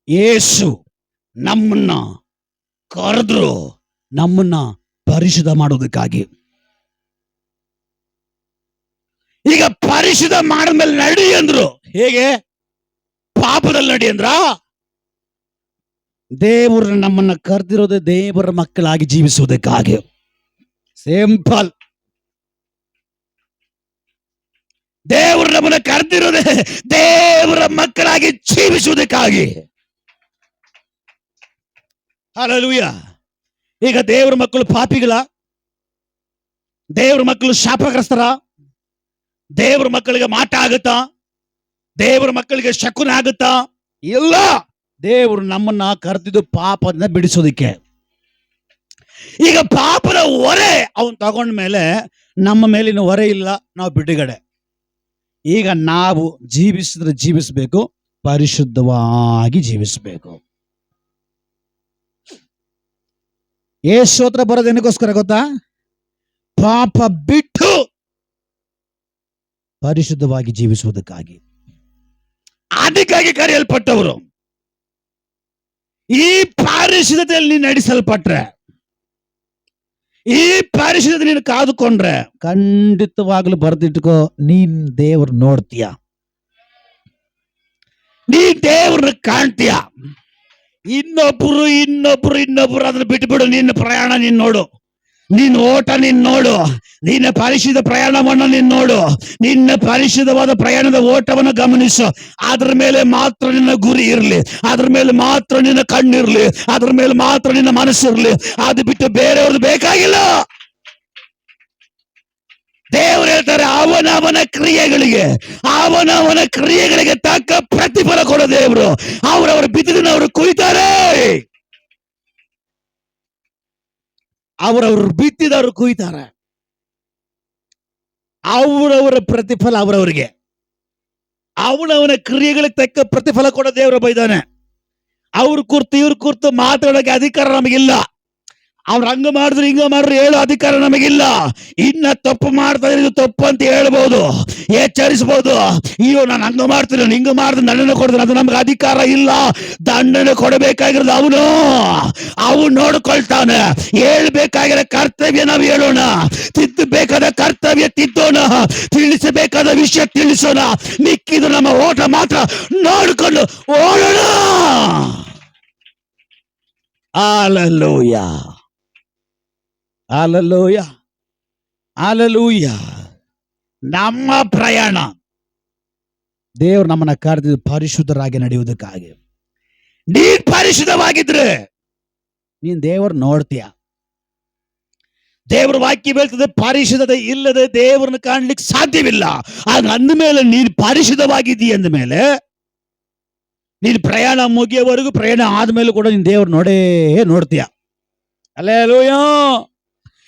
ಯೇಸು ನಮ್ಮನ್ನ ಕರೆದ್ರು, ನಮ್ಮನ್ನ ಪರಿಶುದ್ಧ ಮಾಡೋದಕ್ಕಾಗಿ. ಈಗ ಪರಿಶುದ್ಧ ಮಾಡಿದ್ಮೇಲೆ ನಡಿ ಅಂದ್ರು. ಹೇಗೆ? ಪಾಪದಲ್ಲಿ ನಡಿ ಅಂದ್ರ? ದೇವರು ನಮ್ಮನ್ನ ಕರೆದಿರೋದೇ ದೇವರ ಮಕ್ಕಳಾಗಿ ಜೀವಿಸುವುದಕ್ಕಾಗಿ. ಸಿಂಪಲ್. ದೇವರು ನಮ್ಮನ್ನ ಕರೆದಿರೋದೇ ದೇವರ ಮಕ್ಕಳಾಗಿ ಜೀವಿಸುವುದಕ್ಕಾಗಿ. ಹಲ್ಲೆಲೂಯ. ಈಗ ದೇವರ ಮಕ್ಕಳು ಪಾಪಿಗಳ? ದೇವರ ಮಕ್ಕಳು ಶಾಪಗ್ರಸ್ತರ? ದೇವರ ಮಕ್ಕಳಿಗೆ ಮಾಟ ಆಗುತ್ತಾ? ದೇವರ ಮಕ್ಕಳಿಗೆ ಶಕುನ ಆಗುತ್ತಾ? ಇಲ್ಲ. ದೇವರು ನಮ್ಮನ್ನ ಕರೆದಿದ್ದು ಪಾಪದಿಂದ ಬಿಡಿಸೋದಿಕ್ಕೆ. ಈಗ ಪಾಪದ ಹೊರೆ ಅವನ್ ತಗೊಂಡ್ಮೇಲೆ ನಮ್ಮ ಮೇಲಿನ ಹೊರೆ ಇಲ್ಲ, ನಾವು ಬಿಡುಗಡೆ. ಈಗ ನಾವು ಜೀವಿಸಬೇಕು, ಪರಿಶುದ್ಧವಾಗಿ ಜೀವಿಸಬೇಕು. ಯೇಸು ಹತ್ರ ಬರೋದು ಏನಕ್ಕೋಸ್ಕರ ಗೊತ್ತಾ? ಪಾಪ ಬಿಟ್ಟು ಪರಿಶುದ್ಧವಾಗಿ ಜೀವಿಸುವುದಕ್ಕಾಗಿ. ಅದಕ್ಕಾಗಿ ಕರೆಯಲ್ಪಟ್ಟವರು. ಈ ಪಾರಿಶುದ್ಧತೆಯಲ್ಲಿ ನೀನು ನಡೆಸಲ್ಪಟ್ರೆ, ಈ ಪಾರಿಶುದ್ಧತೆ ನೀನು ಕಾದುಕೊಂಡ್ರೆ, ಖಂಡಿತವಾಗ್ಲೂ ಬರೆದಿಟ್ಕೋ, ನೀನ್ ದೇವ್ರು ನೋಡ್ತೀಯ, ನೀ ದೇವ್ರನ್ನ ಕಾಣ್ತೀಯ. ಇನ್ನೊಬ್ರು ಅದನ್ನ ಬಿಟ್ಬಿಡು. ನಿನ್ನ ಪ್ರಯಾಣ ನೀನ್ ನೋಡು, ನಿನ್ನ ಓಟ ನೀನ್ ನೋಡು, ನಿನ್ನ ಪರಿಶುದ್ಧ ಪ್ರಯಾಣವನ್ನು ನೀನ್ ನೋಡು, ನಿನ್ನ ಪರಿಶುದ್ಧವಾದ ಪ್ರಯಾಣದ ಓಟವನ್ನು ಗಮನಿಸು. ಅದ್ರ ಮೇಲೆ ಮಾತ್ರ ನಿನ್ನ ಗುರಿ ಇರ್ಲಿ, ಅದ್ರ ಮೇಲೆ ಮಾತ್ರ ನಿನ್ನ ಕಣ್ಣಿರ್ಲಿ, ಅದ್ರ ಮೇಲೆ ಮಾತ್ರ ನಿನ್ನ ಮನಸ್ಸಿರ್ಲಿ. ಅದು ಬಿಟ್ಟು ಬೇರೆಯವ್ರದ್ದು ಬೇಕಾಗಿಲ್ಲ. ದೇವರು ಹೇಳ್ತಾರೆ, ಅವನವನ ಕ್ರಿಯೆಗಳಿಗೆ ತಕ್ಕ ಪ್ರತಿಫಲ ಕೊಡೋ ದೇವರು. ಅವರವರ ಬಿತ್ತಿದನ್ನು ಅವರು ಕುಯ್ತಾರೆ. ಅವರವರು ಬಿತ್ತಿದವರು ಕುಯ್ತಾರೆ. ಅವರವರ ಪ್ರತಿಫಲ ಅವರವರಿಗೆ. ಅವನವನ ಕ್ರಿಯೆಗಳಿಗೆ ತಕ್ಕ ಪ್ರತಿಫಲ ಕೊಡೋ ದೇವರು ಬೈದಾನೆ. ಅವ್ರ ಕುರ್ತು ಇವ್ರ ಕುರ್ತು ಮಾತಾಡೋಕೆ ಅಧಿಕಾರ ನಮಗಿಲ್ಲ. ಅವ್ರು ಹಂಗ ಮಾಡಿದ್ರು ಹಿಂಗ ಮಾಡಿದ್ರು ಹೇಳೋ ಅಧಿಕಾರ ನಮಗಿಲ್ಲ. ಇನ್ನ ತಪ್ಪು ಮಾಡ್ತಾ ಇರೋದು ತಪ್ಪು ಅಂತ ಹೇಳ್ಬೋದು, ಎಚ್ಚರಿಸಬಹುದು. ಅಯ್ಯೋ ನಾನು ಹಂಗ ಮಾಡ್ತೀನಿ, ಹಿಂಗ ಮಾಡಿದ್ರೆ ದಂಡನೆ ಕೊಡ್ತೀನಿ, ಅದು ನಮ್ಗೆ ಅಧಿಕಾರ ಇಲ್ಲ. ದಂಡನೆ ಕೊಡಬೇಕಾಗಿರೋದು ಅವನು ನೋಡ್ಕೊಳ್ತಾನೆ. ಹೇಳ್ಬೇಕಾಗಿರೋ ಕರ್ತವ್ಯ ನಾವು ಹೇಳೋಣ, ತಿದ್ದಬೇಕಾದ ಕರ್ತವ್ಯ ತಿದ್ದೋಣ, ತಿಳಿಸಬೇಕಾದ ವಿಷಯ ತಿಳಿಸೋಣ. ಮಿಕ್ಕಿದು ನಮ್ಮ ಓಟ ಮಾತ್ರ ನೋಡ್ಕೊಂಡು ಓಡೋಣ. Hallelujah. Hallelujah. Hallelujah. ನಮ್ಮ ಪ್ರಯಾಣ ದೇವ್ರು ನಮ್ಮನ್ನ ಕರೆದಿದ್ದು ಪರಿಶುದ್ಧರಾಗಿ ನಡೆಯುವುದಕ್ಕಾಗಿ. ನೀನ್ ಪರಿಶುದ್ಧವಾಗಿದ್ರೆ ನೀನ್ ದೇವ್ರು ನೋಡ್ತೀಯ. ದೇವರ ವಾಕ್ಯ ಹೇಳ್ತದೆ, ಪರಿಶುದ್ಧತೆ ಇಲ್ಲದೆ ದೇವರನ್ನ ಕಾಣ್ಲಿಕ್ಕೆ ಸಾಧ್ಯವಿಲ್ಲ. ಆಗ ಅಂದಮೇಲೆ ನೀನು ಪರಿಶುದ್ಧವಾಗಿದ್ದೀಯ ಅಂದಮೇಲೆ ನೀನು ಪ್ರಯಾಣ ಮುಗಿಯೋವರೆಗೂ, ಪ್ರಯಾಣ ಆದ್ಮೇಲೆ ಕೂಡ ನೀನ್ ದೇವ್ರು ನೋಡ್ತೀಯ. ಹಲ್ಲೆಲೂಯಾ.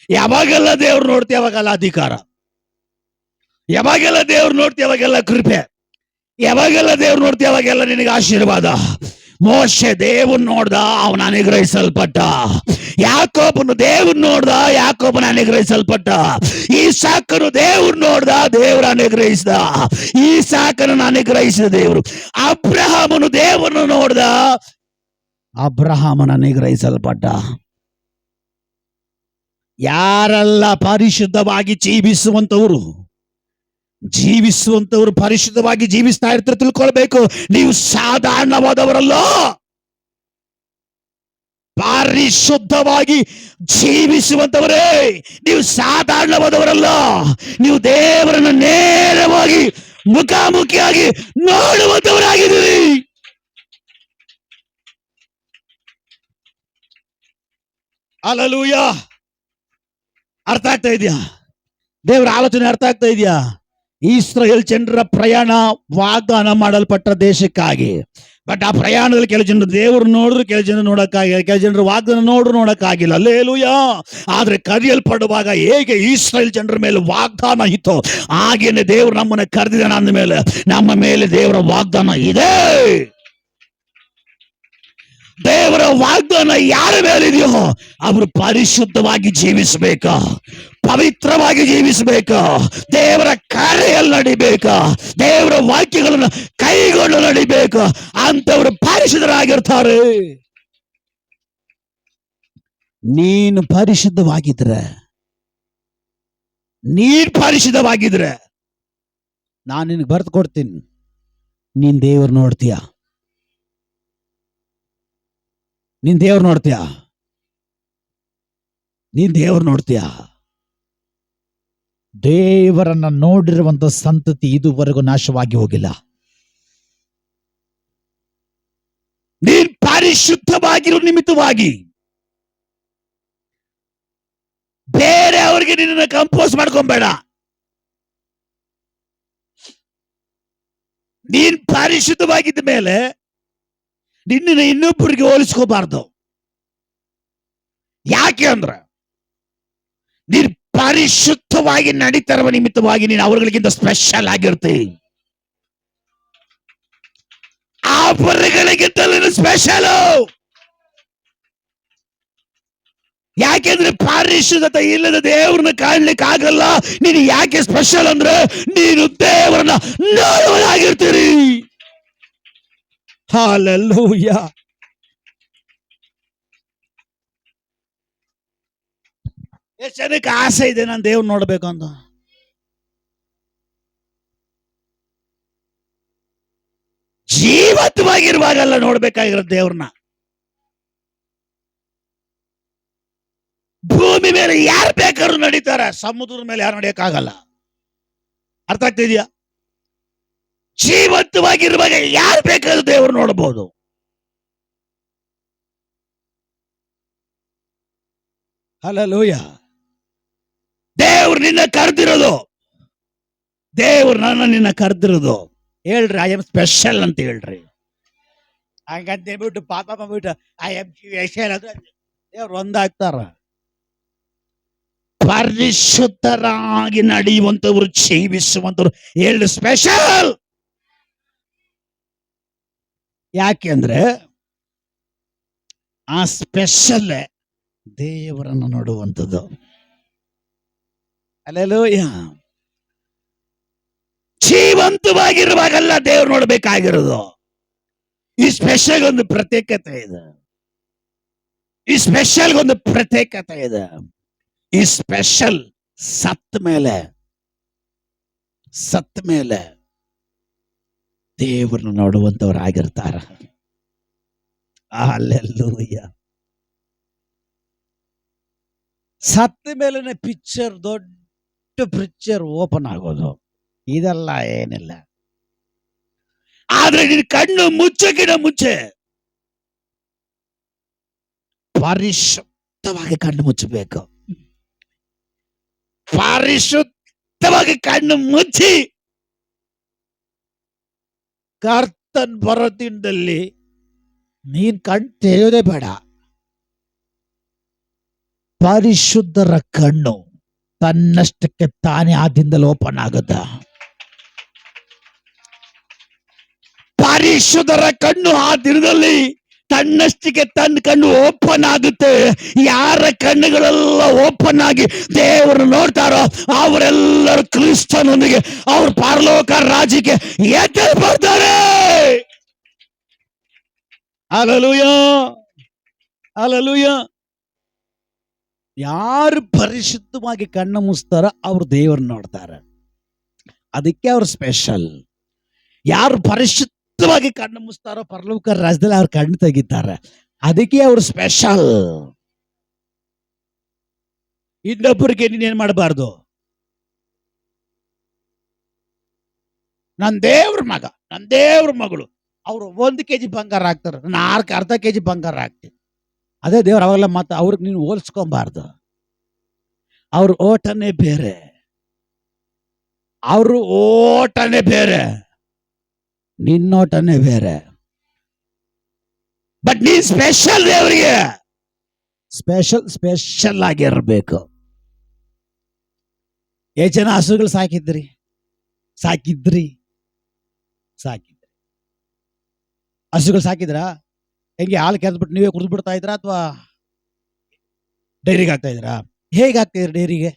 ಯಾವಾಗೆಲ್ಲ ದೇವ್ರು ನೋಡ್ತೀಯ ಅವಾಗೆಲ್ಲ ಅಧಿಕಾರ, ಯಾವಾಗೆಲ್ಲ ದೇವ್ರು ನೋಡ್ತೀಯ ಅವಾಗೆಲ್ಲ ಕೃಪೆ, ಯಾವಾಗೆಲ್ಲ ದೇವ್ರು ನೋಡ್ತೀಯ ಅವಾಗೆಲ್ಲ ನಿನಗೆ ಆಶೀರ್ವಾದ. ಮೋಶೆ ದೇವ್ರನ್ನ ನೋಡ್ದ, ಅವನ ಅನುಗ್ರಹಿಸಲ್ಪಟ್ಟ. ಯಾಕೋಬನು ದೇವ್ರನ್ನ ನೋಡ್ದ, ಯಾಕೋಬನ ಅನುಗ್ರಹಿಸಲ್ಪಟ್ಟ. ಈಸಾಕನು ದೇವ್ರನ್ನ ನೋಡ್ದ, ದೇವ್ರ ಅನುಗ್ರಹಿಸಿದ. ಈಸಾಕನನ್ನು ಅನುಗ್ರಹಿಸಿದ ದೇವರು. ಅಬ್ರಹಾಮನು ದೇವ್ರನ್ನ ನೋಡ್ದ, ಅಬ್ರಹಾಮನ ಅನುಗ್ರಹಿಸಲ್ಪಟ್ಟ. ಯಾರೆಲ್ಲ ಪರಿಶುದ್ಧವಾಗಿ ಜೀವಿಸುವಂತವರು ಪರಿಶುದ್ಧವಾಗಿ ಜೀವಿಸ್ತಾ ಇರ್ತಾರೆ, ತಿಳ್ಕೊಳ್ಬೇಕು. ನೀವು ಸಾಧಾರಣವಾದವರಲ್ಲ, ಪರಿಶುದ್ಧವಾಗಿ ಜೀವಿಸುವಂತವರೇ. ನೀವು ಸಾಧಾರಣವಾದವರಲ್ಲ, ನೀವು ದೇವರನ್ನು ನೇರವಾಗಿ ಮುಖಾಮುಖಿಯಾಗಿ ನೋಡುವಂತವರಾಗಿದ್ದೀರಿ. ಹಲ್ಲೆಲೂಯಾ. ಅರ್ಥ ಆಗ್ತಾ ಇದೆಯಾ? ದೇವರ ಆಲೋಚನೆ ಅರ್ಥ ಆಗ್ತಾ ಇದೆಯಾ? ಇಸ್ರಾಯೇಲ್ ಜನರ ಪ್ರಯಾಣ ವಾಗ್ದಾನ ಮಾಡಲ್ಪಟ್ಟ ದೇಶಕ್ಕಾಗಿ. ಬಟ್ ಆ ಪ್ರಯಾಣದಲ್ಲಿ ಕೆಲವು ಜನರು ದೇವರು ನೋಡಿದ್ರು, ಕೆಲವು ಜನರು ನೋಡಕ್ಕಾಗಿಲ್ಲ, ಕೆಲವು ಜನರು ವಾಗ್ದಾನ ನೋಡಕ್ಕಾಗಿಲ್ಲ. ಹಲ್ಲೆಲೂಯಾ. ಆದ್ರೆ ಕರೆಯಲ್ಪಡುವಾಗ ಹೇಗೆ ಇಸ್ರಾಯೇಲ್ ಜನರ ಮೇಲೆ ವಾಗ್ದಾನ ಇತ್ತು, ಹಾಗೇನೆ ದೇವರು ನಮ್ಮನ್ನ ಕರೆದಿದ್ದಾನೆ. ಅಂದ ಮೇಲೆ ನಮ್ಮ ಮೇಲೆ ದೇವರ ವಾಗ್ದಾನ ಇದೆ. ದೇವರ ವಾಗ್ದಾನ ಯಾರ ಮೇಲಿದೆಯೋ ಅವರು ಪರಿಶುದ್ಧವಾಗಿ ಜೀವಿಸಬೇಕ, ಪವಿತ್ರವಾಗಿ ಜೀವಿಸಬೇಕ, ದೇವರ ಕಾರ್ಯದಲ್ಲಿ ನಡಿಬೇಕ, ದೇವರ ವಾಕ್ಯಗಳನ್ನು ಕೈಗೊಂಡು ನಡಿಬೇಕ. ಅಂತವರು ಪರಿಶುದ್ಧರಾಗಿರ್ತಾರೆ. ನೀನು ಪರಿಶುದ್ಧವಾಗಿದ್ರೆ ನಾನು ನಿನಗೆ ಬರ್ದು ಕೊಡ್ತೀನಿ. ನೀನ್ ದೇವ್ರು ನೋಡ್ತೀಯ, ನೀನ್ ದೇವ್ರು ನೋಡ್ತೀಯ. ದೇವರನ್ನ ನೋಡಿರುವಂತ ಸಂತತಿ ಇದುವರೆಗೂ ನಾಶವಾಗಿ ಹೋಗಿಲ್ಲ. ನೀನ್ ಪರಿಶುದ್ಧವಾಗಿರೋ ನಿಮಿತ್ತವಾಗಿ ಬೇರೆ ಅವರಿಗೆ ನಿನ್ನ ಕಂಪೋಸ್ ಮಾಡ್ಕೊಂಬೇಡ. ನೀನ್ ಪರಿಶುದ್ಧವಾಗಿದ್ದ ಮೇಲೆ ನಿನ್ನ ಇನ್ನೊಬ್ಬರಿಗೆ ಹೋಲಿಸ್ಕೋಬಾರ್ದು. ಯಾಕೆ ಅಂದ್ರೆ ನೀನ್ ಪರಿಶುದ್ಧವಾಗಿ ನಡೀತಿರುವ ನಿಮಿತ್ತವಾಗಿ ನೀನು ಅವರುಗಳಿಗಿಂತ ಸ್ಪೆಷಲ್ ಆಗಿರ್ತಿ. ಅವರುಗಳಿಗಿಂತ ಸ್ಪೆಷಲ್. ಯಾಕೆಂದ್ರೆ ಪರಿಶುದ್ಧತೆ ಇಲ್ಲದ ದೇವ್ರನ್ನ ಕಾಣ್ಲಿಕ್ಕೆ ಆಗಲ್ಲ. ನೀನು ಯಾಕೆ ಸ್ಪೆಷಲ್ ಅಂದ್ರೆ ನೀನು ದೇವರನ್ನ ನೋಡುವುದಾಗಿರ್ತೀರಿ. ಹಲ್ಲೆಲೂಯಾ. ಎಷ್ಟು ಜನಕ್ಕೆ ಆಸೆ ಇದೆ ನಾನು ದೇವ್ರ ನೋಡ್ಬೇಕು ಅಂತ. ಜೀವಂತವಾಗಿರುವಾಗಲ್ಲ ನೋಡ್ಬೇಕಾಗಿರೋ ದೇವ್ರನ್ನ. ಭೂಮಿ ಮೇಲೆ ಯಾರು ಬೇಕಾದ್ರೂ ನಡೀತಾರೆ, ಸಮುದ್ರದ ಮೇಲೆ ಯಾರು ನಡೆಯಕ್ಕಾಗಲ್ಲ. ಅರ್ಥ ಆಗ್ತಿದ್ಯಾ? ಜೀವಂತವಾಗಿರುವಾಗ ಯಾರು ಬೇಕಾದ್ರೂ ದೇವ್ರು ನೋಡಬಹುದು. ಹಲ್ಲೆಲೂಯಾ. ದೇವ್ರು ನಿನ್ನ ಕರೆದಿರೋದು, ದೇವ್ರು ನಿನ್ನ ಕರೆದಿರೋದು. ಹೇಳ್ರಿ ಐ ಆಮ್ ಸ್ಪೆಷಲ್ ಅಂತ ಹೇಳ್ರಿ. ಹಂಗಂತ ಹೇಳ್ಬಿಟ್ಟು ಪಾಪ ಮಾಡ್ಬಿಟ್ಟು ಐ ಆಮ್ ಸ್ಪೆಷಲ್ ಅಂದ್ರೆ ದೇವ್ರು ಒಂದಾಗ್ತಾರ. ಪರಿಶುದ್ಧರಾಗಿ ನಡೆಯುವಂತವ್ರು, ಜೀವಿಸುವಂತವ್ರು ಹೇಳ್ರಿ ಸ್ಪೆಷಲ್. ಯಾಕೆಂದ್ರೆ ಆ ಸ್ಪೆಷಲ್ ದೇವರನ್ನು ನೋಡುವಂಥದ್ದು. ಹಲ್ಲೆಲೂಯಾ. ಜೀವಂತವಾಗಿರುವಾಗಲ್ಲ ದೇವ್ರು ನೋಡ್ಬೇಕಾಗಿರೋದು. ಈ ಸ್ಪೆಷಲ್ ಒಂದು ಪ್ರತ್ಯೇಕತೆ ಇದೆ. ಈ ಸ್ಪೆಷಲ್ ಒಂದು ಪ್ರತ್ಯೇಕತೆ ಇದೆ. ಈ ಸ್ಪೆಷಲ್ ಸತ್ತ ಮೇಲೆ ದೇವರನ್ನು ನೋಡುವಂತವರಾಗಿರ್ತಾರ. ಹಲ್ಲೆಲೂಯಾ. ಸತ್ತ ಮೇಲೆನೆ ಪಿಕ್ಚರ್, ದೊಡ್ಡ ಪಿಕ್ಚರ್ ಓಪನ್ ಆಗೋದು. ಇದೆಲ್ಲ ಏನಿಲ್ಲ. ಆದ್ರೆ ನಿನ್ ಕಣ್ಣು ಮುಚ್ಚಕ್ಕಿಂತ ಮುಂಚೆ ಪರಿಶುದ್ಧವಾಗಿ ಕಣ್ಣು ಮುಚ್ಚಬೇಕು. ಪರಿಶುದ್ಧವಾಗಿ ಕಣ್ಣು ಮುಚ್ಚಿ ಕರ್ತನ್ ಬರೋ ದಿನದಲ್ಲಿ ನೀನ್ ಕಣ್ ತೆರೆಯೋದೇ ಬೇಡ. ಪರಿಶುದ್ಧರ ಕಣ್ಣು ತನ್ನಷ್ಟಕ್ಕೆ ತಾನೇ ಆ ದಿನದಲ್ಲಿ ಓಪನ್ ಆಗುತ್ತ. ಪರಿಶುದ್ಧರ ಕಣ್ಣು ಆ ದಿನದಲ್ಲಿ ತನ್ನಷ್ಟಕ್ಕೆ ತನ್ನ ಕಣ್ಣು ಓಪನ್ ಆಗುತ್ತೆ. ಯಾರ ಕಣ್ಣುಗಳೆಲ್ಲ ಓಪನ್ ಆಗಿ ದೇವರು ನೋಡ್ತಾರೋ ಅವರೆಲ್ಲರೂ ಕ್ರಿಸ್ತನೊಂದಿಗೆ ಅವ್ರ ಪರಲೋಕ ರಾಜ್ಯಕ್ಕೆ ಎತ್ತಲ್ಪಡ್ತಾರೆ. ಹಲ್ಲೆಲೂಯಾ. ಹಲ್ಲೆಲೂಯಾ. ಯಾರು ಪರಿಶುದ್ಧವಾಗಿ ಕಣ್ಣು ಮುಚ್ತಾರ ಅವ್ರು ದೇವ್ರನ್ನ ನೋಡ್ತಾರೆ. ಅದಕ್ಕೆ ಅವ್ರು ಸ್ಪೆಷಲ್. ಯಾರು ಪರಿಶುದ್ಧವಾಗಿ ಕಣ್ಣು ಮುಚ್ತಾರೋ ಪರಲೋಕ ರಾಜ್ಯದಲ್ಲಿ ಅವ್ರ ಕಣ್ಣು ತೆಗಿತಾರೆ. ಅದಕ್ಕೆ ಅವ್ರು ಸ್ಪೆಷಲ್. ಇನ್ನೊಬ್ಬರಿಗೆ ನೀನೇನ್ ಮಾಡಬಾರ್ದು. ನನ್ನ ದೇವ್ರ ಮಗ, ನನ್ನ ದೇವ್ರ ಮಗಳು, ಅವ್ರು 1 kg ಬಂಗಾರ ಹಾಕ್ತಾರೆ, ನಾನು ಅರ್ಧ kg ಬಂಗಾರ ಹಾಕ್ತೀನಿ. ಅದೇ ದೇವ್ರು ಅವಾಗೆಲ್ಲ ಮತ್ತೆ ಅವ್ರಿಗೆ ನೀನು ಹೋಲಿಸ್ಕೊಬಾರ್ದು. ಅವ್ರ ಓಟನೇ ಬೇರೆ, ಅವ್ರ ಓಟನೇ ಬೇರೆ, ನಿನ್ನೋಟನೇ ಬೇರೆ. ಬಟ್ ನೀನ್ ಸ್ಪೆಷಲ್. ದೇವರಿಗೆ ಸ್ಪೆಷಲ್ ಆಗಿರ್ಬೇಕು. ಎಷ್ಟು ಜನ ಹಸುಗಳು ಸಾಕಿದ್ರಿ? ಹಸುಗಳು ಸಾಕಿದ್ರಾ? ಹೆಂಗೆ ಹಾಲು ಕೆರೆದ್ಬಿಟ್ಟು ನೀವೇ ಕುಡಿದು ಬಿಡ್ತಾ ಇದ್ರಾ ಅಥವಾ ಡೈರಿಗೆ ಹಾಕ್ತಾ ಇದ್ರಾ? ಹೇಗೆ ಹಾಕ್ತಿದ್ರಿ ಡೈರಿಗೆ?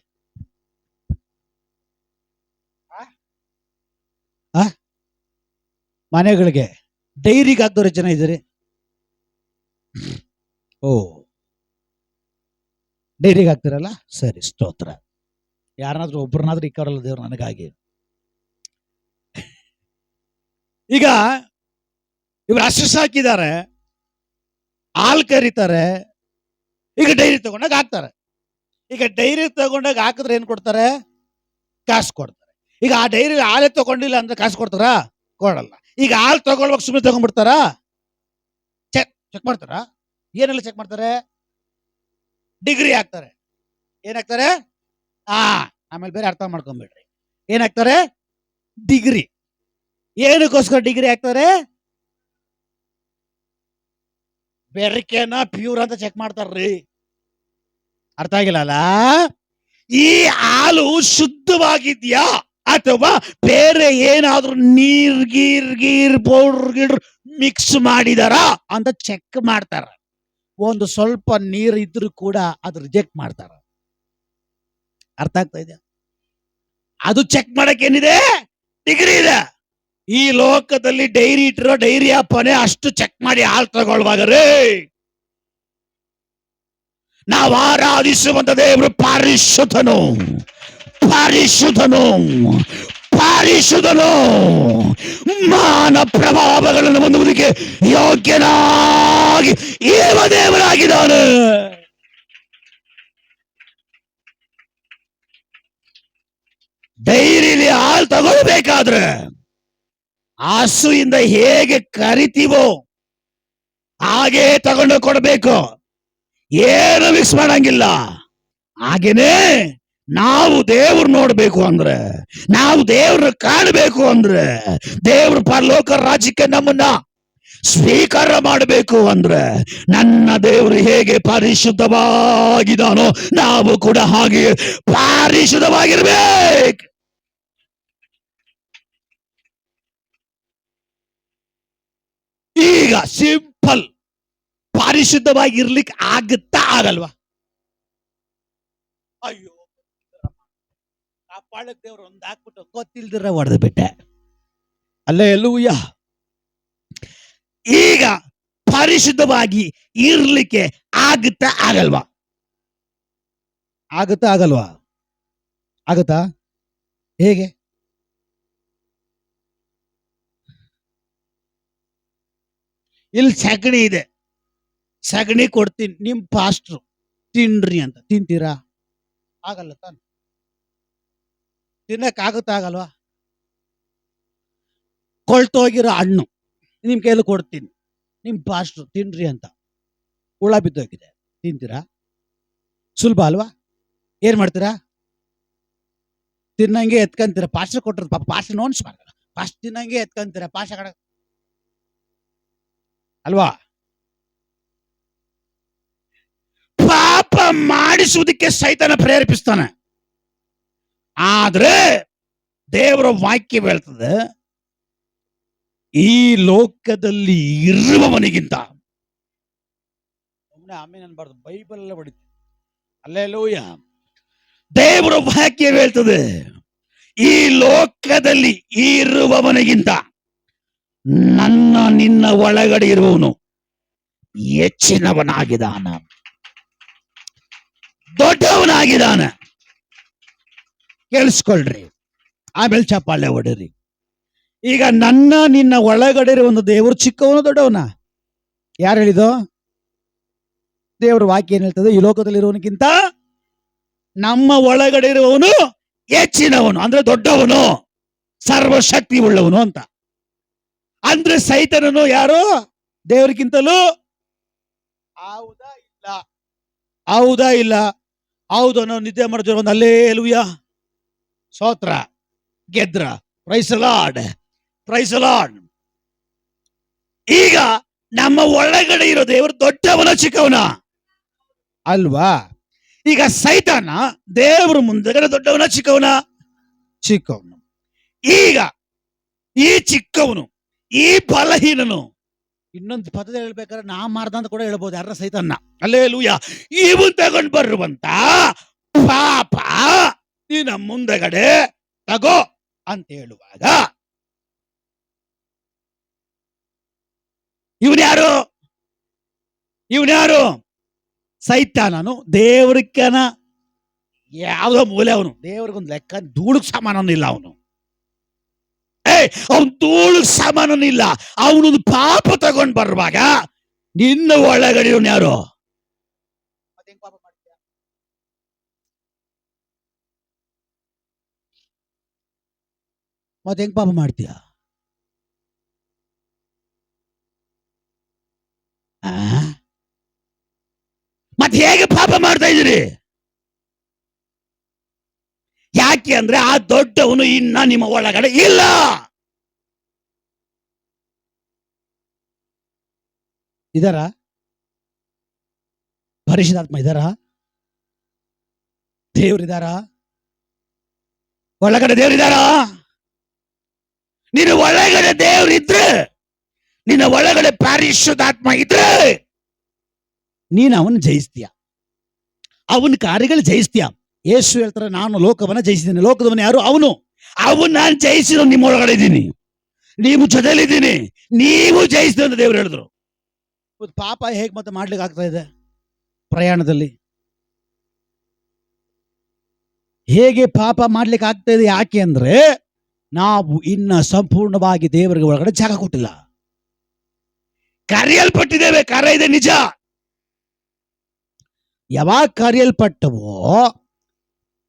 ಮನೆಗಳಿಗೆ ಡೈರಿಗೆ ಹಾಕ್ದವ್ರು ಜನ ಇದ್ದೀರಿ? ಓ, ಡೈರಿಗೆ ಹಾಕ್ತಿರಲ್ಲ, ಸರಿ, ಸ್ತೋತ್ರ. ಯಾರನ್ನಾದ್ರೂ ಒಬ್ಬರನ್ನಾದ್ರೂ ಇಕ್ಕಾರಲ್ಲ ದೇವ್ರು ನನಗಾಗಿ. ಈಗ ಇವ್ರು ಹಸು ಸಾಕಿದ್ದಾರೆ, ಹಾಲು ಕರೀತಾರೆ, ಈಗ ಡೈರಿ ತಗೊಂಡಾಗ ಹಾಕ್ತಾರೆ. ಈಗ ಡೈರಿ ತಗೊಂಡಾಗ ಹಾಕಿದ್ರೆ ಏನ್ ಕೊಡ್ತಾರೆ? ಕಾಸು ಕೊಡ್ತಾರೆ. ಈಗ ಆ ಡೈರಿ ಹಾಲೇ ತಗೊಂಡಿಲ್ಲ ಅಂದ್ರೆ ಕಾಸು ಕೊಡ್ತಾರಾ? ಕೊಡಲ್ಲ. ಈಗ ಹಾಲು ತಗೊಳ್ಬೇಕು ಸುಮ್ಮನೆ ತಗೊಂಡ್ಬಿಡ್ತಾರಾ? ಚೆಕ್ ಮಾಡ್ತಾರಾ? ಏನೆಲ್ಲ ಚೆಕ್ ಮಾಡ್ತಾರೆ? ಡಿಗ್ರಿ ಹಾಕ್ತಾರೆ. ಏನಾಗ್ತಾರೆ? ಆಮೇಲೆ ಬೇರೆ ಅರ್ಥ ಮಾಡ್ಕೊಂಡ್ಬಿಡ್ರಿ. ಏನಾಗ್ತಾರೆ? ಡಿಗ್ರಿ. ಏನಕ್ಕೋಸ್ಕರ ಡಿಗ್ರಿ ಹಾಕ್ತಾರೆ? ಬೆರಕೆನ ಪ್ಯೂರ್ ಅಂತ ಚೆಕ್ ಮಾಡ್ತಾರ್ರಿ. ಅರ್ಥ ಆಗಿಲ್ಲ? ಈ ಹಾಲು ಶುದ್ಧವಾಗಿದ್ಯಾ ಅಥವಾ ಬೇರೆ ಏನಾದ್ರೂ ನೀರ್ ಪೌಡರ್ ಗಿಡ್ರ್ ಮಿಕ್ಸ್ ಮಾಡಿದಾರ ಅಂತ ಚೆಕ್ ಮಾಡ್ತಾರ. ಒಂದು ಸ್ವಲ್ಪ ನೀರು ಇದ್ರೂ ಕೂಡ ಅದು ರಿಜೆಕ್ಟ್ ಮಾಡ್ತಾರ. ಅರ್ಥ ಆಗ್ತಾ ಇದೆ? ಅದು ಚೆಕ್ ಮಾಡಕ್ ಏನಿದೆ? ಡಿಗ್ರಿ ಇದೆ. ಈ ಲೋಕದಲ್ಲಿ ಡೈರಿ ಇಟ್ಟಿರೋ ಡೈರಿ ಅಪ್ಪನೇ ಅಷ್ಟು ಚೆಕ್ ಮಾಡಿ ಹಾಲು ತಗೊಳ್ಳುವಾಗ ರೇ, ನಾವು ಆರಾಧಿಸುವಂತ ದೇವರು ಪರಿಶುದ್ಧನು, ಪರಿಶುದ್ಧನು, ಪರಿಶುದ್ಧನು, ಮಾನ ಪ್ರಭಾವಗಳನ್ನು ಹೊಂದುವುದಕ್ಕೆ ಯೋಗ್ಯನಾಗಿ ಇರುವ ದೇವರಾಗಿದ್ದಾನೆ. ಡೈರಿಲಿ ಹಾಲು ತಗೊಳ್ಬೇಕಾದ್ರೆ ಹಸುವಿಂದ ಹೇಗೆ ಕರಿತೀವೋ ಹಾಗೆ ತಗೊಂಡು ಕೊಡಬೇಕು, ಏನು ಮಿಕ್ಸ್ ಮಾಡಂಗಿಲ್ಲ. ಹಾಗೇನೆ ನಾವು ದೇವ್ರು ನೋಡ್ಬೇಕು ಅಂದ್ರೆ, ನಾವು ದೇವ್ರ ಕಾಣಬೇಕು ಅಂದ್ರೆ, ದೇವ್ರ ಪರಲೋಕ ರಾಜ್ಯಕ್ಕೆ ನಮ್ಮನ್ನ ಸ್ವೀಕಾರ ಮಾಡಬೇಕು ಅಂದ್ರೆ, ನನ್ನ ದೇವರು ಹೇಗೆ ಪರಿಶುದ್ಧವಾಗಿದ್ದಾನೋ ನಾವು ಕೂಡ ಹಾಗೆ ಪರಿಶುದ್ಧವಾಗಿರ್ಬೇಕು. ಈಗ ಸಿಂಪಲ್, ಪರಿಶುದ್ಧವಾಗಿರ್ಲಿಕ್ಕೆ ಆಗುತ್ತಾ ಆಗಲ್ವಾ? ಅಯ್ಯೋ, ಕಾಪಾಳಕ್ ದೇವ್ರು ಒಂದ್ ಹಾಕ್ಬಿಟ್ಟು ಗೊತ್ತಿಲ್ದಿರ ಹೊಡೆದು ಬಿಟ್ಟೆ. ಹಲ್ಲೆಲೂಯಾ. ಈಗ ಪರಿಶುದ್ಧವಾಗಿ ಇರ್ಲಿಕ್ಕೆ ಆಗುತ್ತಾ ಆಗಲ್ವಾ? ಆಗುತ್ತಾ ಆಗಲ್ವಾ? ಆಗುತ್ತಾ? ಹೇಗೆ? ಇಲ್ಲಿ ಸಗಣಿ ಇದೆ, ಸಗಣಿ ಕೊಡ್ತೀನಿ, ನಿಮ್ ಪಾಸ್ಟ್ರು ತಿನ್ರಿ ಅಂತ ತಿಂತೀರಾ? ಆಗಲ್ಲ ತಾನೆ. ತಿನ್ನಕ್ ಆಗುತ್ತಾ ಆಗಲ್ವಾ? ಕೊಳ್ತೋಗಿರೋ ಹಣ್ಣು ನಿಮ್ ಕೈಯಲ್ಲಿ ಕೊಡ್ತೀನಿ, ನಿಮ್ ಪಾಸ್ಟ್ರು ತಿನ್ರಿ ಅಂತ, ಹುಳ ಬಿದ್ದೋಗಿದೆ, ತಿಂತೀರಾ? ಸುಲಭ ಅಲ್ವಾ? ಏನ್ ಮಾಡ್ತೀರಾ? ತಿನ್ನಂಗೆ ಎತ್ಕಂತೀರ. ಪಾಸ್ಟ್ರು ಕೊಟ್ಟರು, ಪಾಪ ಪಾಸ್ಟ್ರು ನೋಡ್ಸ್ಬಾರ್ದಲ್ಲ, ಪಾಸ್ಟ್ ತಿನ್ನಂಗೆ ಎತ್ಕಂತೀರ ಪಾಶ ಕಡೆ ಅಲ್ವಾ? ಪಾಪ ಮಾಡಿಸುವುದಕ್ಕೆ ಸೈತಾನ ಪ್ರೇರೇಪಿಸ್ತಾನೆ. ಆದ್ರೆ ದೇವರ ವಾಕ್ಯ ಹೇಳ್ತದೆ, ಈ ಲೋಕದಲ್ಲಿ ಇರುವವನಿಗಿಂತ, ಆಮೇಲೆ ಅನ್ಬಾರ್ದು, ಬೈಬಲ್ ಎಲ್ಲ ಹೊಡಿತೀವಿ. ಹಲ್ಲೆಲೂಯಾ. ದೇವರ ವಾಕ್ಯ ಹೇಳ್ತದೆ, ಈ ಲೋಕದಲ್ಲಿ ಇರುವವನಿಗಿಂತ ನನ್ನ ನಿನ್ನ ಒಳಗಡೆ ಇರುವವನು ಹೆಚ್ಚಿನವನಾಗಿದ್ದಾನ, ದೊಡ್ಡವನಾಗಿದ್ದಾನ. ಕೇಳಿಸ್ಕೊಳ್ರಿ, ಆಮೇಲೆ ಚಪ್ಪಾಳೆ ಹೊಡಿರಿ. ಈಗ ನನ್ನ ನಿನ್ನ ಒಳಗಡೆ ಇರುವ ಒಂದು ದೇವರು ಚಿಕ್ಕವನು ದೊಡ್ಡವನ? ಯಾರು ಹೇಳಿದೋ? ದೇವರ ವಾಕ್ಯ ಏನ್ ಹೇಳ್ತದೆ? ಈ ಲೋಕದಲ್ಲಿರುವವನಿಗಿಂತ ನಮ್ಮ ಒಳಗಡೆ ಇರುವವನು ಹೆಚ್ಚಿನವನು, ಅಂದ್ರೆ ದೊಡ್ಡವನು, ಸರ್ವಶಕ್ತಿ ಉಳ್ಳವನು ಅಂತ. ಅಂದ್ರೆ ಸೈತನನು ಯಾರು? ದೇವರಿಗಿಂತಲೂ? ಹೌದಾ ಇಲ್ಲ? ಹೌದಾ ಇಲ್ಲ? ಹೌದು. ನಾವು ನಿದ್ದೆ ಮಾಡ್ತೀವಿ, ಒಂದು ಹಲ್ಲೆಲೂಯಾ, ಸ್ತೋತ್ರ, ಗೆದ್ರ, praise the Lord, praise the Lord. ಈಗ ನಮ್ಮ ಒಳಗಡೆ ಇರೋ ದೇವರು ದೊಡ್ಡವನ ಚಿಕ್ಕವನ ಅಲ್ವಾ? ಈಗ ಸೈತಾನ ದೇವರ ಮುಂದೆಗಡೆ ದೊಡ್ಡವನ ಚಿಕ್ಕವನ? ಚಿಕ್ಕವನು. ಈಗ ಈ ಚಿಕ್ಕವನು, ಈ ಬಲಹೀನನು, ಇನ್ನೊಂದು ಪದದ ಹೇಳ್ಬೇಕಾದ್ರೆ ನಾ ಮಾಡ್ದ ಅಂತ ಕೂಡ ಹೇಳ್ಬೋದು, ಯಾರ? ಸೈತಾನ. ಹಲ್ಲೆಲೂಯಾ. ಇವನ್ ತಗೊಂಡ್ ಬರುವಂತ ಪಾಪ ನಿನ್ನ ಮುಂದೆಗಡೆ ತಗೋ ಅಂತ ಹೇಳುವಾಗ ಇವನ್ಯಾರು? ಇವನ್ಯಾರು? ಸೈತಾನನು. ದೇವ್ರಿಕನ ಯಾವ್ದೋ ಮೂಲೆ ಅವನು, ದೇವ್ರಿಗೊಂದು ಲೆಕ್ಕ ಧೂಳಕ್ ಸಮಾನನಿಲ್ಲ ಅವನು. ಅವನು ಧೂಳಕ್ ಸಮಾನನಿಲ್ಲ. ಅವನೊಂದು ಪಾಪ ತಗೊಂಡ್ ಬರುವಾಗ ನಿನ್ನ ಒಳಗಡೆ ಇವನು ಯಾರು? ಮತ್ತೆ ಹೆಂಗ್ ಪಾಪ ಮಾಡ್ತೀಯ? ಮತ್ತೆ ಹೇಗೆ ಪಾಪ ಮಾಡ್ತಾ ಇದ್ದೀರಿ? ಯಾಕೆ ಅಂದ್ರೆ ಆ ದೊಡ್ಡವನು ಇನ್ನ ನಿಮ್ಮ ಒಳಗಡೆ ಇಲ್ಲ. ಇದರ ಪರಿಶುದ್ಧಾತ್ಮ ಇದಾರ? ದೇವ್ರಿದಾರ? ಒಳಗಡೆ ದೇವ್ರಿದಾರ? ನಿನ್ನ ಒಳಗಡೆ ದೇವ್ರಿದ್ರೆ, ನಿನ್ನ ಒಳಗಡೆ ಪರಿಶುದ್ಧಾತ್ಮ ಇದ್ರೆ ನೀನು ಅವನು ಜಯಿಸ್ತೀಯ, ಅವನ ಕಾರ್ಯಗಳು ಜಯಿಸ್ತೀಯ. ಯೇಸು ಹೇಳ್ತಾರೆ, ನಾನು ಲೋಕವನ್ನ ಜಯಿಸಿದ್ದೀನಿ. ಲೋಕದವನು ಯಾರು? ಅವನು. ಅವನು ನಾನು ಜಯಿಸಿದ ನಿಮ್ಮೊಳಗಡೆ ಇದ್ದೀನಿ, ನೀವು ಜೊತೆಲಿದ್ದೀನಿ, ನೀವು ಜಯಿಸಿದ ಅಂತ ದೇವರು ಹೇಳಿದ್ರು. ಪಾಪ ಹೇಗೆ ಮತ್ತೆ ಮಾಡ್ಲಿಕ್ಕೆ ಆಗ್ತಾ ಇದೆ ಪ್ರಯಾಣದಲ್ಲಿ? ಹೇಗೆ ಪಾಪ ಮಾಡ್ಲಿಕ್ಕೆ ಆಗ್ತಾ ಇದೆ? ಯಾಕೆ ಅಂದ್ರೆ ನಾವು ಇನ್ನ ಸಂಪೂರ್ಣವಾಗಿ ದೇವರಿಗೆ ಒಳಗಡೆ ಜಾಗ ಕೊಟ್ಟಿಲ್ಲ. ಕರೆಯಲ್ಪಟ್ಟಿದ್ದೇವೆ, ಕರೆ ಇದೆ ನಿಜ. ಯಾವಾಗ ಕರೆಯಲ್ಪಟ್ಟವೋ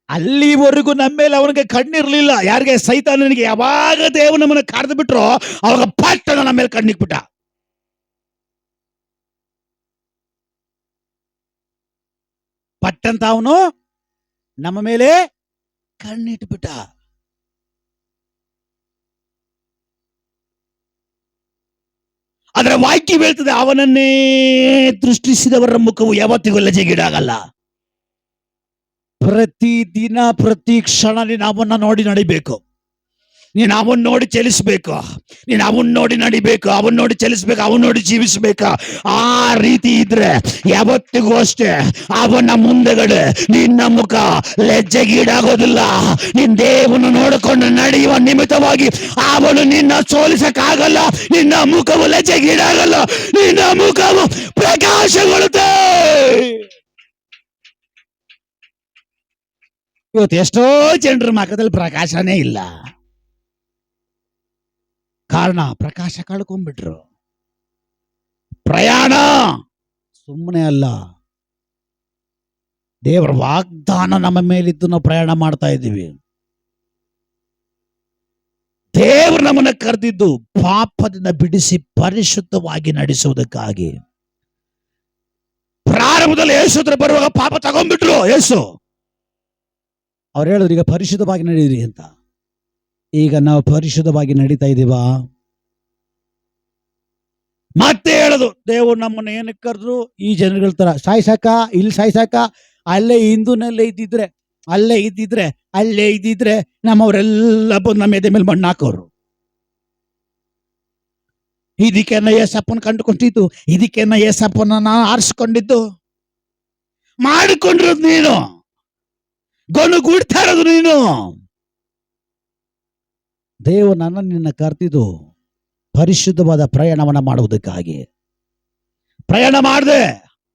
ಅಲ್ಲಿವರೆಗೂ ನಮ್ಮ ಮೇಲೆ ಅವನಿಗೆ ಕಣ್ಣಿರ್ಲಿಲ್ಲ. ಯಾರಿಗೆ? ಸೈತಾನನಿಗೆ. ಯಾವಾಗ ದೇವರು ನಮ್ಮನ್ನ ಕರೆದು ಬಿಟ್ರೋ ಅವಾಗ ಪಟ್ಟಣ ನಮ್ಮ ಮೇಲೆ ಕಣ್ಣಿಕ್ಬಿಟ್ಟ. ಪಟ್ಟಂತ ಅವನು ನಮ್ಮ ಮೇಲೆ ಕಣ್ಣಿಟ್ಬಿಟ್ಟ. ಅದರ ವಾಕ್ಯ ಹೇಳ್ತದೆ, ಅವನನ್ನೇ ದೃಷ್ಟಿಸಿದವರ ಮುಖವು ಯಾವತ್ತಿಗೂ ಲಜ್ಜೆಗೀಡಾಗಲ್ಲ. ಪ್ರತಿದಿನ ಪ್ರತಿ ಕ್ಷಣ ನೀನು ಅವನ್ನ ನೋಡಿ ನಡಿಬೇಕು. ನೀನು ಅವನ್ ನೋಡಿ ಚಲಿಸ್ಬೇಕು, ನೀನು ಅವನ್ ನೋಡಿ ನಡಿಬೇಕು, ಅವನ್ ನೋಡಿ ಚಲಿಸ್ಬೇಕು, ಅವನ್ ನೋಡಿ ಜೀವಿಸ್ಬೇಕು. ಆ ರೀತಿ ಇದ್ರೆ ಯಾವತ್ತಿಗೂ ಅಷ್ಟೇ ಅವನ ಮುಂದೆಗಡೆ ನಿನ್ನ ಮುಖ ಲಜ್ಜೆಗೀಡಾಗೋದಿಲ್ಲ. ನಿನ್ ದೇವನು ನೋಡಿಕೊಂಡು ನಡೆಯುವ ನಿಮಿತ್ತವಾಗಿ ಅವನು ನಿನ್ನ ಸೋಲಿಸಕ್ಕಾಗಲ್ಲ. ನಿನ್ನ ಮುಖವು ಲಜ್ಜೆಗೀಡಾಗಲ್ಲ, ನಿನ್ನ ಮುಖವು ಪ್ರಕಾಶಗೊಳ್ಳುತ್ತೆ. ಇವತ್ತು ಎಷ್ಟೋ ಜನರ ಮುಖದಲ್ಲಿ ಪ್ರಕಾಶನೇ ಇಲ್ಲ. ಕಾರಣ ಪ್ರಕಾಶ ಕಳ್ಕೊಂಡ್ಬಿಟ್ರು. ಪ್ರಯಾಣ ಸುಮ್ಮನೆ ಅಲ್ಲ, ದೇವರ ವಾಗ್ದಾನ ನಮ್ಮ ಮೇಲಿದ್ದು ನಾವು ಪ್ರಯಾಣ ಮಾಡ್ತಾ ಇದ್ದೀವಿ. ದೇವರು ನಮ್ಮನ್ನ ಕರೆದಿದ್ದು ಪಾಪದಿಂದ ಬಿಡಿಸಿ ಪರಿಶುದ್ಧವಾಗಿ ನಡೆಸುವುದಕ್ಕಾಗಿ. ಪ್ರಾರಂಭದಲ್ಲಿ ಯೇಸು ಹತ್ರ ಬರುವಾಗ ಪಾಪ ತಗೊಂಡ್ಬಿಟ್ರು ಯೇಸು. ಅವ್ರು ಹೇಳಿದ್ರು, ಈಗ ಪರಿಶುದ್ಧವಾಗಿ ನಡೀರಿ ಅಂತ. ಈಗ ನಾವು ಪರಿಶುದ್ಧವಾಗಿ ನಡೀತಾ ಇದ್ದೀವಾ? ಮತ್ತೆ ಹೇಳೋದು, ದೇವರು ನಮ್ಮನ್ನ ಏನಕ್ಕೆ ಕರೆದ್ರು? ಈ ಜನಗಳ ತರ ಸಾಯ್ಸಾಕ, ಇಲ್ಲಿ ಸಾಯ್ಸಾಕ, ಅಲ್ಲೇ ಹಿಂದೂನಲ್ಲೇ ಇದ್ದಿದ್ರೆ ನಮ್ಮವರೆಲ್ಲ ಬಂದು ನಮ್ಮ ಎದೆ ಮೇಲೆ ಮಣ್ಣು ಹಾಕೋರು. ಇದಕ್ಕೆನ್ನ ಏಸಪ್ಪನ ಕಂಡುಕೊಂಡಿದ್ದು, ಇದಕ್ಕೆನ್ನ ಏಸಪ್ಪನ ನಾನು ಆರಿಸ್ಕೊಂಡಿದ್ದು. ಮಾಡಿಕೊಂಡಿರೋದು ನೀನು, ಗೊಣಗುಡ್ತಾ ಇರೋದು ನೀನು. ದೇವರು ನಿನ್ನ ಕರೆದಿದ್ದು ಪರಿಶುದ್ಧವಾದ ಪ್ರಯಾಣವನ್ನ ಮಾಡುವುದಕ್ಕಾಗಿ. ಪ್ರಯಾಣ ಮಾಡದೆ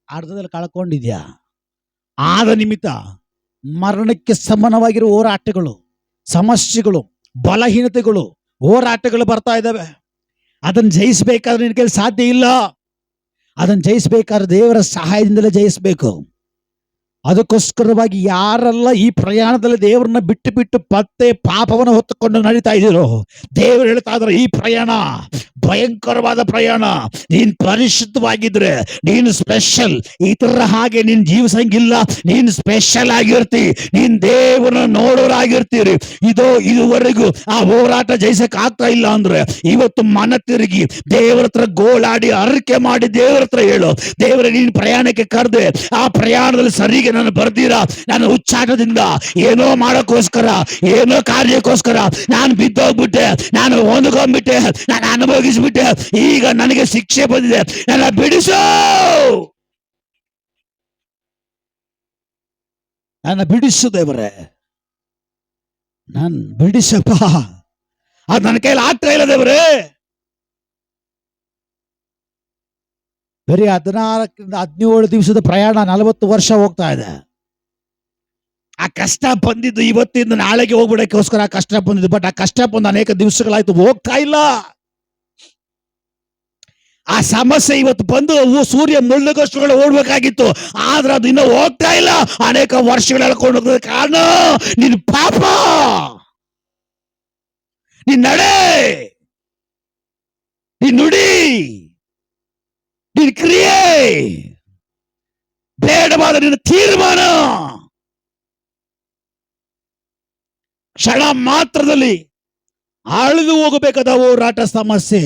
ಅರ್ಧದಲ್ಲಿ ಕಳ್ಕೊಂಡಿದ್ಯಾ? ಆದ ನಿಮಿತ್ತ ಮರಣಕ್ಕೆ ಸಮಾನವಾಗಿರುವ ಹೋರಾಟಗಳು, ಸಮಸ್ಯೆಗಳು, ಬಲಹೀನತೆಗಳು, ಹೋರಾಟಗಳು ಬರ್ತಾ ಇದ್ದಾವೆ. ಅದನ್ನು ಜಯಿಸಬೇಕಾದ್ರೆ ನಿನ್ನ ಕೈಲಿ ಸಾಧ್ಯ ಇಲ್ಲ. ಅದನ್ನು ಜಯಿಸಬೇಕಾದ್ರೆ ದೇವರ ಸಹಾಯದಿಂದಲೇ ಜಯಿಸಬೇಕು. ಅದಕ್ಕೋಸ್ಕರವಾಗಿ ಯಾರೆಲ್ಲ ಈ ಪ್ರಯಾಣದಲ್ಲಿ ದೇವರನ್ನ ಬಿಟ್ಟು ಪತ್ತೆ ಪಾಪವನ್ನು ಹೊತ್ತುಕೊಂಡು ನಡೀತಾ ಇದ್ದೀರೋ, ದೇವರು ಹೇಳ್ತಾ ಇದ್ದಾರೆ, ಈ ಪ್ರಯಾಣ ಭಯಂಕರವಾದ ಪ್ರಯಾಣ. ನೀನ್ ಪರಿಶುದ್ಧವಾಗಿದ್ರೆ ನೀನು ಸ್ಪೆಷಲ್. ಇತರ ಹಾಗೆ ನೀನ್ ಜೀವಿಸಂಗಿಲ್ಲ. ನೀನ್ ಸ್ಪೆಷಲ್ ಆಗಿರ್ತಿ, ನೀನ್ ದೇವರನ್ನ ನೋಡೋರಾಗಿರ್ತೀರಿ. ಇದುವರೆಗೂ ಆ ಹೋರಾಟ ಜಯಿಸಕ್ ಆಗ್ತಾ ಇಲ್ಲ ಅಂದ್ರೆ ಇವತ್ತು ಮನ ತಿರುಗಿ ದೇವರ ಹತ್ರ ಗೋಳಾಡಿ ಅರಿಕೆ ಮಾಡಿ ದೇವರ ಹತ್ರ ಹೇಳು, ದೇವರ ನೀನ್ ಪ್ರಯಾಣಕ್ಕೆ ಕರೆದೆ, ಆ ಪ್ರಯಾಣದಲ್ಲಿ ಸರಿಗೆ ನಾನು ಬರ್ದಿರಾ, ನಾನು ಹುಚ್ಚಾಟದಿಂದ ಏನೋ ಮಾಡೋಕ್ಕೋಸ್ಕರ, ಏನೋ ಕಾರ್ಯಕ್ಕೋಸ್ಕರ ನಾನು ಬಿದ್ದೋಗ್ಬಿಟ್ಟೆ, ನಾನು ಹೊಂದ್ಕೊಂಡ್ಬಿಟ್ಟೆ, ನಾನು ಅನುಭವಿಸ್ಬಿಟ್ಟೆ, ಈಗ ನನಗೆ ಶಿಕ್ಷೆ ಬಂದಿದೆ, ನನ್ನ ಬಿಡಿಸು, ನನ್ನ ಬಿಡಿಸು ದೇವರೇ, ನಾನು ಬಿಡಿಸಪ್ಪ. ಅದು ನನ್ನ ಕೈಲಿ ಆಗ್ತಾ ಇಲ್ಲ ದೇವರೇ. ಬರೀ 14-17 ದಿವಸದ ಪ್ರಯಾಣ 40 ವರ್ಷ ಹೋಗ್ತಾ ಇದೆ. ಆ ಕಷ್ಟ ಬಂದಿದ್ದು ಇವತ್ತಿಂದ ನಾಳೆಗೆ ಹೋಗ್ಬಿಡಕ್ಕೋಸ್ಕರ ಆ ಕಷ್ಟ ಬಂದಿದ್ದು. ಬಟ್ ಆ ಕಷ್ಟ ಬಂದು ಅನೇಕ ದಿವಸಗಳಾಯ್ತು, ಹೋಗ್ತಾ ಇಲ್ಲ. ಆ ಸಮಸ್ಯೆ ಇವತ್ತು ಬಂದು ಸೂರ್ಯ ಮುಳ್ಳುಗಷ್ಟುಗಳು ಓಡ್ಬೇಕಾಗಿತ್ತು, ಆದ್ರೆ ಅದು ಇನ್ನೂ ಹೋಗ್ತಾ ಇಲ್ಲ. ಅನೇಕ ವರ್ಷಗಳು ಎಳ್ಕೊಂಡು ಹೋಗೋದ ಕಾರಣ ನಿನ್ ಪಾಪ, ನಿನ್ ನಡೆ, ನಿನ್ ನುಡಿ, ನಿನ್ ಕ್ರಿಯೆ, ಬೇಡವಾದ ನಿನ್ನ ತೀರ್ಮಾನ. ಕ್ಷಣ ಮಾತ್ರದಲ್ಲಿ ಅಳಿದು ಹೋಗಬೇಕಾದ ಹೋರಾಟ ಸಮಸ್ಯೆ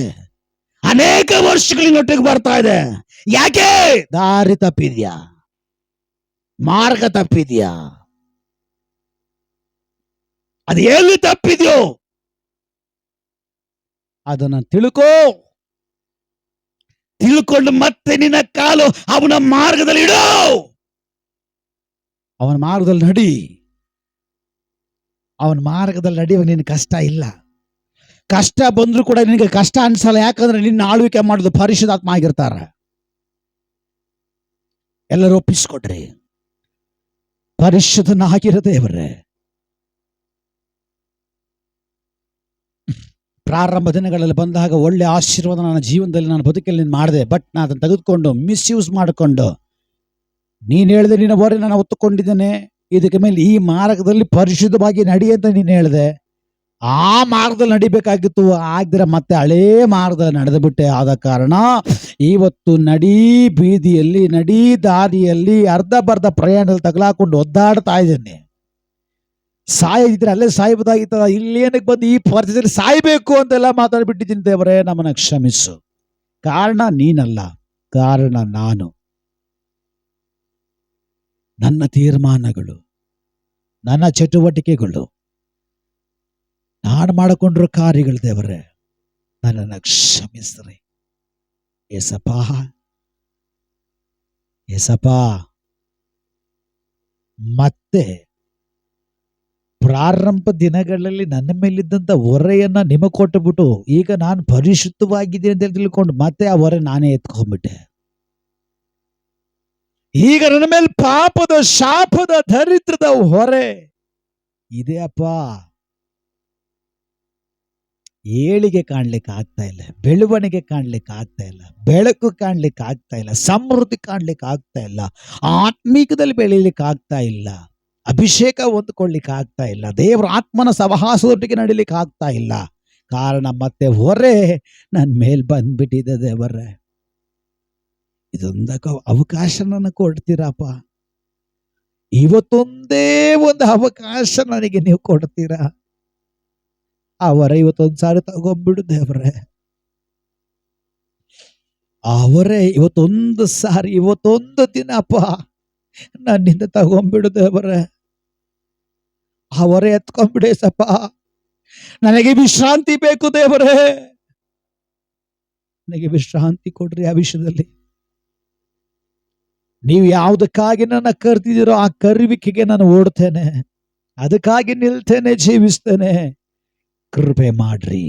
ಅನೇಕ ವರ್ಷಗಳಿನೊಟ್ಟಿಗೆ ಬರ್ತಾ ಇದೆ. ಯಾಕೆ? ದಾರಿ ತಪ್ಪಿದ್ಯಾ, ಮಾರ್ಗ ತಪ್ಪಿದ್ಯಾ, ಅದು ಎಲ್ಲಿ ತಪ್ಪಿದ್ಯೋ ಅದನ್ನ ತಿಳ್ಕೋ. ತಿಳ್ಕೊಂಡು ಮತ್ತೆ ನಿನ್ನ ಕಾಲು ಅವನ ಮಾರ್ಗದಲ್ಲಿ ಇಡು. ಅವನ ಮಾರ್ಗದಲ್ಲಿ ನಡಿ. ಅವನ ಮಾರ್ಗದಲ್ಲಿ ನಡೆಯುವಾಗ ನಿನ್ ಕಷ್ಟ ಇಲ್ಲ. ಕಷ್ಟ ಬಂದ್ರು ಕೂಡ ನಿನಗೆ ಕಷ್ಟ ಅನ್ಸಲ್ಲ. ಯಾಕಂದ್ರೆ ನಿನ್ನ ಆಳ್ವಿಕೆ ಮಾಡೋದು ಪರಿಶುದ್ಧಾತ್ಮ ಆಗಿರ್ತಾರ. ಎಲ್ಲರೂ ಒಪ್ಪಿಸ್ಕೊಡ್ರಿ. ಪರಿಶುದ್ಧನಾಗಿರೋ ದೇವರೇ, ಪ್ರಾರಂಭ ದಿನಗಳಲ್ಲಿ ಬಂದಾಗ ಒಳ್ಳೆ ಆಶೀರ್ವಾದ ನನ್ನ ಜೀವನದಲ್ಲಿ ನನ್ನ ಬದುಕಲ್ಲಿ ನೀನು ಮಾಡಿದೆ. ಬಟ್ ನಾನು ಅದನ್ನು ತೆಗೆದುಕೊಂಡು ಮಿಸ್ಯೂಸ್ ಮಾಡಿಕೊಂಡು ನೀನು ಹೇಳಿದೆ, ನಿನ್ನ ಹೊರೆ ನಾನು ಹೊತ್ತುಕೊಂಡಿದ್ದೇನೆ, ಇದಕ್ಕೆ ಮೇಲೆ ಈ ಮಾರ್ಗದಲ್ಲಿ ಪರಿಶುದ್ಧವಾಗಿ ನಡಿ ಅಂತ ನೀನು ಹೇಳಿದೆ. ಆ ಮಾರ್ಗದಲ್ಲಿ ನಡಿಬೇಕಾಗಿತ್ತು. ಆಗ್ದಿರ ಮತ್ತೆ ಹಳೇ ಮಾರ್ಗದಲ್ಲಿ ನಡೆದು ಬಿಟ್ಟೆ. ಆದ ಕಾರಣ ಇವತ್ತು ನಡಿ ಬೀದಿಯಲ್ಲಿ, ನಡಿ ದಾರಿಯಲ್ಲಿ ಅರ್ಧ ಬರ್ಧ ಪ್ರಯಾಣದಲ್ಲಿ ತಗಲಾಕೊಂಡು ಒದ್ದಾಡ್ತಾ ಇದ್ದೇನೆ. ಸಾಯಿದ್ರೆ ಅಲ್ಲೇ ಸಾಯ್ಬೋದಾಗಿತ್ತಲ್ಲ, ಇಲ್ಲೇನಕ್ಕೆ ಬಂದು ಈ ಪರಿಸ್ಥಿತಿಯಲ್ಲಿ ಸಾಯ್ಬೇಕು ಅಂತೆಲ್ಲ ಮಾತಾಡ್ಬಿಟ್ಟಿದ್ದೀನಿ. ದೇವರೇ, ನಮ್ಮನ್ನ ಕ್ಷಮಿಸು. ಕಾರಣ ನೀನಲ್ಲ, ಕಾರಣ ನಾನು. ನನ್ನ ತೀರ್ಮಾನಗಳು, ನನ್ನ ಚಟುವಟಿಕೆಗಳು, ನಾನು ಮಾಡಿಕೊಂಡಿರೋ ಕಾರ್ಯಗಳು ದೇವರೇ, ನನ್ನನ್ನು ಕ್ಷಮಿಸ್ರಿ. ಏಸಪ್ಪ, ಏಸಪ್ಪ, ಮತ್ತೆ ಪ್ರಾರಂಭ ದಿನಗಳಲ್ಲಿ ನನ್ನ ಮೇಲಿದ್ದಂಥ ಹೊರೆಯನ್ನ ನಿಮಗೆ ಕೊಟ್ಟುಬಿಟ್ಟು ಈಗ ನಾನು ಪರಿಶುದ್ಧವಾಗಿದ್ದೀನಿ ಅಂತ ತಿಳ್ಕೊಂಡು ಮತ್ತೆ ಆ ಹೊರೆ ನಾನೇ ಎತ್ಕೊಂಡ್ಬಿಟ್ಟೆ. ಈಗ ನನ್ನ ಮೇಲೆ ಪಾಪದ, ಶಾಪದ, ದರಿದ್ರದ ಹೊರೆ ಇದೆ ಅಪ್ಪ. ಏಳಿಗೆ ಕಾಣ್ಲಿಕ್ಕೆ ಆಗ್ತಾ ಇಲ್ಲ, ಬೆಳವಣಿಗೆ ಕಾಣ್ಲಿಕ್ಕೆ ಆಗ್ತಾ ಇಲ್ಲ, ಬೆಳಕು ಕಾಣ್ಲಿಕ್ಕೆ ಆಗ್ತಾ ಇಲ್ಲ, ಸಮೃದ್ಧಿ ಕಾಣ್ಲಿಕ್ಕೆ ಆಗ್ತಾ ಇಲ್ಲ, ಆತ್ಮೀಕದಲ್ಲಿ ಬೆಳೀಲಿಕ್ಕೆ ಆಗ್ತಾ ಇಲ್ಲ, ಅಭಿಷೇಕ ಹೊಂದ್ಕೊಳ್ಳಿಕ್ಕೆ ಆಗ್ತಾ ಇಲ್ಲ, ದೇವರ ಆತ್ಮನ ಸಹವಾಸದೊಟ್ಟಿಗೆ ನಡಿಲಿಕ್ಕೆ ಆಗ್ತಾ ಇಲ್ಲ. ಕಾರಣ ಮತ್ತೆ ಹೊರೆ ನನ್ನ ಮೇಲ್ ಬಂದ್ಬಿಟ್ಟಿದೆ. ದೇವರೇ, ಇದೊಂದಕ್ಕೆ ಅವಕಾಶ ನನಗೆ ಕೊಡ್ತೀರಪ್ಪ. ಇವತ್ತೊಂದೇ ಒಂದು ಅವಕಾಶ ನನಗೆ ನೀವು ಕೊಡ್ತೀರಾ. ಆ ಹೊರೆ ಇವತ್ತೊಂದು ಸಾರಿ ತಗೊಂಡ್ಬಿಡು ದೇವರೇ. ಆ ಹೊರೆ ಇವತ್ತೊಂದು ಸಾರಿ, ಇವತ್ತೊಂದು ದಿನ ಅಪ್ಪ ನನ್ನಿಂದ ತಗೊಂಡ್ಬಿಡು ದೇವರೇ. ಆ ಹೊರೆ ಎತ್ಕೊಂಡ್ಬಿಡೆ ಸಪ್ಪ. ನನಗೆ ವಿಶ್ರಾಂತಿ ಬೇಕು ದೇವರೇ, ನನಗೆ ವಿಶ್ರಾಂತಿ ಕೊಡ್ರಿ. ಆ ವಿಷಯದಲ್ಲಿ ನೀವು ಯಾವುದಕ್ಕಾಗಿ ನನ್ನ ಕರೆದಿದ್ದೀರೋ ಆ ಕರುವಿಕೆಗೆ ನಾನು ಓಡ್ತೇನೆ, ಅದಕ್ಕಾಗಿ ನಿಲ್ತೇನೆ, ಜೀವಿಸ್ತೇನೆ. ಕೃಪೆ ಮಾಡ್ರಿ.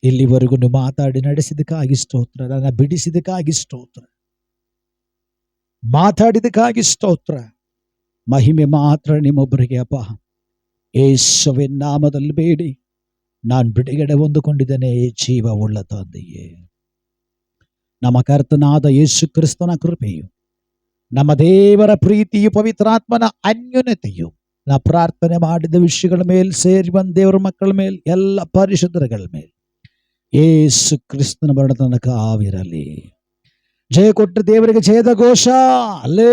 ಇಲ್ಲಿವರೆಗೂ ನೀವು ಮಾತಾಡಿ ನಡೆಸಿದಕ್ಕಾಗಿ ಸ್ತೋತ್ರ, ನನ್ನ ಬಿಡಿಸಿದಕ್ಕಾಗಿ ಸ್ತೋತ್ರ, ಮಾತಾಡಿದಕ್ಕಾಗಿ ಸ್ತೋತ್ರ. ಮಹಿಮೆ ಮಾತ್ರ ನಿಮ್ಮೊಬ್ಬರಿಗೆ ಅಪ್ಪ. ಯೇಸುವಿನ ನಾಮದಲ್ಲಿ ಬೇಡಿ ನಾನು ಬಿಡುಗಡೆ ಹೊಂದಿಕೊಂಡಿದ್ದೇನೆ. ಜೀವ ಉಳ್ಳ ತಂದೆಯೇ, ನಮ್ಮ ಕರ್ತನಾದ ಯೇಸು ಕ್ರಿಸ್ತನ ಕೃಪೆಯು, ನಮ್ಮ ದೇವರ ಪ್ರೀತಿಯು, ಪವಿತ್ರಾತ್ಮನ ಅನ್ಯೋನ್ಯತೆಯು ನಾ ಪ್ರಾರ್ಥನೆ ಮಾಡಿದ ವಿಷಯಗಳ ಮೇಲೆ ಸೇರಿ ಬಂದ ದೇವರ ಮಕ್ಕಳ ಮೇಲೆ, ಎಲ್ಲ ಪರಿಶುದ್ಧಗಳ ಮೇಲೆ ಯೇಸು ಕ್ರಿಸ್ತನ ಬರಣ ತನಕ ಆವಿರಲಿ. ಜಯ ಕೊಟ್ಟ ದೇವರಿಗೆ ಜಯದ ಘೋಷ. ಅಲ್ಲೇ